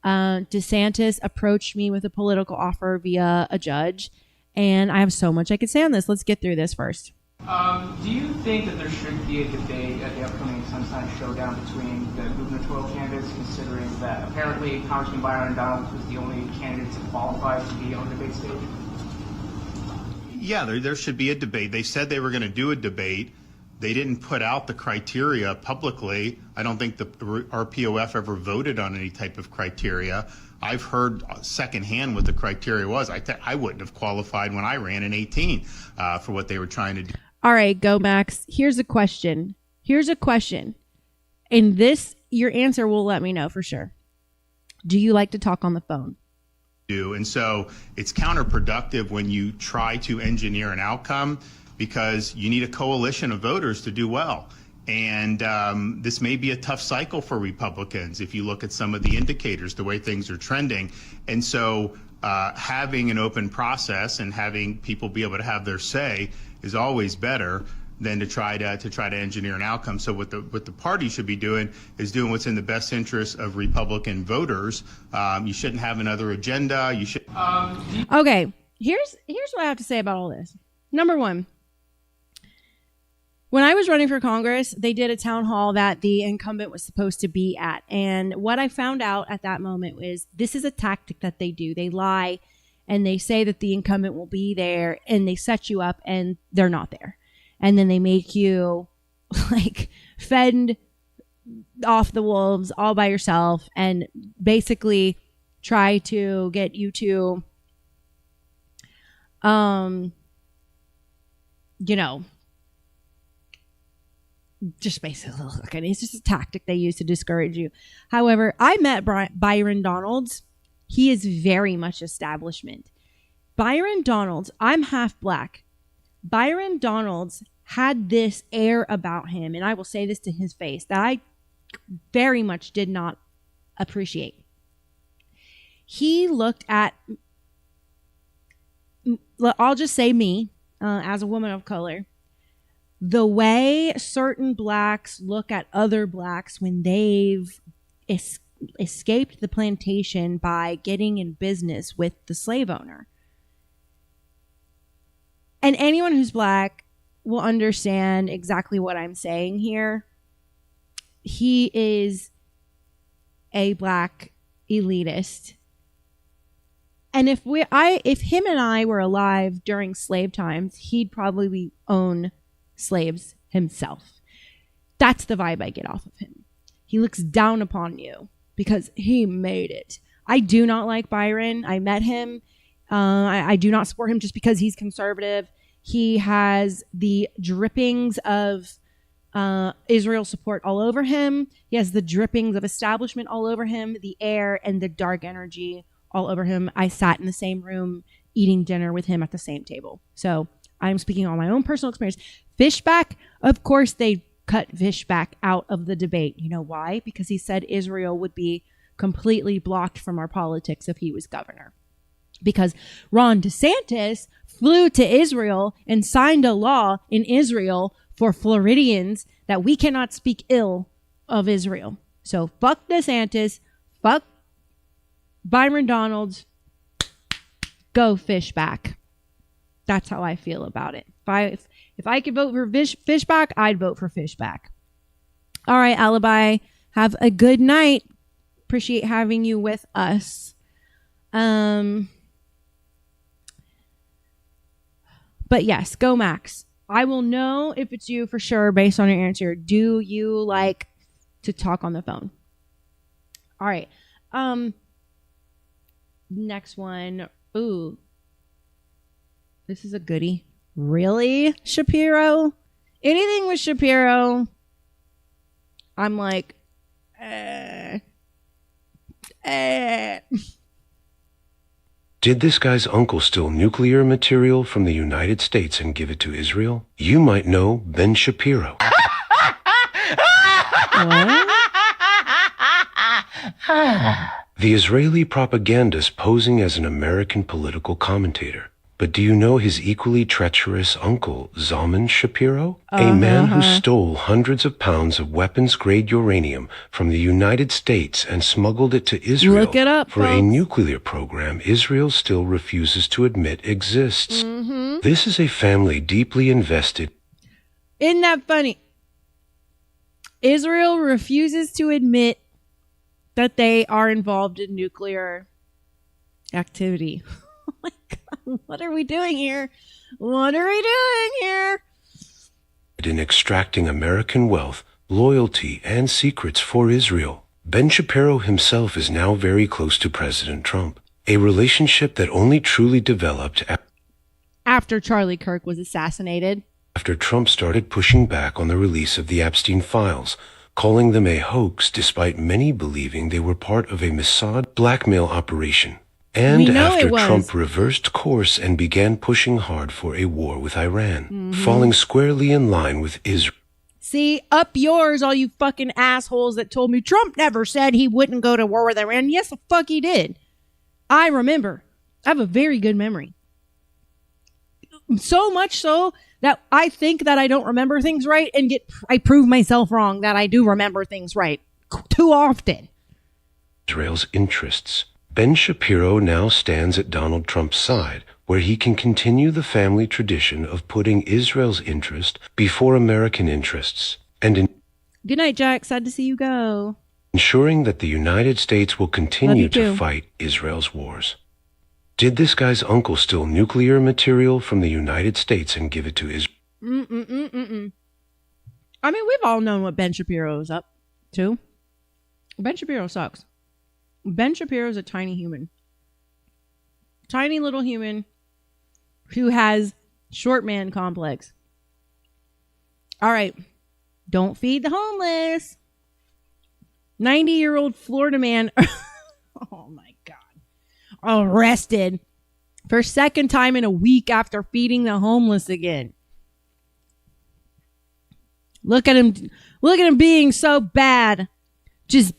DeSantis approached me with a political offer via a judge, and I have so much I could say on this. Let's get through this first. Do you think that there should be a debate at the upcoming Sunshine Showdown between the gubernatorial candidates, considering that apparently Congressman Byron Donalds was the only candidate to qualify to be on the debate stage? Yeah, there should be a debate. They said they were going to do a debate. They didn't put out the criteria publicly. I don't think the RPOF ever voted on any type of criteria. I've heard secondhand what the criteria was. I wouldn't have qualified when I ran in 18 for what they were trying to do. All right, go Max. Here's a question. And this, your answer will let me know for sure. Do you like to talk on the phone? And so it's counterproductive when you try to engineer an outcome because you need a coalition of voters to do well. And this may be a tough cycle for Republicans if you look at some of the indicators, the way things are trending. And so having an open process and having people be able to have their say is always better than to try to engineer an outcome. So what the party should be doing is doing what's in the best interest of Republican voters. You shouldn't have another agenda. You should. Okay, here's what I have to say about all this. Number one, when I was running for Congress, they did a town hall that the incumbent was supposed to be at. And what I found out at that moment was this is a tactic that they do. They lie and they say that the incumbent will be there and they set you up and they're not there. And then they make you like fend off the wolves all by yourself and basically try to get you to, just basically look at it. It's just a tactic they use to discourage you. However, I met Byron Donalds. He is very much establishment. Byron Donalds, I'm half black. Byron Donalds had this air about him, and I will say this to his face, that I very much did not appreciate. He looked at, I'll just say me, as a woman of color, the way certain blacks look at other blacks when they've escaped the plantation by getting in business with the slave owner. And anyone who's black will understand exactly what I'm saying here. He is a black elitist. And if him and I were alive during slave times, he'd probably own slaves himself. That's the vibe I get off of him. He looks down upon you because he made it. I do not like Byron. I met him. I do not support him just because he's conservative. He has the drippings of Israel support all over him. He has the drippings of establishment all over him, the air and the dark energy all over him. I sat in the same room eating dinner with him at the same table. So I'm speaking on my own personal experience. Fishback, of course, they cut Fishback out of the debate. You know why? Because he said Israel would be completely blocked from our politics if he was governor. Because Ron DeSantis flew to Israel and signed a law in Israel for Floridians that we cannot speak ill of Israel. So fuck DeSantis, fuck Byron Donalds, go Fishback. That's how I feel about it. If I could vote for Fishback, I'd vote for Fishback. All right, Alibi. Have a good night. Appreciate having you with us. But yes, go Max. I will know if it's you for sure based on your answer. Do you like to talk on the phone? All right. Next one. Ooh. This is a goodie. Really, Shapiro? Anything with Shapiro, I'm like, Did this guy's uncle steal nuclear material from the United States and give it to Israel? You might know Ben Shapiro. The Israeli propagandist posing as an American political commentator. But do you know his equally treacherous uncle, Zalman Shapiro? A man who stole hundreds of pounds of weapons-grade uranium from the United States and smuggled it to Israel. Look it up, for folks. a nuclear program Israel still refuses to admit exists. This is a family deeply invested. Isn't that funny? Israel refuses to admit that they are involved in nuclear activity. Oh my God, what are we doing here? What are we doing here? in extracting American wealth, loyalty, and secrets for Israel. Ben Shapiro himself is now very close to President Trump, a relationship that only truly developed after Charlie Kirk was assassinated. After Trump started pushing back on the release of the Epstein files, calling them a hoax despite many believing they were part of a Mossad blackmail operation. And after Trump reversed course and began pushing hard for a war with Iran, falling squarely in line with Israel. See, up yours, all you fucking assholes that told me Trump never said he wouldn't go to war with Iran. Yes, the fuck he did. I remember. I have a very good memory. So much so that I think that I don't remember things right and I prove myself wrong that I do remember things right too often. Israel's interests. Ben Shapiro now stands at Donald Trump's side, where he can continue the family tradition of putting Israel's interest before American interests, and good night, Jack. Sad to see you go. Ensuring that the United States will continue to fight Israel's wars. Did this guy's uncle steal nuclear material from the United States and give it to Israel? I mean, we've all known what Ben Shapiro is up to. Ben Shapiro sucks. Ben Shapiro is a tiny human. Tiny little human who has short man complex. All right. Don't feed the homeless. 90-year-old Florida man. Oh, my God. Arrested for second time in a week after feeding the homeless again. Look at him. Look at him being so bad. Just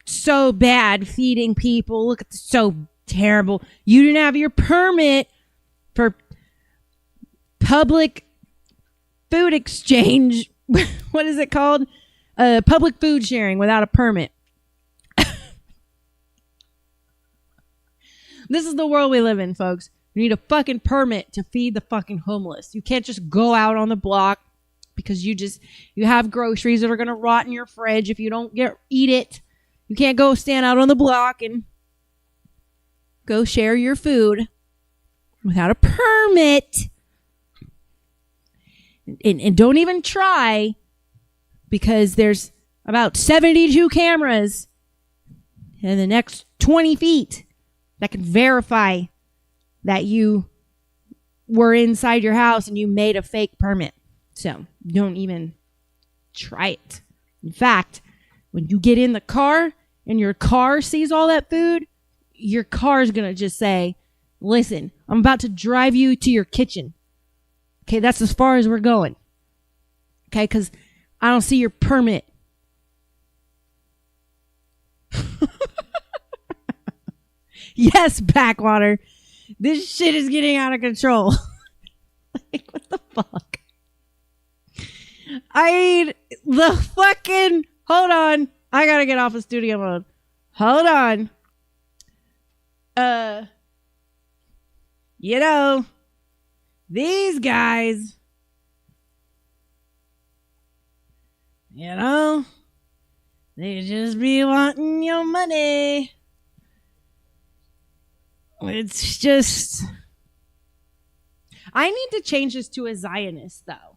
so bad feeding people. Look at so terrible. You didn't have your permit for public food exchange. What is it called? Public food sharing without a permit. This is the world we live in, folks. You need a fucking permit to feed the fucking homeless. You can't just go out on the block because you have groceries that are going to rot in your fridge if you don't eat it. You can't go stand out on the block and go share your food without a permit. And don't even try, because there's about 72 cameras in the next 20 feet that can verify that you were inside your house and you made a fake permit. So don't even try it. In fact, when you get in the car and your car sees all that food, your car is going to just say, listen, I'm about to drive you to your kitchen. Okay, that's as far as we're going. Okay, because I don't see your permit. Yes, backwater. This shit is getting out of control. Like, what the fuck? I mean, the fucking... Hold on. I gotta get off of studio mode. Hold on. You know, these guys, you know, they just be wanting your money. It's just... I need to change this to a Zionist, though.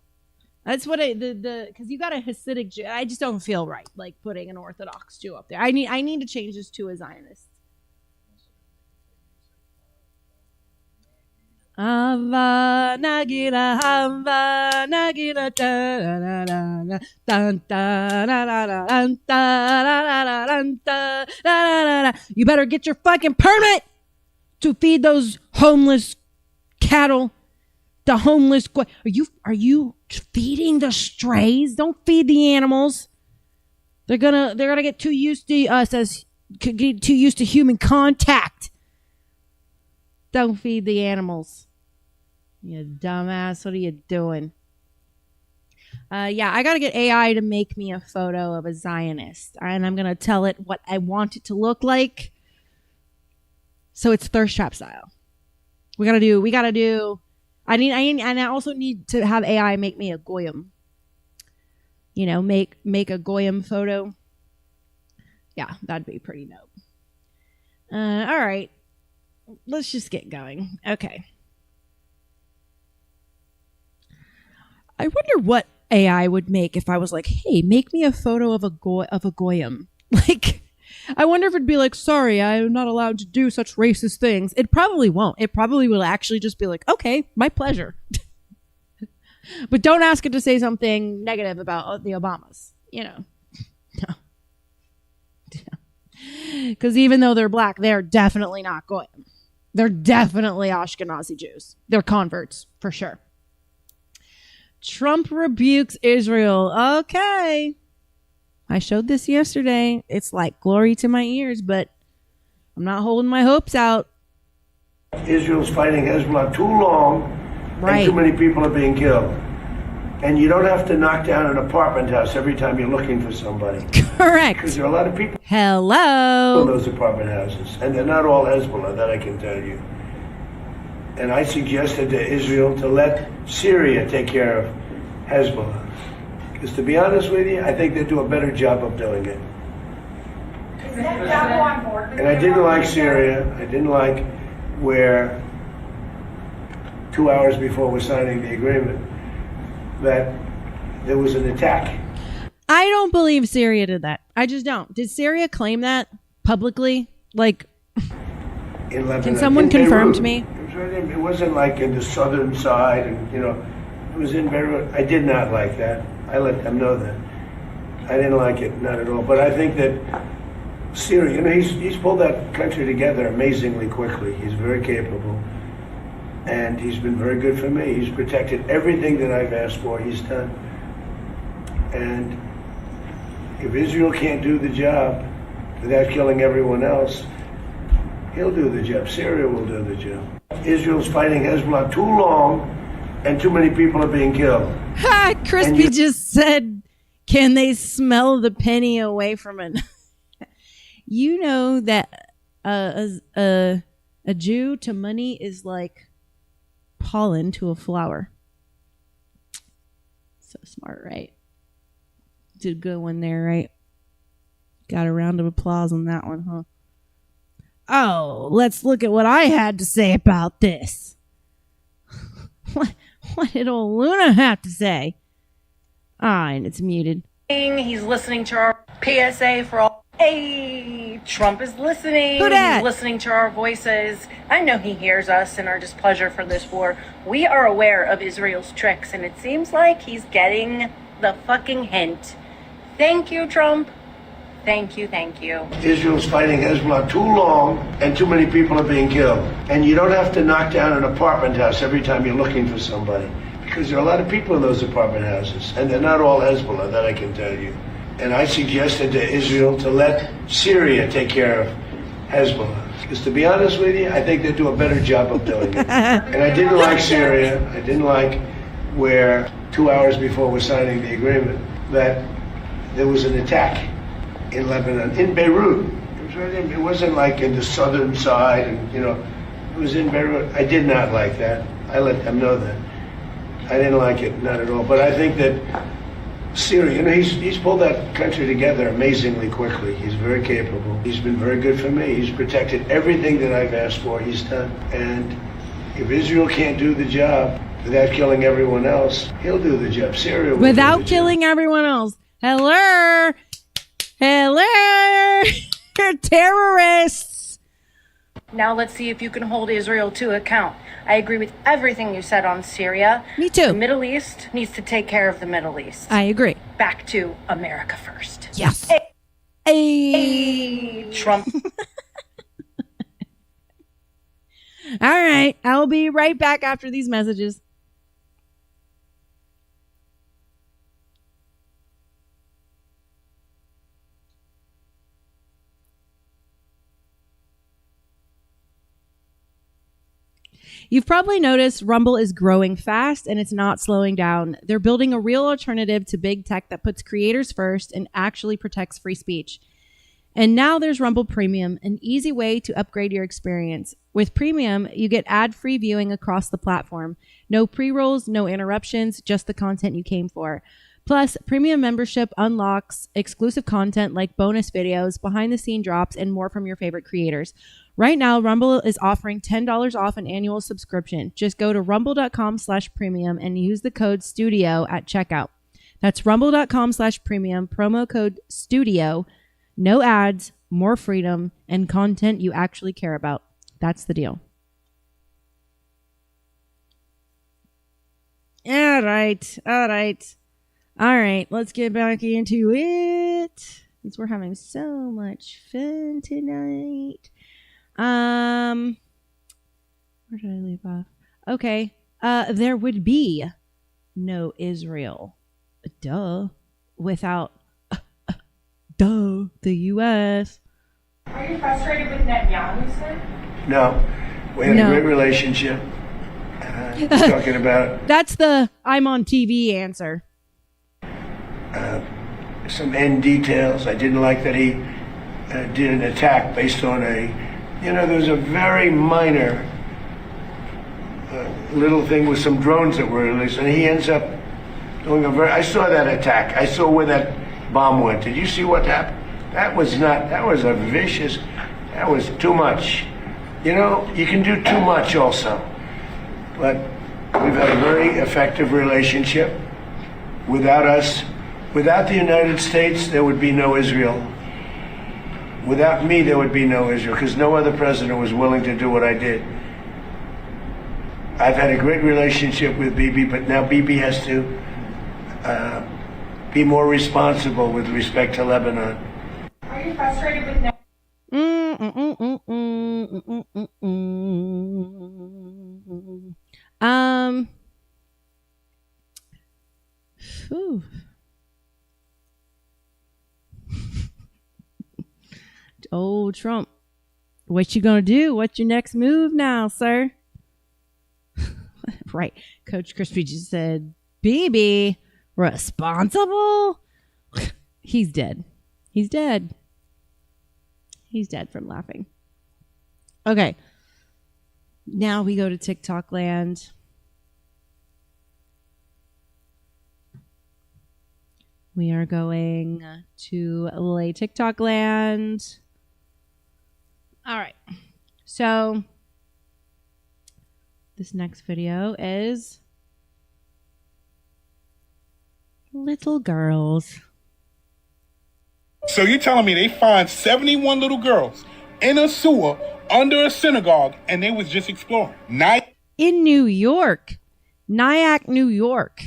That's what because you got a Hasidic Jew. I just don't feel right, like, putting an Orthodox Jew up there. I need to change this to a Zionist. Hava Nagila, Hava Nagila, you better get your fucking permit to feed those homeless cattle. The homeless. Are you feeding the strays? Don't feed the animals. They're gonna get too used to us get too used to human contact. Don't feed the animals. You dumbass. What are you doing? Yeah, I gotta get AI to make me a photo of a Zionist, and I'm gonna tell it what I want it to look like. So it's thirst trap style. We gotta do. I also need to have AI make me a goyim. You know, make a goyim photo. Yeah, that'd be pretty dope. All right. Let's just get going. Okay. I wonder what AI would make if I was like, hey, make me a photo of a goyim. Like, I wonder if it'd be like, sorry, I'm not allowed to do such racist things. It probably won't. It probably will actually just be like, okay, my pleasure. But don't ask it to say something negative about the Obamas, you know. No. Because even though they're black, they're definitely not goyim. They're definitely Ashkenazi Jews. They're converts, for sure. Trump rebukes Israel. Okay. I showed this yesterday. It's like glory to my ears, but I'm not holding my hopes out. Israel's fighting Hezbollah too long, right, and too many people are being killed. And you don't have to knock down an apartment house every time you're looking for somebody. Correct. Because there are a lot of people Hello. in those apartment houses, and they're not all Hezbollah, that I can tell you. And I suggested to Israel to let Syria take care of Hezbollah. Because to be honest with you, I think they do a better job of doing it. And I didn't like Syria. I didn't like where 2 hours before we're signing the agreement that there was an attack. I don't believe Syria did that. I just don't. Did Syria claim that publicly? Like, in Lebanon. Can someone confirm to me? It wasn't like in the southern side, and it was in Beirut. I did not like that. I let them know that. I didn't like it, not at all. But I think that Syria, he's pulled that country together amazingly quickly. He's very capable. And he's been very good for me. He's protected everything that I've asked for, he's done. And if Israel can't do the job without killing everyone else, he'll do the job. Syria will do the job. Israel's fighting Hezbollah too long, and too many people are being killed. Ha! Crispy just said, can they smell the penny away from it? You know that a Jew to money is like pollen to a flower. So smart, right? Did a good one there, right? Got a round of applause on that one, huh? Oh, let's look at what I had to say about this. What did old Luna have to say? And it's muted. He's listening to our PSA for all. Hey, Trump is listening. Who dat? He's listening to our voices. I know he hears us and our displeasure for this war. We are aware of Israel's tricks, and it seems like he's getting the fucking hint. Thank you, Trump. Thank you, thank you. Israel's fighting Hezbollah too long, and too many people are being killed. And you don't have to knock down an apartment house every time you're looking for somebody. Because there are a lot of people in those apartment houses, and they're not all Hezbollah, that I can tell you. And I suggested to Israel to let Syria take care of Hezbollah. Because to be honest with you, I think they do a better job of doing it. And I didn't like Syria. I didn't like where 2 hours before we're signing the agreement that there was an attack in Lebanon, in Beirut. It wasn't like in the southern side, and it was in Beirut. I did not like that. I let them know that. I didn't like it, not at all. But I think that Syria, he's pulled that country together amazingly quickly. He's very capable. He's been very good for me. He's protected everything that I've asked for, he's done. And if Israel can't do the job without killing everyone else, he'll do the job. Syria will without do the killing job. everyone else. Hello. Terrorists. Now let's see if you can hold Israel to account. I agree with everything you said on Syria. Me too. The Middle East needs to take care of the Middle East. I agree. Back to America first. Yes. Hey, Trump. All right. I'll be right back after these messages. You've probably noticed Rumble is growing fast and it's not slowing down. They're building a real alternative to big tech that puts creators first and actually protects free speech. And now there's Rumble Premium, an easy way to upgrade your experience. With Premium, you get ad-free viewing across the platform. No pre-rolls, no interruptions, just the content you came for. Plus, Premium membership unlocks exclusive content like bonus videos, behind-the-scene drops, and more from your favorite creators. Right now, Rumble is offering $10 off an annual subscription. Just go to rumble.com/premium and use the code STUDIO at checkout. That's rumble.com/premium, promo code STUDIO. No ads, more freedom, and content you actually care about. That's the deal. All right. Let's get back into it. Since we're having so much fun tonight. Where did I leave off? Okay. There would be no Israel. Duh. Without the U.S. Are you frustrated with Netanyahu, sir? No. We had a great relationship. Talking about That's the I'm on TV answer. some end details. I didn't like that he did an attack based on there's a very minor little thing with some drones that were released, and he ends up doing I saw that attack. I saw where that bomb went. Did you see what happened? That was a vicious, that was too much. You can do too much also. But we've had a very effective relationship. Without the United States, there would be no Israel. Without me, there would be no Israel, because no other president was willing to do what I did. I've had a great relationship with Bibi, but now Bibi has to be more responsible with respect to Lebanon. Are you frustrated with Whew. Old Trump. What you gonna do? What's your next move now, sir? Right. Coach Crispy just said, BB, responsible? He's dead. He's dead. He's dead from laughing. Okay. Now we go to TikTok land. We are going to LA TikTok land. All right. So this next video is little girls. So you're telling me they find 71 little girls in a sewer under a synagogue and they was just exploring? In New York. Nyack, New York.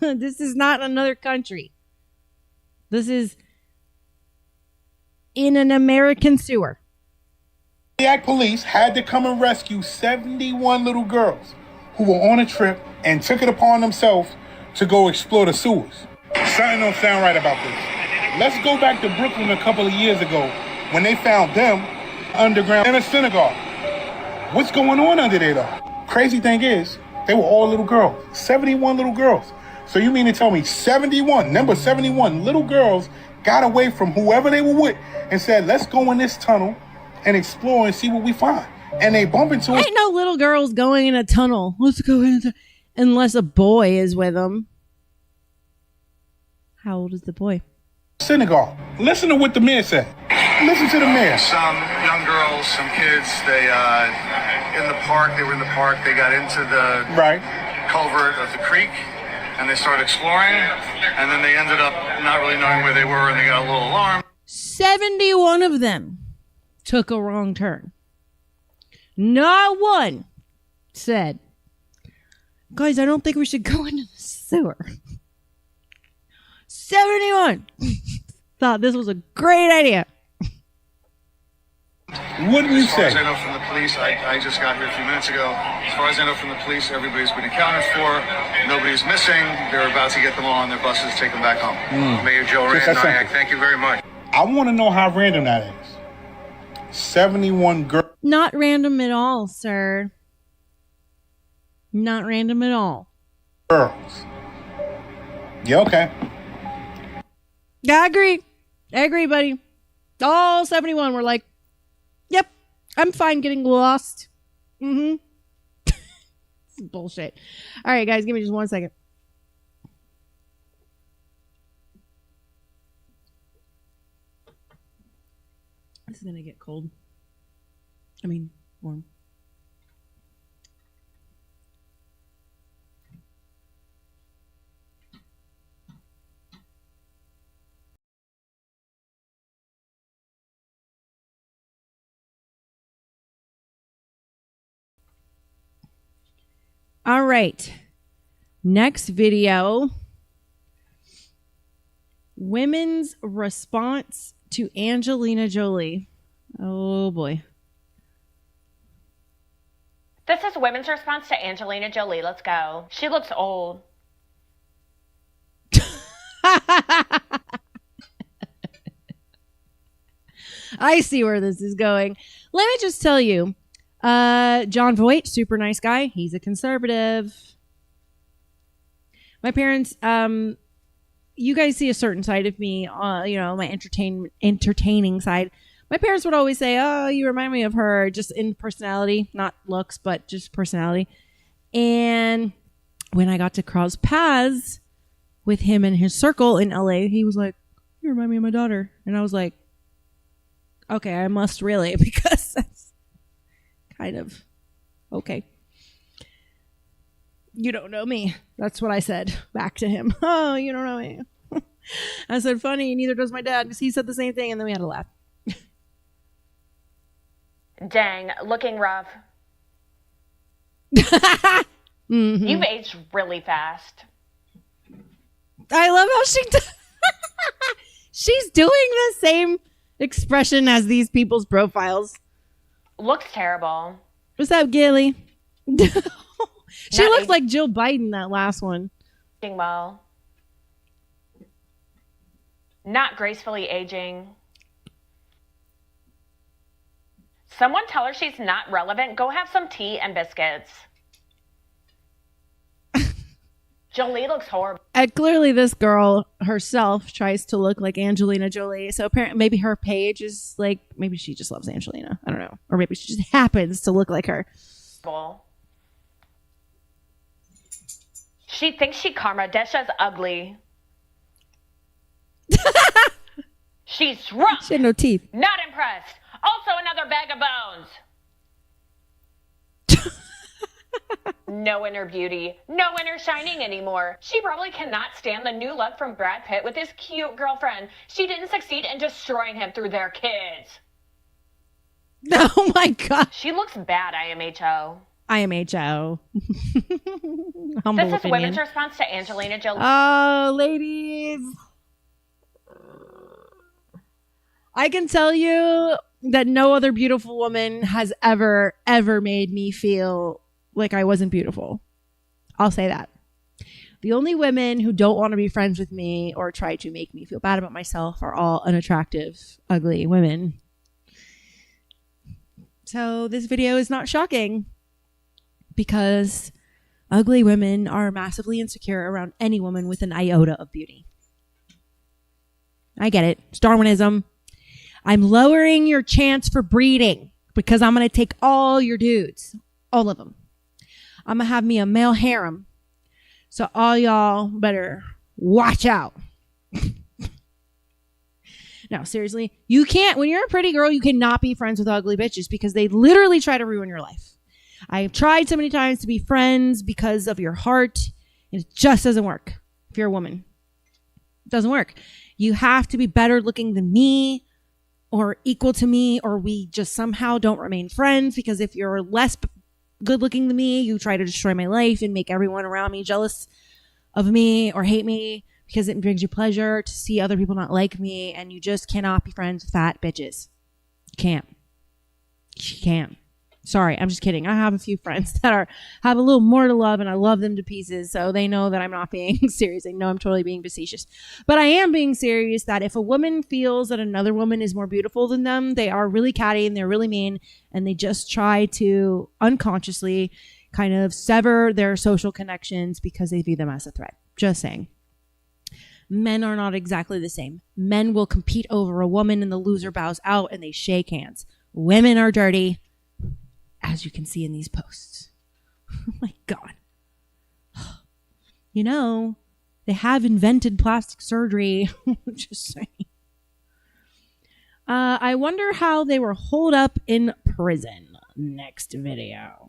This is not another country. This is in an American sewer. Nyack police had to come and rescue 71 little girls who were on a trip and took it upon themselves to go explore the sewers. Something don't sound right about this. Let's go back to Brooklyn a couple of years ago when they found them underground in a synagogue. What's going on under there though? Crazy thing is, they were all little girls. 71 little girls. So you mean to tell me 71 little girls got away from whoever they were with and said, let's go in this tunnel and explore and see what we find. And they bump into Ain't no little girls going in a tunnel. Let's go in unless a boy is with them. How old is the boy? Synagogue. Listen to what the mayor said. Listen to the mayor. Some young girls, some kids, they in the park, they were in the park, they got into the culvert of the creek and they started exploring, and then they ended up not really knowing where they were and they got a little alarmed. 71 of them took a wrong turn. Not one said, guys, I don't think we should go into the sewer. 71 thought this was a great idea. What do you say? As far as I know from the police, I just got here a few minutes ago. As far as I know from the police, everybody's been accounted for. Nobody's missing. They're about to get them all on their buses, take them back home. Mayor Joe Rand, thank you very much. I want to know how random that is. 71 girls. Not random at all, sir. Not random at all. Girls. Yeah, okay. Yeah, I agree, buddy. All 71 were like, yep, I'm fine getting lost. This is bullshit. All right, guys, give me just 1 second. This is going to get cold. I mean, warm. All right. Next video. Women's response to Angelina Jolie. Oh boy. This is women's response to Angelina Jolie. Let's go. She looks old. I see where this is going. Let me just tell you, John Voight, super nice guy. He's a conservative. My parents, you guys see a certain side of me, my entertaining side. My parents would always say, "Oh, you remind me of her," just in personality, not looks, but just personality. And when I got to cross paths with him and his circle in LA, he was like, "You remind me of my daughter," and I was like, okay, I must really, because that's kind of okay. You don't know me. That's what I said back to him. Oh, you don't know me. I said, funny, neither does my dad, because he said the same thing, and then we had a laugh. Dang, looking rough. Mm-hmm. You've aged really fast. I love how she's doing the same expression as these people's profiles. Looks terrible. What's up, Gilly? She looks like Jill Biden, that last one. Well, not gracefully aging. Someone tell her she's not relevant. Go have some tea and biscuits. Jolie looks horrible. Clearly, this girl herself tries to look like Angelina Jolie. So apparently, maybe her page is like, maybe she just loves Angelina. I don't know. Or maybe she just happens to look like her. She thinks she Karma. Desha's ugly. She's rough. She had no teeth. Not impressed. Also another bag of bones. No inner beauty. No inner shining anymore. She probably cannot stand the new look from Brad Pitt with his cute girlfriend. She didn't succeed in destroying him through their kids. Oh my God. She looks bad, IMHO. IMHO. This is women's response to Angelina Jolie. Oh, ladies. I can tell you that no other beautiful woman has ever made me feel like I wasn't beautiful. I'll say that. The only women who don't want to be friends with me or try to make me feel bad about myself are all unattractive, ugly women. So this video is not shocking because ugly women are massively insecure around any woman with an iota of beauty. I get it. It's Darwinism. I'm lowering your chance for breeding because I'm going to take all your dudes, all of them. I'm going to have me a male harem. So all y'all better watch out. No, seriously, you can't, when you're a pretty girl, you cannot be friends with ugly bitches because they literally try to ruin your life. I've tried so many times to be friends because of your heart, and it just doesn't work if you're a woman. It doesn't work. You have to be better looking than me or equal to me, or we just somehow don't remain friends, because if you're less good looking than me, you try to destroy my life and make everyone around me jealous of me or hate me because it brings you pleasure to see other people not like me, and you just cannot be friends with fat bitches. You can't. You can't. Sorry, I'm just kidding. I have a few friends that have a little more to love, and I love them to pieces, so they know that I'm not being serious. They know I'm totally being facetious. But I am being serious that if a woman feels that another woman is more beautiful than them, they are really catty and they're really mean, and they just try to unconsciously kind of sever their social connections because they view them as a threat. Just saying. Men are not exactly the same. Men will compete over a woman and the loser bows out and they shake hands. Women are dirty, as you can see in these posts. Oh my God. You know, they have invented plastic surgery. Just saying. I wonder how they were holed up in prison. Next video.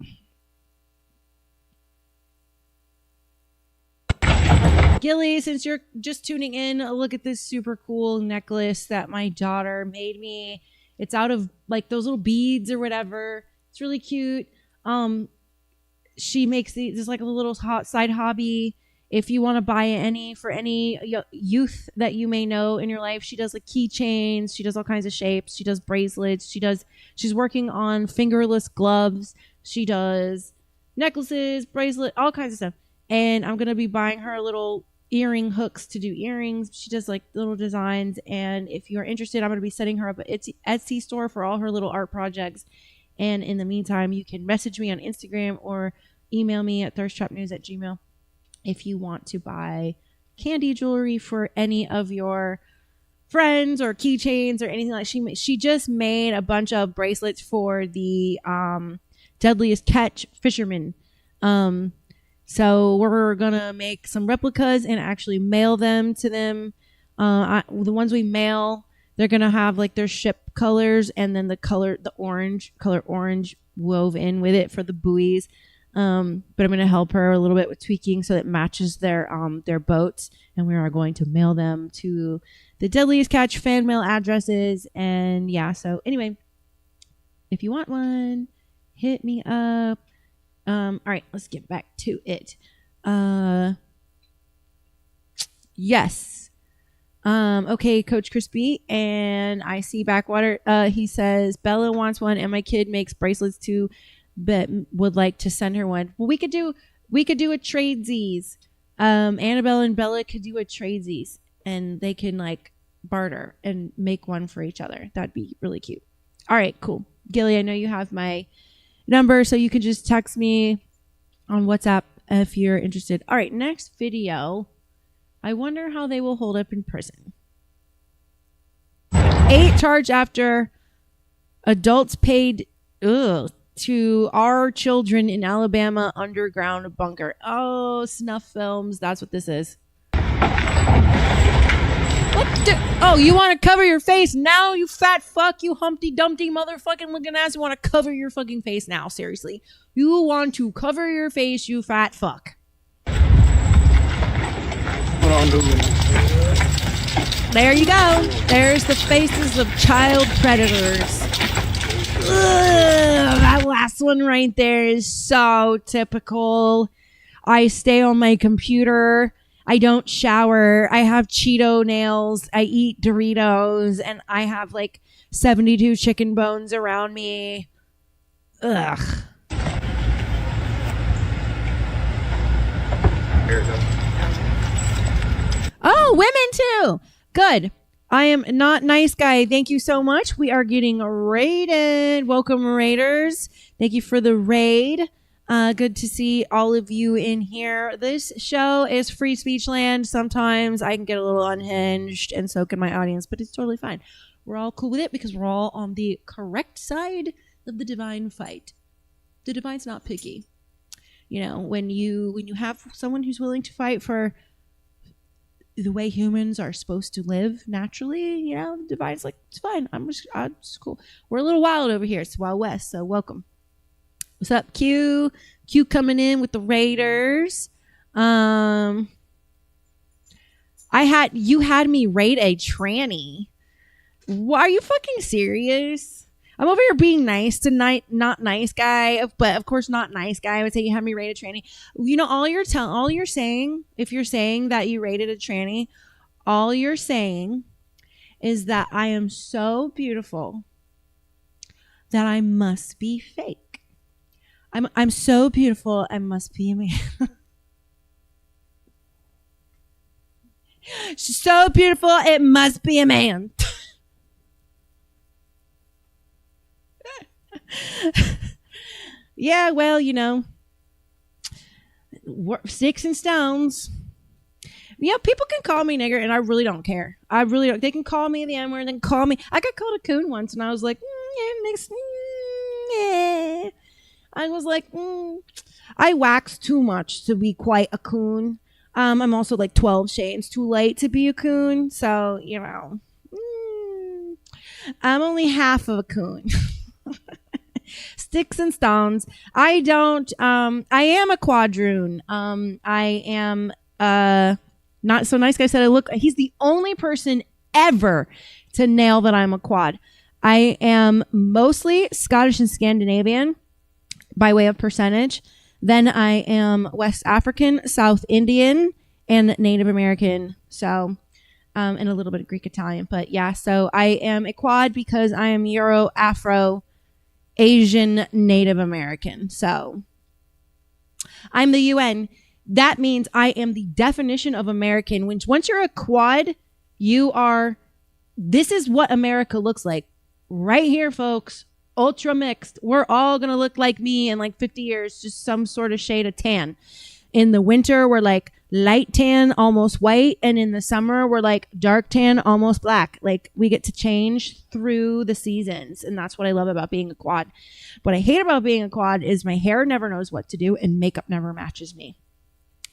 Gilly, since you're just tuning in, look at this super cool necklace that my daughter made me. It's out of like those little beads or whatever. It's really cute. she makes these just like a little side hobby. If you want to buy any for any youth that you may know in your life, she does like keychains. She does all kinds of shapes. She does bracelets. She's working on fingerless gloves. She does necklaces, bracelet, all kinds of stuff. And I'm going to be buying her little earring hooks to do earrings. She does like little designs. And if you're interested, I'm going to be setting her up an Etsy store for all her little art projects. And in the meantime, you can message me on Instagram or email me at thirsttrapnews@gmail.com if you want to buy candy jewelry for any of your friends or keychains or anything like that. She just made a bunch of bracelets for the Deadliest Catch fishermen. So we're gonna make some replicas and actually mail them to them. The ones we mail, they're gonna have like their ship colors and then color orange wove in with it for the buoys. But I'm going to help her a little bit with tweaking so it matches their boats, and we are going to mail them to the Deadliest Catch fan mail addresses. And yeah, so anyway, if you want one, hit me up. All right, let's get back to it. Yes. Okay, Coach Crispy, and I see Backwater. He says Bella wants one, and my kid makes bracelets too, but would like to send her one. Well, we could do a tradesies. Annabelle and Bella could do a tradesies, and they can like barter and make one for each other. That'd be really cute. All right, cool. Gilly, I know you have my number, so you can just text me on WhatsApp if you're interested. All right, next video. I wonder how they will hold up in prison. 8 charged after adults paid to our children in Alabama underground bunker. Oh, snuff films. That's what this is. Oh, you want to cover your face now, you fat fuck, you Humpty Dumpty motherfucking looking ass. You want to cover your fucking face now, seriously. You want to cover your face, you fat fuck. There you go. There's the faces of child predators. Ugh, that last one right there is so typical. I stay on my computer. I don't shower. I have Cheeto nails. I eat Doritos. And I have like 72 chicken bones around me. Ugh. Oh, women too. Good. I am not nice guy. Thank you so much. We are getting raided. Welcome, raiders. Thank you for the raid. Good to see all of you in here. This show is free speech land. Sometimes I can get a little unhinged, and so can my audience, but it's totally fine. We're all cool with it because we're all on the correct side of the divine fight. The divine's not picky. You know, when you have someone who's willing to fight for the way humans are supposed to live naturally, you know, the divine's like, it's fine. I'm just cool. We're a little wild over here. It's Wild West, so welcome. What's up, Q? Q coming in with the Raiders. You had me raid a tranny. Are you fucking serious? I'm over here being nice tonight, not nice guy, but of course not nice guy. I would say you had me raid a tranny. You know, all you're saying, if you're saying that you raided a tranny, all you're saying is that I am so beautiful that I must be fake. I'm so beautiful, I must be a man. She's so beautiful, it must be a man. Yeah, well, you know, sticks and stones. Yeah, people can call me nigger, and I really don't care. I really don't. They can call me the N-word, they can call me. I got called a coon once, and I was like, yeah. I was like, I wax too much to be quite a coon. I'm also like 12 shades too late to be a coon, so, you know, I'm only half of a coon. Sticks and stones. I am a quadroon. I am not so nice guy said he's the only person ever to nail that I'm a quad. I am mostly Scottish and Scandinavian by way of percentage. Then I am West African, South Indian, and Native American. So, and a little bit of Greek Italian. But yeah, so I am a quad because I am Euro, Afro, Asian, Native American. So I'm the UN. That means I am the definition of American. Once you're a quad, this is what America looks like. Right here, folks. Ultra mixed. We're all going to look like me in like 50 years, just some sort of shade of tan. In the winter, we're like light tan, almost white. And in the summer, we're like dark tan, almost black. Like we get to change through the seasons. And that's what I love about being a quad. What I hate about being a quad is my hair never knows what to do and makeup never matches me.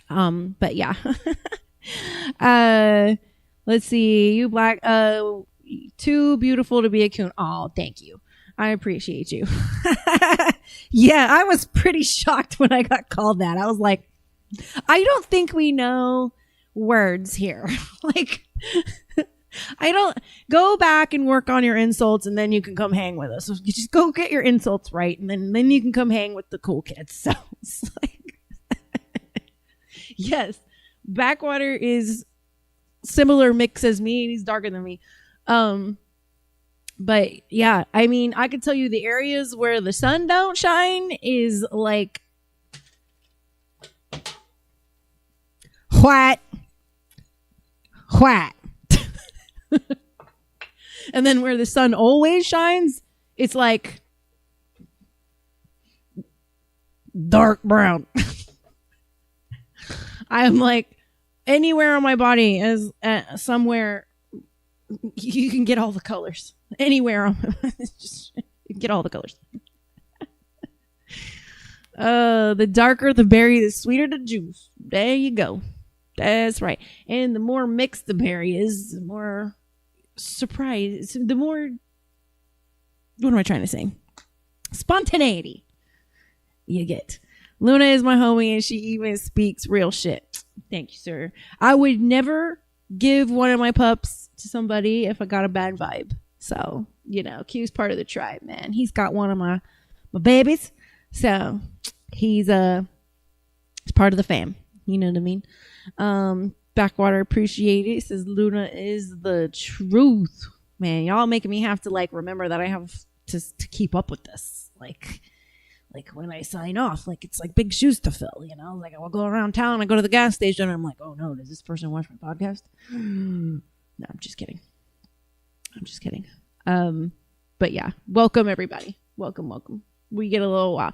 But yeah. Let's see. You black, too beautiful to be a coon. Oh, thank you. I appreciate you. Yeah, I was pretty shocked when I got called that. I was like, I don't think we know words here. Like, I don't go back and work on your insults and then you can come hang with us. So you just go get your insults right and then you can come hang with the cool kids. So it's like, yes, Backwater is similar mix as me and he's darker than me. But yeah, I mean, I could tell you the areas where the sun don't shine is like white. And then where the sun always shines, it's like dark brown. I'm like anywhere on my body is somewhere you can get all the colors. Anywhere just get all the colors. The darker the berry, the sweeter the juice. There you go. That's right. And the more mixed the berry is, the more surprise, the more, what am I trying to say? Spontaneity you get. Luna is my homie and she even speaks real shit. Thank you, sir. I would never give one of my pups to somebody if I got a bad vibe. So, you know, Q's part of the tribe, man. He's got one of my babies. So he's part of the fam. You know what I mean? Backwater appreciate it. Says Luna is the truth. Man, y'all making me have to like remember that I have to keep up with this. Like when I sign off, like it's like big shoes to fill, you know? Like I'll go around town, I go to the gas station and I'm like, oh no, does this person watch my podcast? No, I'm just kidding. But yeah, welcome everybody. Welcome. We get a little while.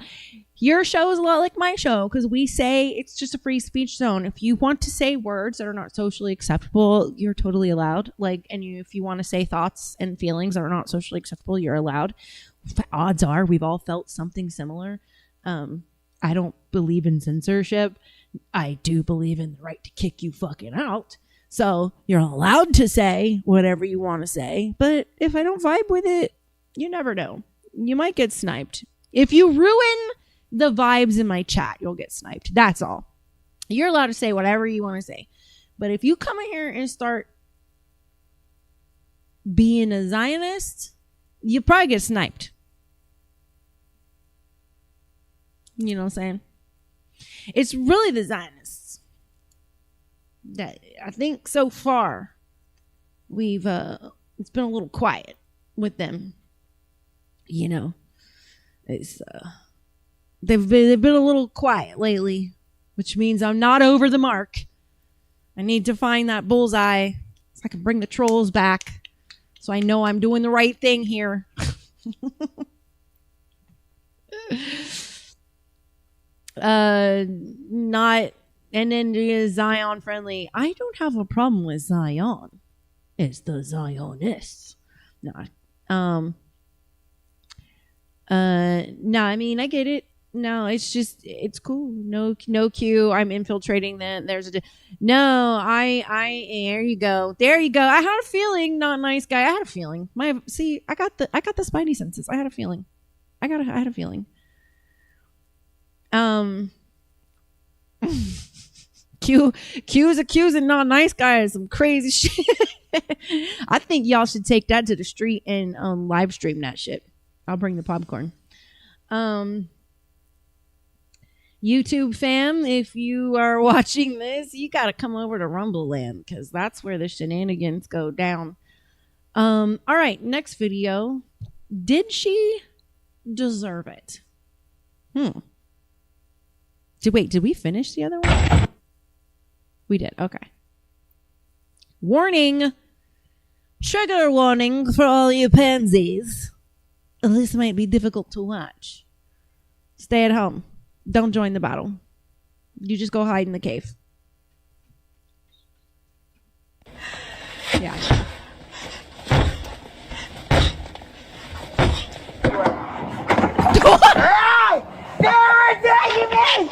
Your show is a lot like my show because we say it's just a free speech zone. If you want to say words that are not socially acceptable, you're totally allowed. If you want to say thoughts and feelings that are not socially acceptable, you're allowed. Odds are we've all felt something similar. I don't believe in censorship. I do believe in the right to kick you fucking out. So you're allowed to say whatever you want to say. But if I don't vibe with it, you never know. You might get sniped. If you ruin the vibes in my chat, you'll get sniped. That's all. You're allowed to say whatever you want to say. But if you come in here and start being a Zionist, you probably get sniped. You know what I'm saying? It's really the Zionists that I think so far we've it's been a little quiet with them. You know, it's they've been a little quiet lately, which means I'm not over the mark. I need to find that bullseye so I can bring the trolls back, so I know I'm doing the right thing here. Not and then is Zion friendly. I don't have a problem with Zion. It's the Zionists. No, I mean, I get it. No, it's just, it's cool. No Q. I'm infiltrating that. There you go. I had a feeling, not nice guy. I had a feeling. I got the spidey senses. I had a feeling. I had a feeling. Q's accusing not nice guys some crazy shit. I think y'all should take that to the street and live stream that shit. I'll bring the popcorn. YouTube fam, if you are watching this, you got to come over to Rumble Land because that's where the shenanigans go down. All right, next video. Did she deserve it? Did we finish the other one? We did. Okay. Warning. Trigger warning for all you pansies. This might be difficult to watch. Stay at home. Don't join the battle. You just go hide in the cave. Yeah. They're attacking me!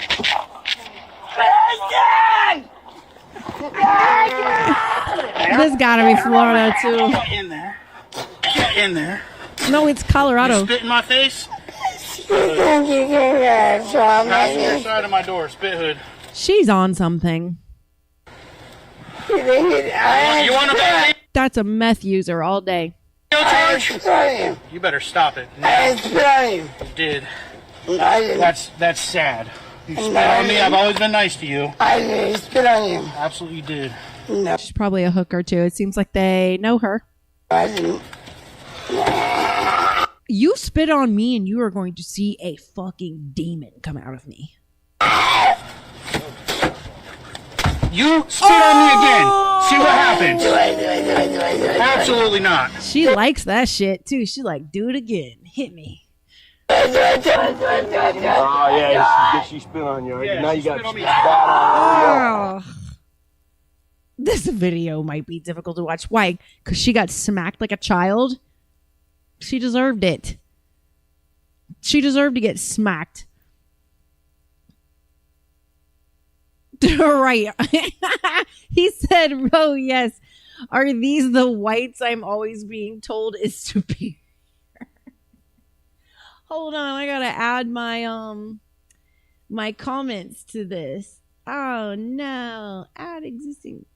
This gotta be Florida too. Get in there. Get in there. No, it's Colorado. You spit in my face? Passenger side of my door, spit hood. She's on something. You want to That's a meth user all day. You better stop it. You did. That's sad. You spit on me. I've always been nice to you. I didn't spit on you. Absolutely did. No. She's probably a hooker too. It seems like they know her. I didn't. You spit on me and you are going to see a fucking demon come out of me. You spit on me again. See what happens. Absolutely not. She likes that shit too. She like, do it again. Hit me. Oh yeah, she spit on you. Yeah, now you got spit on me. Oh. This video might be difficult to watch. Why? Because she got smacked like a child. She deserved it. She deserved to get smacked. Right. He said, oh, yes. Are these the whites I'm always being told is superior? Hold on. I got to add my comments to this. Oh, no. Add existing.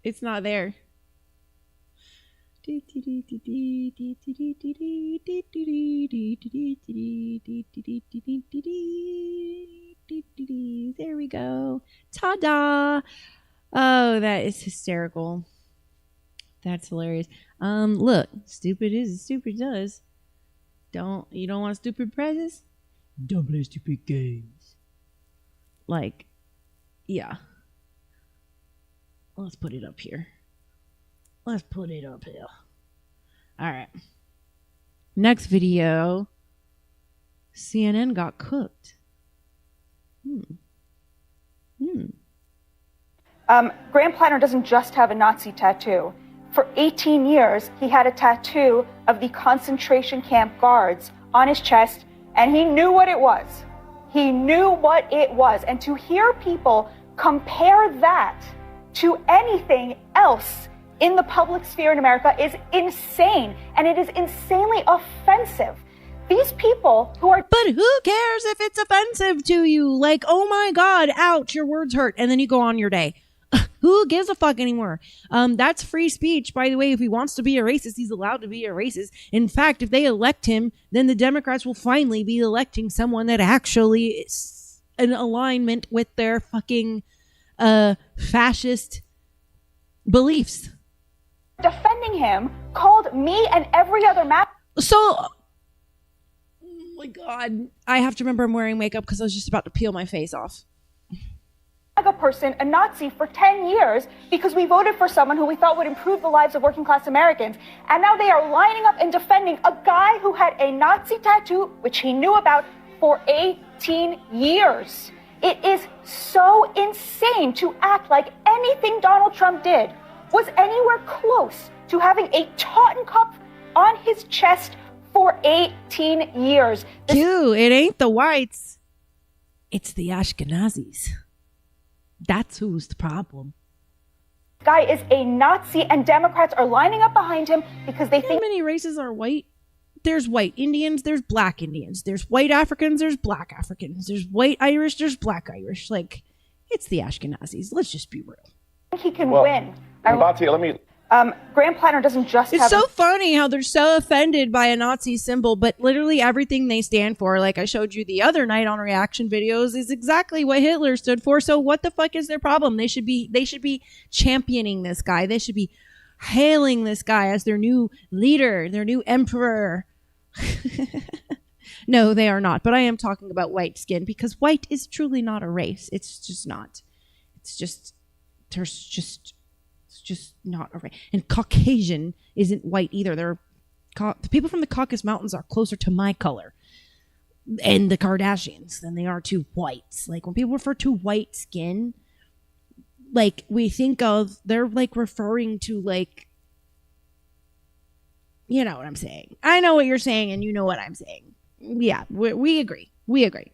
It's not there. There we go. Ta-da! Oh, that is hysterical. That's hilarious. Look, stupid is as stupid does. You don't want stupid prizes? Don't play stupid games. Like, yeah. Let's put it up here. Let's put it up here. All right. Next video. CNN got cooked. Graham Plattner doesn't just have a Nazi tattoo. For 18 years, he had a tattoo of the concentration camp guards on his chest, and he knew what it was. He knew what it was. And to hear people compare that to anything else in the public sphere in America is insane, and it is insanely offensive. These people who are... But who cares if it's offensive to you? Like, oh my God, ouch, your words hurt. And then you go on your day. Who gives a fuck anymore? That's free speech. By the way, if he wants to be a racist, he's allowed to be a racist. In fact, if they elect him, then the Democrats will finally be electing someone that actually is in alignment with their fucking fascist beliefs. Defending him called me and every other So, oh my God, I have to remember I'm wearing makeup because I was just about to peel my face off. a person a Nazi for 10 years because we voted for someone who we thought would improve the lives of working class Americans. And now they are lining up and defending a guy who had a Nazi tattoo, which he knew about for 18 years. It is so insane to act like anything Donald Trump did was anywhere close to having a Totten cup on his chest for 18 years. Ew, it ain't the whites. It's the Ashkenazis. That's who's the problem. Guy is a Nazi, and Democrats are lining up behind him because they think... How many races are white? There's white Indians, there's black Indians. There's white Africans, there's black Africans. There's white Irish, there's black Irish. Like, it's the Ashkenazis. Let's just be real. He can win. Batia, let me Grand Planner doesn't just It's have... so funny how they're so offended by a Nazi symbol, but literally everything they stand for, like I showed you the other night on reaction videos, is exactly what Hitler stood for. So what the fuck is their problem? They should be championing this guy. They should be hailing this guy as their new leader, their new emperor. No, they are not. But I am talking about white skin because white is truly not a race. It's just not. It's just not a race. And Caucasian isn't white either. The people from the Caucasus Mountains are closer to my color and the Kardashians than they are to whites. Like when people refer to white skin, like we think of, they're like referring to like, you know what I'm saying. I know what you're saying and you know what I'm saying. Yeah, we agree. We agree.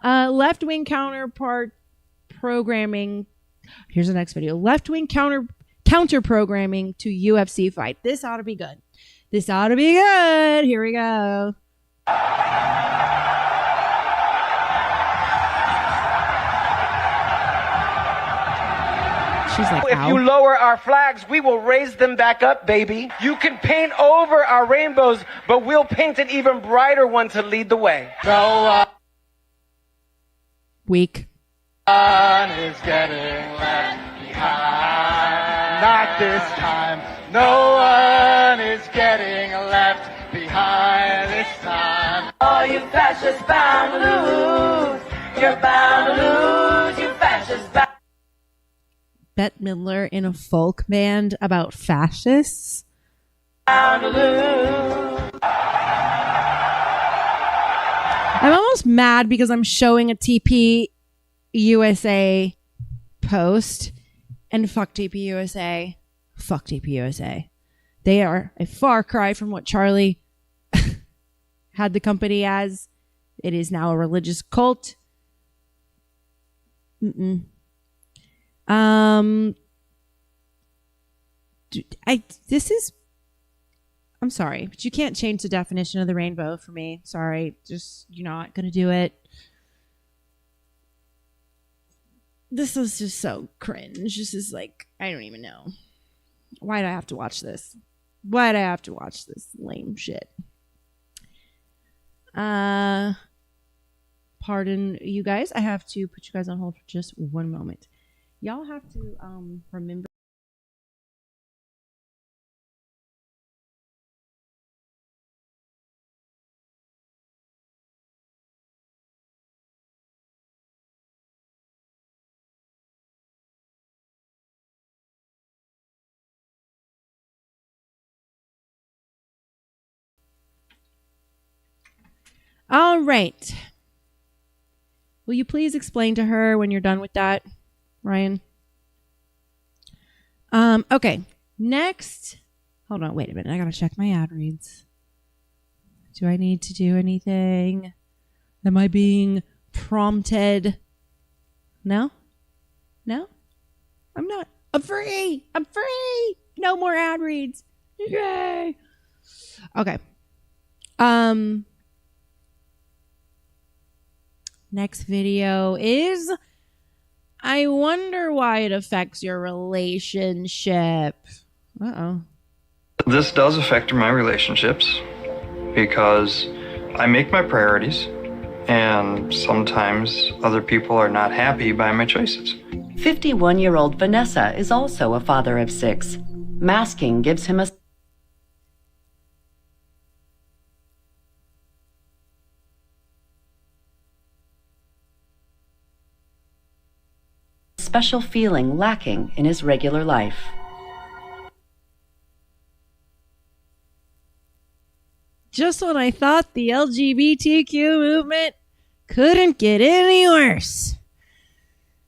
Left-wing counterpart programming. Here's the next video. Left-wing counter programming to UFC fight. This ought to be good. This ought to be good. Here we go. She's like, if you lower our flags, we will raise them back up, baby. You can paint over our rainbows, but we'll paint an even brighter one to lead the way. No weak. One is getting left behind. Not this time. No one is getting left behind this time. Oh, you fascists bound to lose. You're bound to lose. You fascists bound. Bette Midler in a folk band about fascists. Bound to lose. I'm almost mad because I'm showing a TP USA post, and fuck TP USA. Fuck TP USA. They are a far cry from what Charlie had the company as. It is now a religious cult. I'm sorry, but you can't change the definition of the rainbow for me. Sorry, just, you're not gonna do it. This is just so cringe. This is like, I don't even know. Why'd I have to watch this? Why'd I have to watch this lame shit? Pardon you guys. I have to put you guys on hold for just one moment. Y'all have to remember. All right. Will you please explain to her when you're done with that, Ryan? Okay. Next. Hold on. Wait a minute. I gotta check my ad reads. Do I need to do anything? Am I being prompted? No? No? I'm not. I'm free. I'm free. No more ad reads. Yay. Okay. Next video is, I wonder why it affects your relationship. Uh-oh. This does affect my relationships because I make my priorities and sometimes other people are not happy by my choices. 51-year-old Vanessa is also a father of 6. Masking gives him a special feeling lacking in his regular life. Just when I thought the LGBTQ movement couldn't get any worse.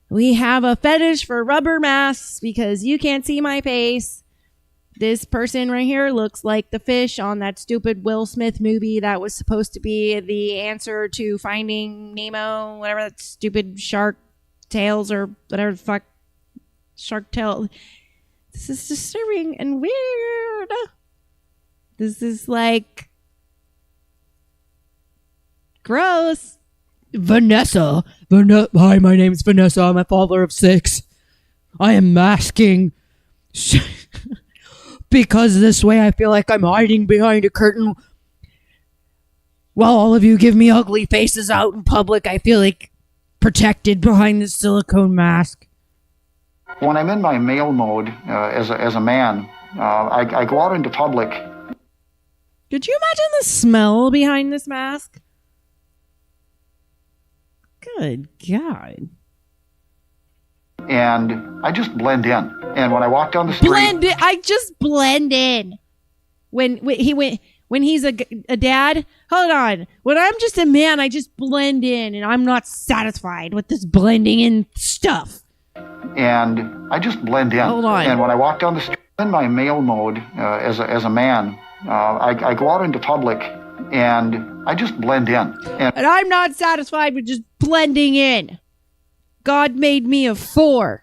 We have a fetish for rubber masks because you can't see my face. This person right here looks like the fish on that stupid Will Smith movie that was supposed to be the answer to Finding Nemo, whatever that stupid shark tales or whatever the fuck shark tale. This is disturbing and weird. This is like gross. Vanessa. Hi, my name's Vanessa. I'm a father of 6. I am masking. because this way I feel like I'm hiding behind a curtain while all of you give me ugly faces out in public. I feel like protected behind this silicone mask. When I'm in my male mode as a man, I go out into public. Could you imagine the smell behind this mask? Good God. And I just blend in. And when I walk down the street... I just blend in. When he's a dad, hold on. When I'm just a man, I just blend in, and I'm not satisfied with this blending in stuff. And I just blend in. Hold on. And when I walk down the street in my male mode as a man, I go out into public and I just blend in. And I'm not satisfied with just blending in. God made me a 4,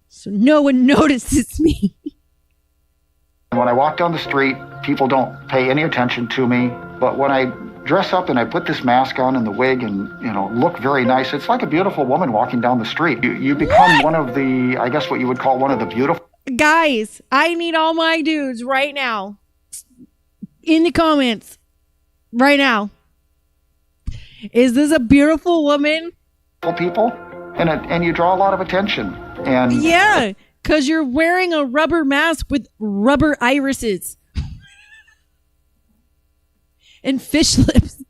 so no one notices me. When I walk down the street, people don't pay any attention to me. But when I dress up and I put this mask on and the wig and, look very nice, it's like a beautiful woman walking down the street. You become one of the, I guess what you would call one of the beautiful. Guys, I need all my dudes right now in the comments right now. Is this a beautiful woman? People, and you draw a lot of attention. And yeah, because you're wearing a rubber mask with rubber irises and fish lips.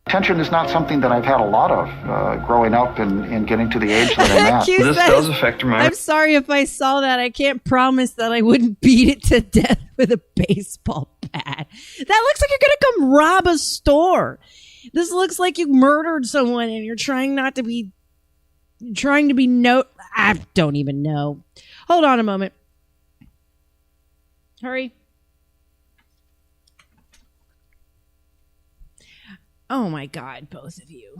Attention is not something that I've had a lot of growing up and getting to the age that I'm at. This does affect my... I'm sorry if I saw that. I can't promise that I wouldn't beat it to death with a baseball bat. That looks like you're going to come rob a store. This looks like you murdered someone and you're trying to be I don't even know. Hold on a moment. Hurry. Oh my God, both of you.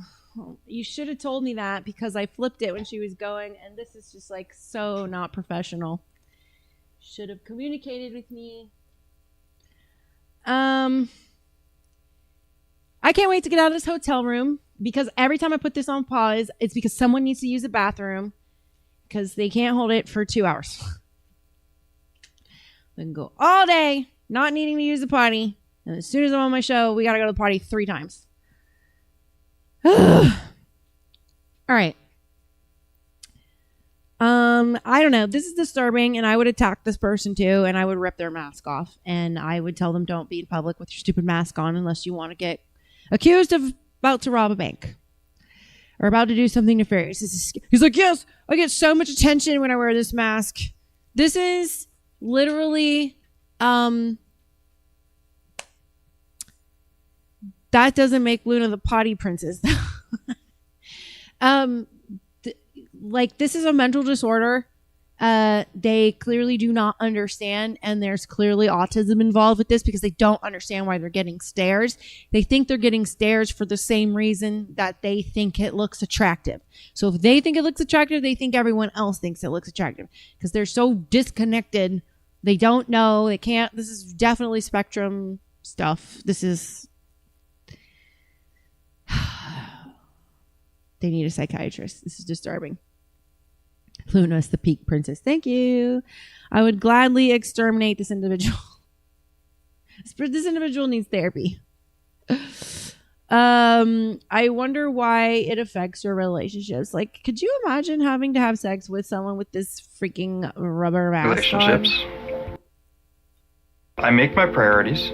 You should have told me that because I flipped it when she was going, and this is just like so not professional. Should have communicated with me. I can't wait to get out of this hotel room because every time I put this on pause, it's because someone needs to use the bathroom because they can't hold it for 2 hours. They can go all day not needing to use the potty, and as soon as I'm on my show, we got to go to the potty 3 times. All right. I don't know. This is disturbing, and I would attack this person too, and I would rip their mask off, and I would tell them don't be in public with your stupid mask on unless you want to get accused of about to rob a bank or about to do something nefarious. He's like, yes, I get so much attention when I wear this mask. This is literally, that doesn't make Luna the potty princess. This is a mental disorder. They clearly do not understand, and there's clearly autism involved with this because they don't understand why they're getting stares. They think they're getting stares for the same reason that they think it looks attractive. So if they think it looks attractive, they think everyone else thinks it looks attractive because they're so disconnected. They don't know. They can't. This is definitely spectrum stuff. This is... They need a psychiatrist. This is disturbing. Luna's the peak princess. Thank you. I would gladly exterminate this individual. This individual needs therapy. I wonder why it affects your relationships. Like, could you imagine having to have sex with someone with this freaking rubber mask relationships. on? I make my priorities,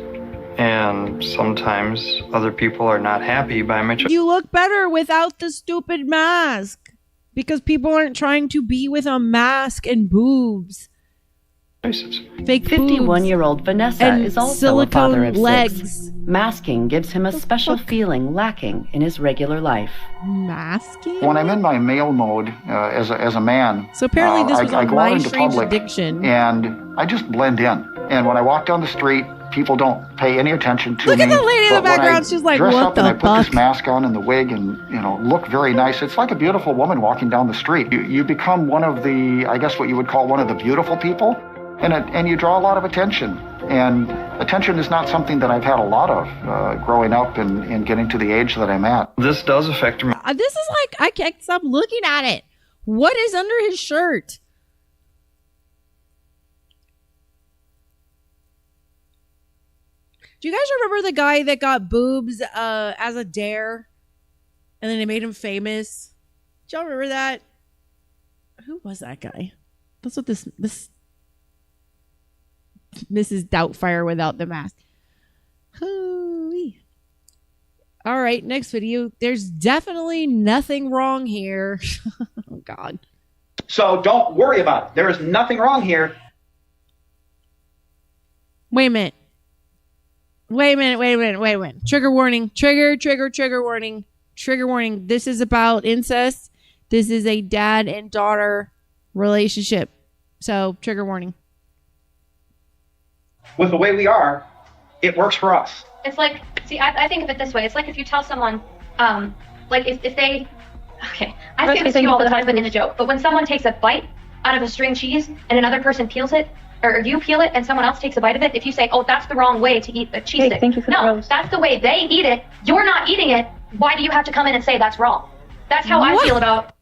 and sometimes other people are not happy by my choice. You look better without the stupid mask because people aren't trying to be with a mask and boobs. Fake 51-year-old Vanessa and is also a father of legs. 6. Masking gives him a special feeling lacking in his regular life. Masking? When I'm in my male mode as a man, so apparently this was I on go My out into Strange public Addiction. and I just blend in. And when I walk down the street, people don't pay any attention to me. Look at the lady in the But when background. I She's like, dress what up the and I put fuck? this mask on and the wig and, look very nice. It's like a beautiful woman walking down the street. You become one of the, I guess what you would call one of the beautiful people. And you draw a lot of attention. And attention is not something that I've had a lot of growing up and getting to the age that I'm at. This does affect me. This is like, I can't stop looking at it. What is under his shirt? Do you guys remember the guy that got boobs as a dare? And then they made him famous? Do y'all remember that? Who was that guy? That's what this Mrs. Doubtfire without the mask. Hoo-wee. All right, next video. There's definitely nothing wrong here. Oh, God. So don't worry about it. There is nothing wrong here. Wait a minute. Trigger warning. Trigger warning. Trigger warning. This is about incest. This is a dad and daughter relationship. So, trigger warning. With the way we are, it works for us. It's like, see, I think of it this way. It's like if you tell someone, like if they, okay, I say this to you all the time, but in a joke. But when someone takes a bite out of a string cheese and another person peels it, or you peel it and someone else takes a bite of it, if you say, oh, that's the wrong way to eat a cheese stick. Thank you for no, that's the way they eat it. You're not eating it. Why do you have to come in and say that's wrong? That's how I feel about.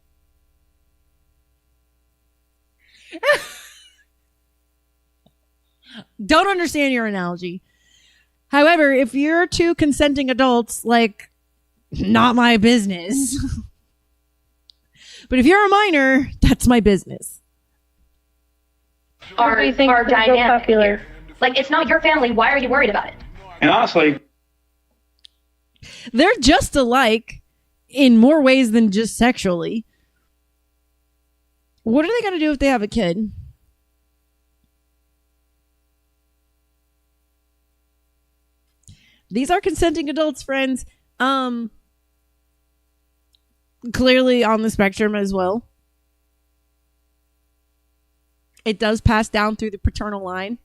Don't understand your analogy. However, if you're two consenting adults, like, not my business. But if you're a minor, that's my business. Are dynamic here. Like, it's not your family. Why are you worried about it? And honestly, they're just alike in more ways than just sexually. What are they going to do if they have a kid? These are consenting adults, friends. Clearly on the spectrum as well. It does pass down through the paternal line.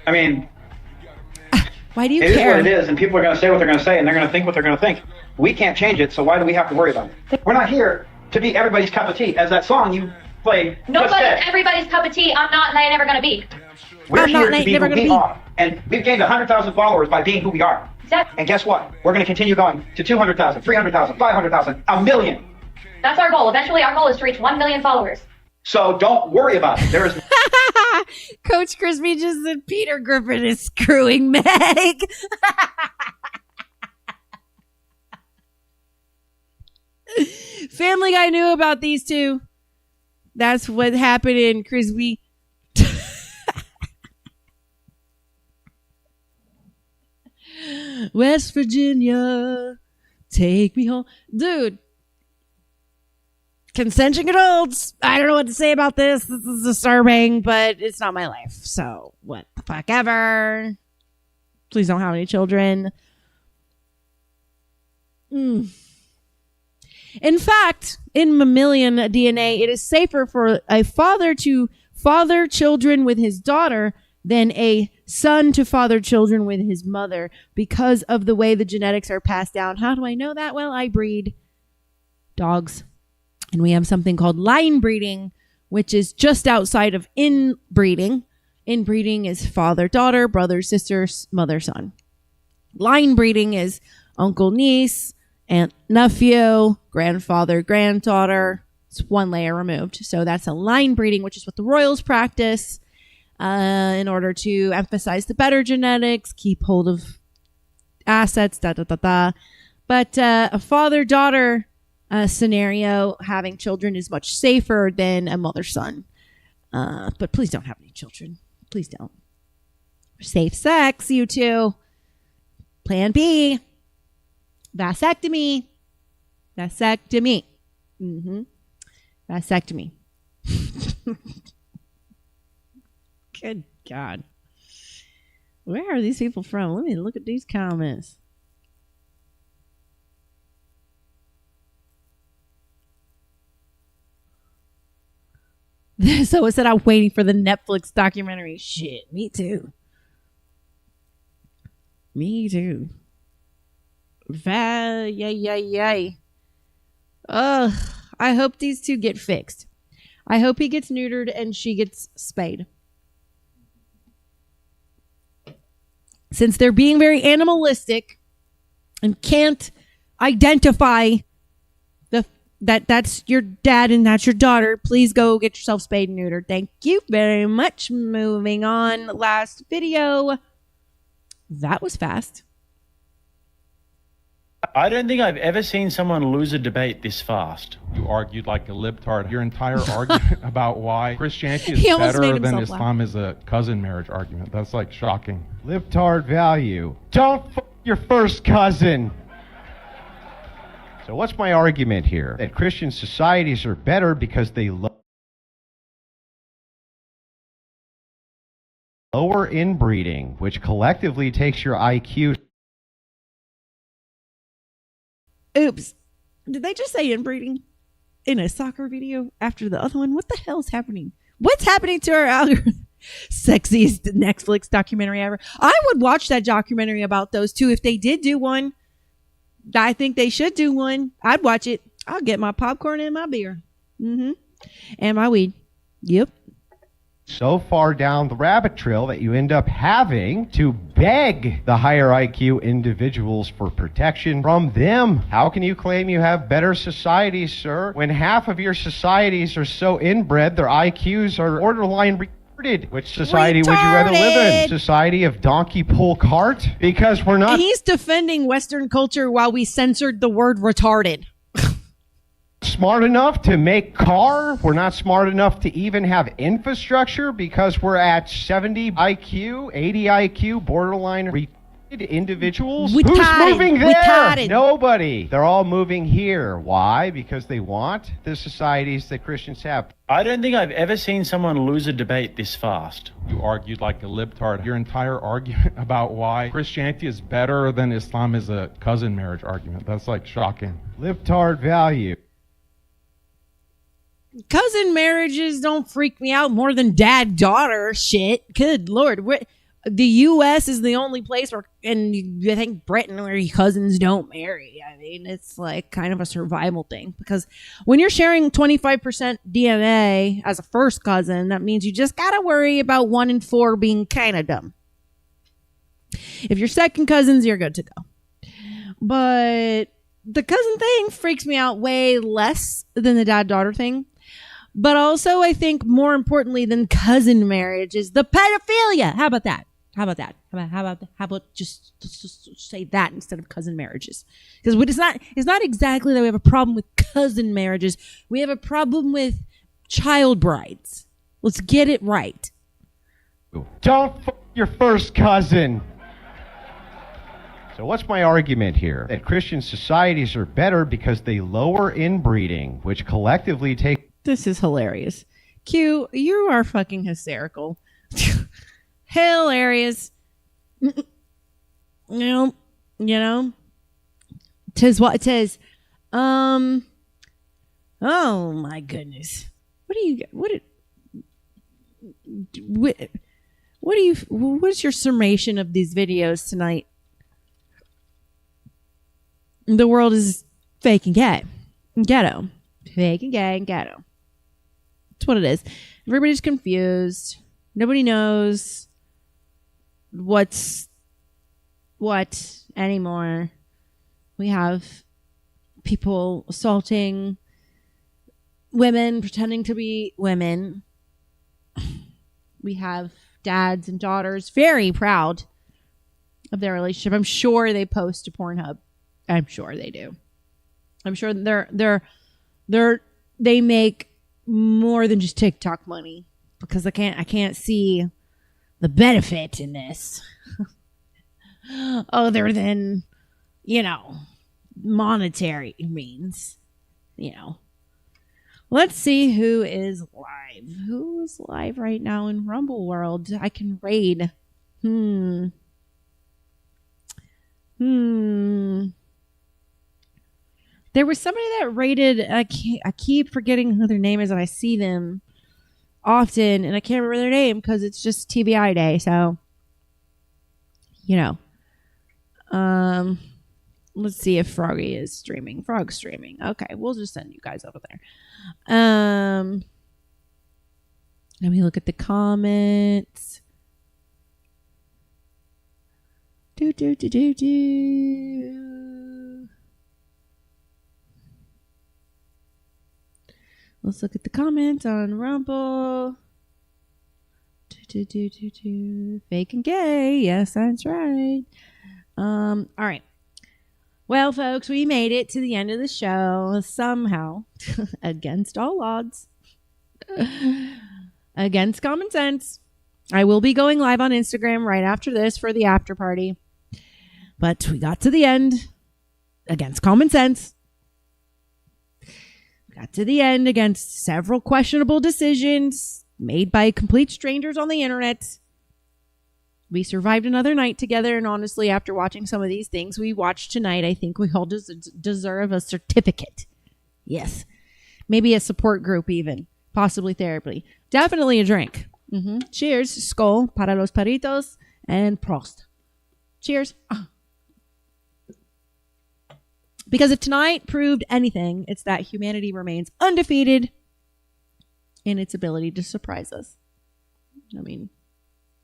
I mean, why do you care? It is what it is, and people are going to say what they're going to say, and they're going to think what they're going to think. We can't change it, so why do we have to worry about it? We're not here to be everybody's cup of tea, as that song you played just said. Nobody's everybody's cup of tea. I'm not, and I ain't never going to be. We're here to be who we are, and we've gained 100,000 followers by being who we are. Exactly. And guess what? We're going to continue going to 200,000, 300,000, 500,000, a million. That's our goal. Eventually, our goal is to reach 1 million followers. So don't worry about it. There is. Coach Crispy just said Peter Griffin is screwing Meg. Family Guy knew about these two. That's what happened in Crispy. West Virginia, take me home. Dude. Consenting adults. I don't know what to say about this. This is disturbing, but it's not my life. So, what the fuck ever. Please don't have any children. In fact, in mammalian DNA, it is safer for a father to father children with his daughter than a son to father children with his mother because of the way the genetics are passed down. How do I know that? Well, I breed dogs. And we have something called line breeding, which is just outside of inbreeding. Inbreeding is father-daughter, brother-sister, mother-son. Line breeding is uncle-niece, aunt-nephew, grandfather-granddaughter. It's one layer removed. So that's a line breeding, which is what the royals practice in order to emphasize the better genetics, keep hold of assets, But a father-daughter scenario, having children is much safer than a mother-son. But please don't have any children. Please don't. Safe sex, you two. Plan B. Vasectomy. Vasectomy. Vasectomy. Good God. Where are these people from? Let me look at these comments. So it said I'm waiting for the Netflix documentary. Shit, me too. Me too. Yay. Ugh. I hope these two get fixed. I hope he gets neutered and she gets spayed. Since they're being very animalistic and can't identify the That's your dad and that's your daughter. Please go get yourself spayed and neutered. Thank you very much. Moving on. Last video. That was fast. I don't think I've ever seen someone lose a debate this fast. You argued like a libtard. Your entire argument about why Christianity He is almost better made than himself Islam is a cousin marriage argument. That's like shocking. Libtard value. Don't f your first cousin. So what's my argument here? That Christian societies are better because they lower inbreeding, which collectively takes your IQ. Oops. Did they just say inbreeding in a soccer video after the other one? What the hell is happening? What's happening to our algorithm? Sexiest Netflix documentary ever. I would watch that documentary about those two if they did do one. I think they should do one. I'd watch it. I'll get my popcorn and my beer. And my weed. Yep. So far down the rabbit trail that you end up having to beg the higher IQ individuals for protection from them. How can you claim you have better societies, sir, when half of your societies are so inbred their IQs are borderline retarded? Which society would you rather live in? Society of donkey pull cart? Because we're not... He's defending Western culture while we censored the word retarded. Smart enough to make car. We're not smart enough to even have infrastructure because we're at 70 IQ, 80 IQ, borderline retarded individuals. Who's moving there? Nobody. They're all moving here. Why? Because they want the societies that Christians have. I don't think I've ever seen someone lose a debate this fast. You argued like a libtard. Your entire argument about why Christianity is better than Islam is a cousin marriage argument. That's like shocking. Libtard value. Cousin marriages don't freak me out more than dad-daughter shit. Good Lord. The U.S. is the only place where, and I think Britain, where cousins don't marry. I mean, it's like kind of a survival thing. Because when you're sharing 25% DNA as a first cousin, that means you just got to worry about 1 in 4 being kind of dumb. If you're second cousins, you're good to go. But the cousin thing freaks me out way less than the dad-daughter thing. But also, I think more importantly than cousin marriage is the pedophilia. How about that? How about just say that instead of cousin marriages? Because it's not exactly that we have a problem with cousin marriages. We have a problem with child brides. Let's get it right. Don't f your first cousin. So what's my argument here? That Christian societies are better because they lower inbreeding, which collectively take... This is hilarious. Q, you are fucking hysterical. Hilarious. You know. Tis what it is. Oh my goodness. What's your summation of these videos tonight? The world is fake and gay. And ghetto. Fake and gay and ghetto. That's what it is. Everybody's confused. Nobody knows what's what anymore. We have people assaulting women, pretending to be women. We have dads and daughters very proud of their relationship. I'm sure they post to Pornhub. I'm sure they do. I'm sure they make more than just TikTok money, because I can't see the benefit in this other than, monetary means. Let's see who is live. Who is live right now in Rumble World? I can raid. There was somebody that rated. I keep forgetting who their name is, and I see them often, and I can't remember their name because it's just TBI day. So, let's see if Froggy is streaming. Frog's streaming. Okay, we'll just send you guys over there. Let me look at the comments. Do. Let's look at the comments on Rumble. Fake and gay. Yes, that's right. All right. Well, folks, we made it to the end of the show somehow, against all odds, against common sense. I will be going live on Instagram right after this for the after party. But we got to the end against common sense. We got to the end against several questionable decisions made by complete strangers on the internet. We survived another night together, and honestly, after watching some of these things we watched tonight, I think we all deserve a certificate. Yes. Maybe a support group even. Possibly therapy. Definitely a drink. Cheers. Skol. Para los perritos. And Prost. Cheers. Because if tonight proved anything, it's that humanity remains undefeated in its ability to surprise us. I mean,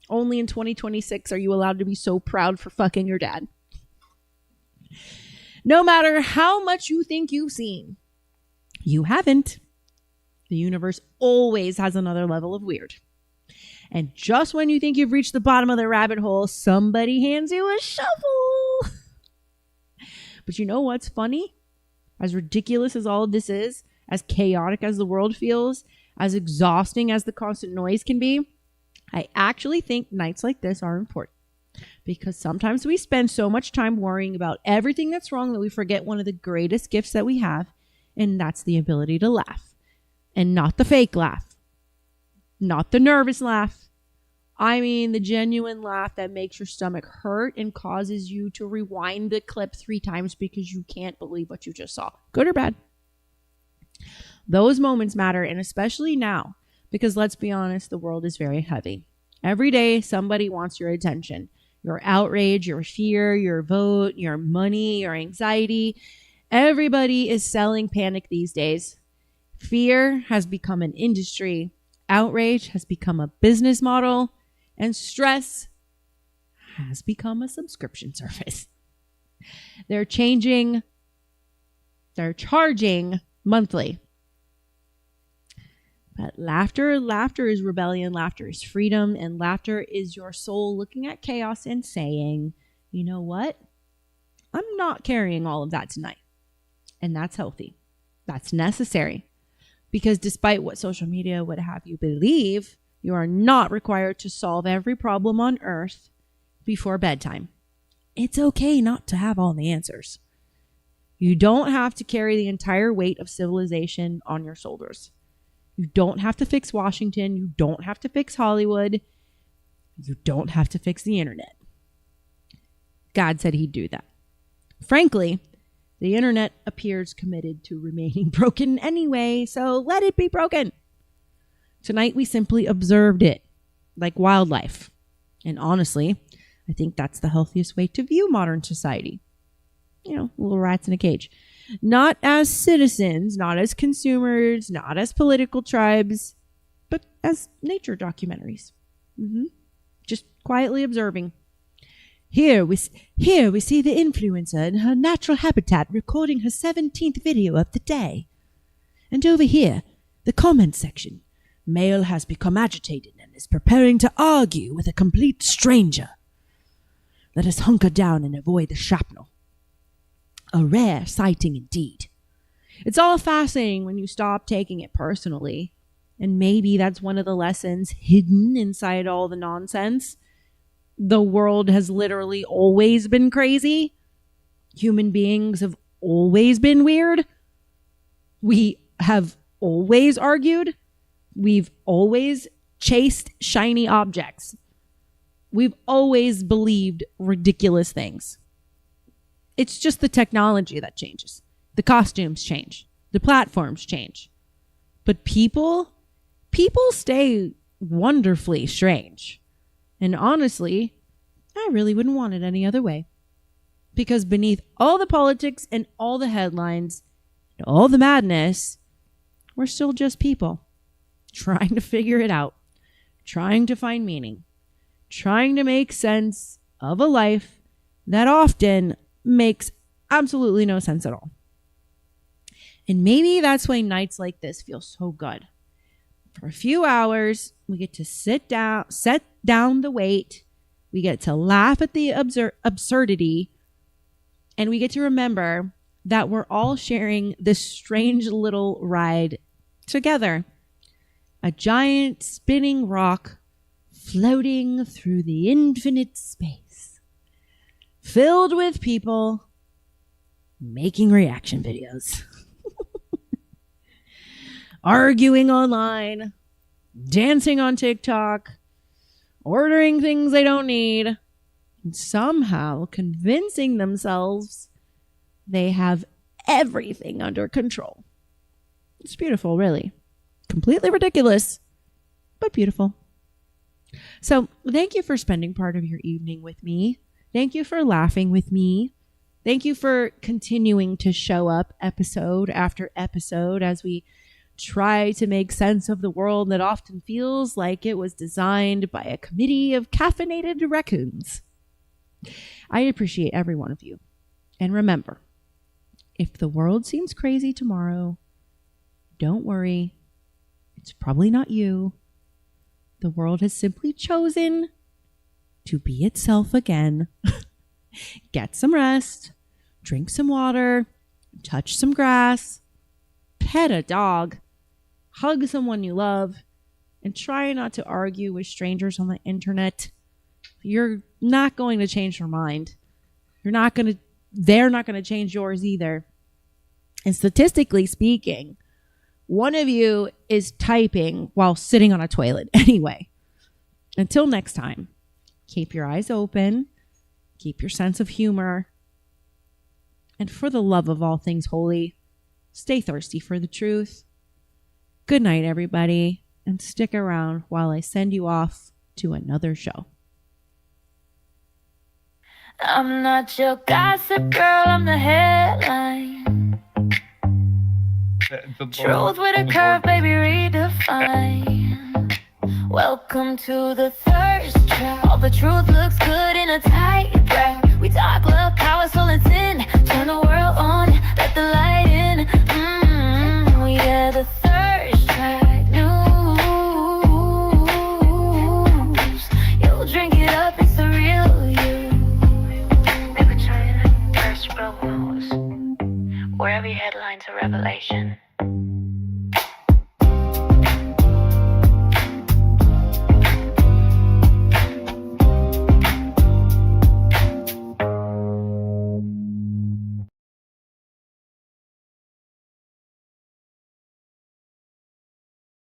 only in 2026 are you allowed to be so proud for fucking your dad. No matter how much you think you've seen, you haven't. The universe always has another level of weird. And just when you think you've reached the bottom of the rabbit hole, somebody hands you a shovel. But you know what's funny? As ridiculous as all of this is, as chaotic as the world feels, as exhausting as the constant noise can be, I actually think nights like this are important. Because sometimes we spend so much time worrying about everything that's wrong that we forget one of the greatest gifts that we have, and that's the ability to laugh. And not the fake laugh. Not the nervous laugh. I mean the genuine laugh that makes your stomach hurt and causes you to rewind the clip 3 times because you can't believe what you just saw. Good or bad. Those moments matter, and especially now, because let's be honest, the world is very heavy. Every day, somebody wants your attention. Your outrage, your fear, your vote, your money, your anxiety. Everybody is selling panic these days. Fear has become an industry. Outrage has become a business model. And stress has become a subscription service. They're charging monthly. But laughter is rebellion, laughter is freedom, and laughter is your soul looking at chaos and saying, you know what? I'm not carrying all of that tonight. And that's healthy. That's necessary. Because despite what social media would have you believe, you are not required to solve every problem on earth before bedtime. It's okay not to have all the answers. You don't have to carry the entire weight of civilization on your shoulders. You don't have to fix Washington. You don't have to fix Hollywood. You don't have to fix the internet. God said he'd do that. Frankly, the internet appears committed to remaining broken anyway, so let it be broken. Tonight we simply observed it, like wildlife. And honestly, I think that's the healthiest way to view modern society. You know, little rats in a cage. Not as citizens, not as consumers, not as political tribes, but as nature documentaries. Just quietly observing. Here we see the influencer in her natural habitat recording her 17th video of the day. And over here, the comment section. Male has become agitated and is preparing to argue with a complete stranger. Let us hunker down and avoid the shrapnel. A rare sighting indeed. It's all fascinating when you stop taking it personally. And maybe that's one of the lessons hidden inside all the nonsense. The world has literally always been crazy. Human beings have always been weird. We have always argued. We've always chased shiny objects. We've always believed ridiculous things. It's just the technology that changes. The costumes change. The platforms change. But people stay wonderfully strange. And honestly, I really wouldn't want it any other way. Because beneath all the politics and all the headlines and all the madness, we're still just people. Trying to figure it out. Trying to find meaning. Trying to make sense of a life that often makes absolutely no sense at all. And maybe that's why nights like this feel so good. For a few hours, we get to set down the weight. We get to laugh at the absurdity. And we get to remember that we're all sharing this strange little ride together. A giant spinning rock floating through the infinite space, filled with people making reaction videos, arguing online, dancing on TikTok, ordering things they don't need, and somehow convincing themselves they have everything under control. It's beautiful, really. Completely ridiculous, but beautiful. So thank you for spending part of your evening with me. Thank you for laughing with me. Thank you for continuing to show up episode after episode as we try to make sense of the world that often feels like it was designed by a committee of caffeinated raccoons. I appreciate every one of you. And remember, if the world seems crazy tomorrow, don't worry. It's probably not you. The world has simply chosen to be itself again. Get some rest, drink some water, touch some grass, pet a dog, hug someone you love, and try not to argue with strangers on the internet. You're not going to change their mind. They're not going to change yours either. And statistically speaking, one of you is typing while sitting on a toilet anyway. Until next time, keep your eyes open, keep your sense of humor, and for the love of all things holy, stay thirsty for the truth. Good night, everybody, and stick around while I send you off to another show. I'm not your gossip girl, I'm the headline. Truth with a curve, baby, redefine. Welcome to the thirst trap. All the truth looks good in a tight wrap. We talk love, power, soul, and sin. Turn the world on, let the light in. Yeah, the thirst trap news. You'll drink it up, it's the real you. They've been trying to thirst world news, where every headline's a revelation.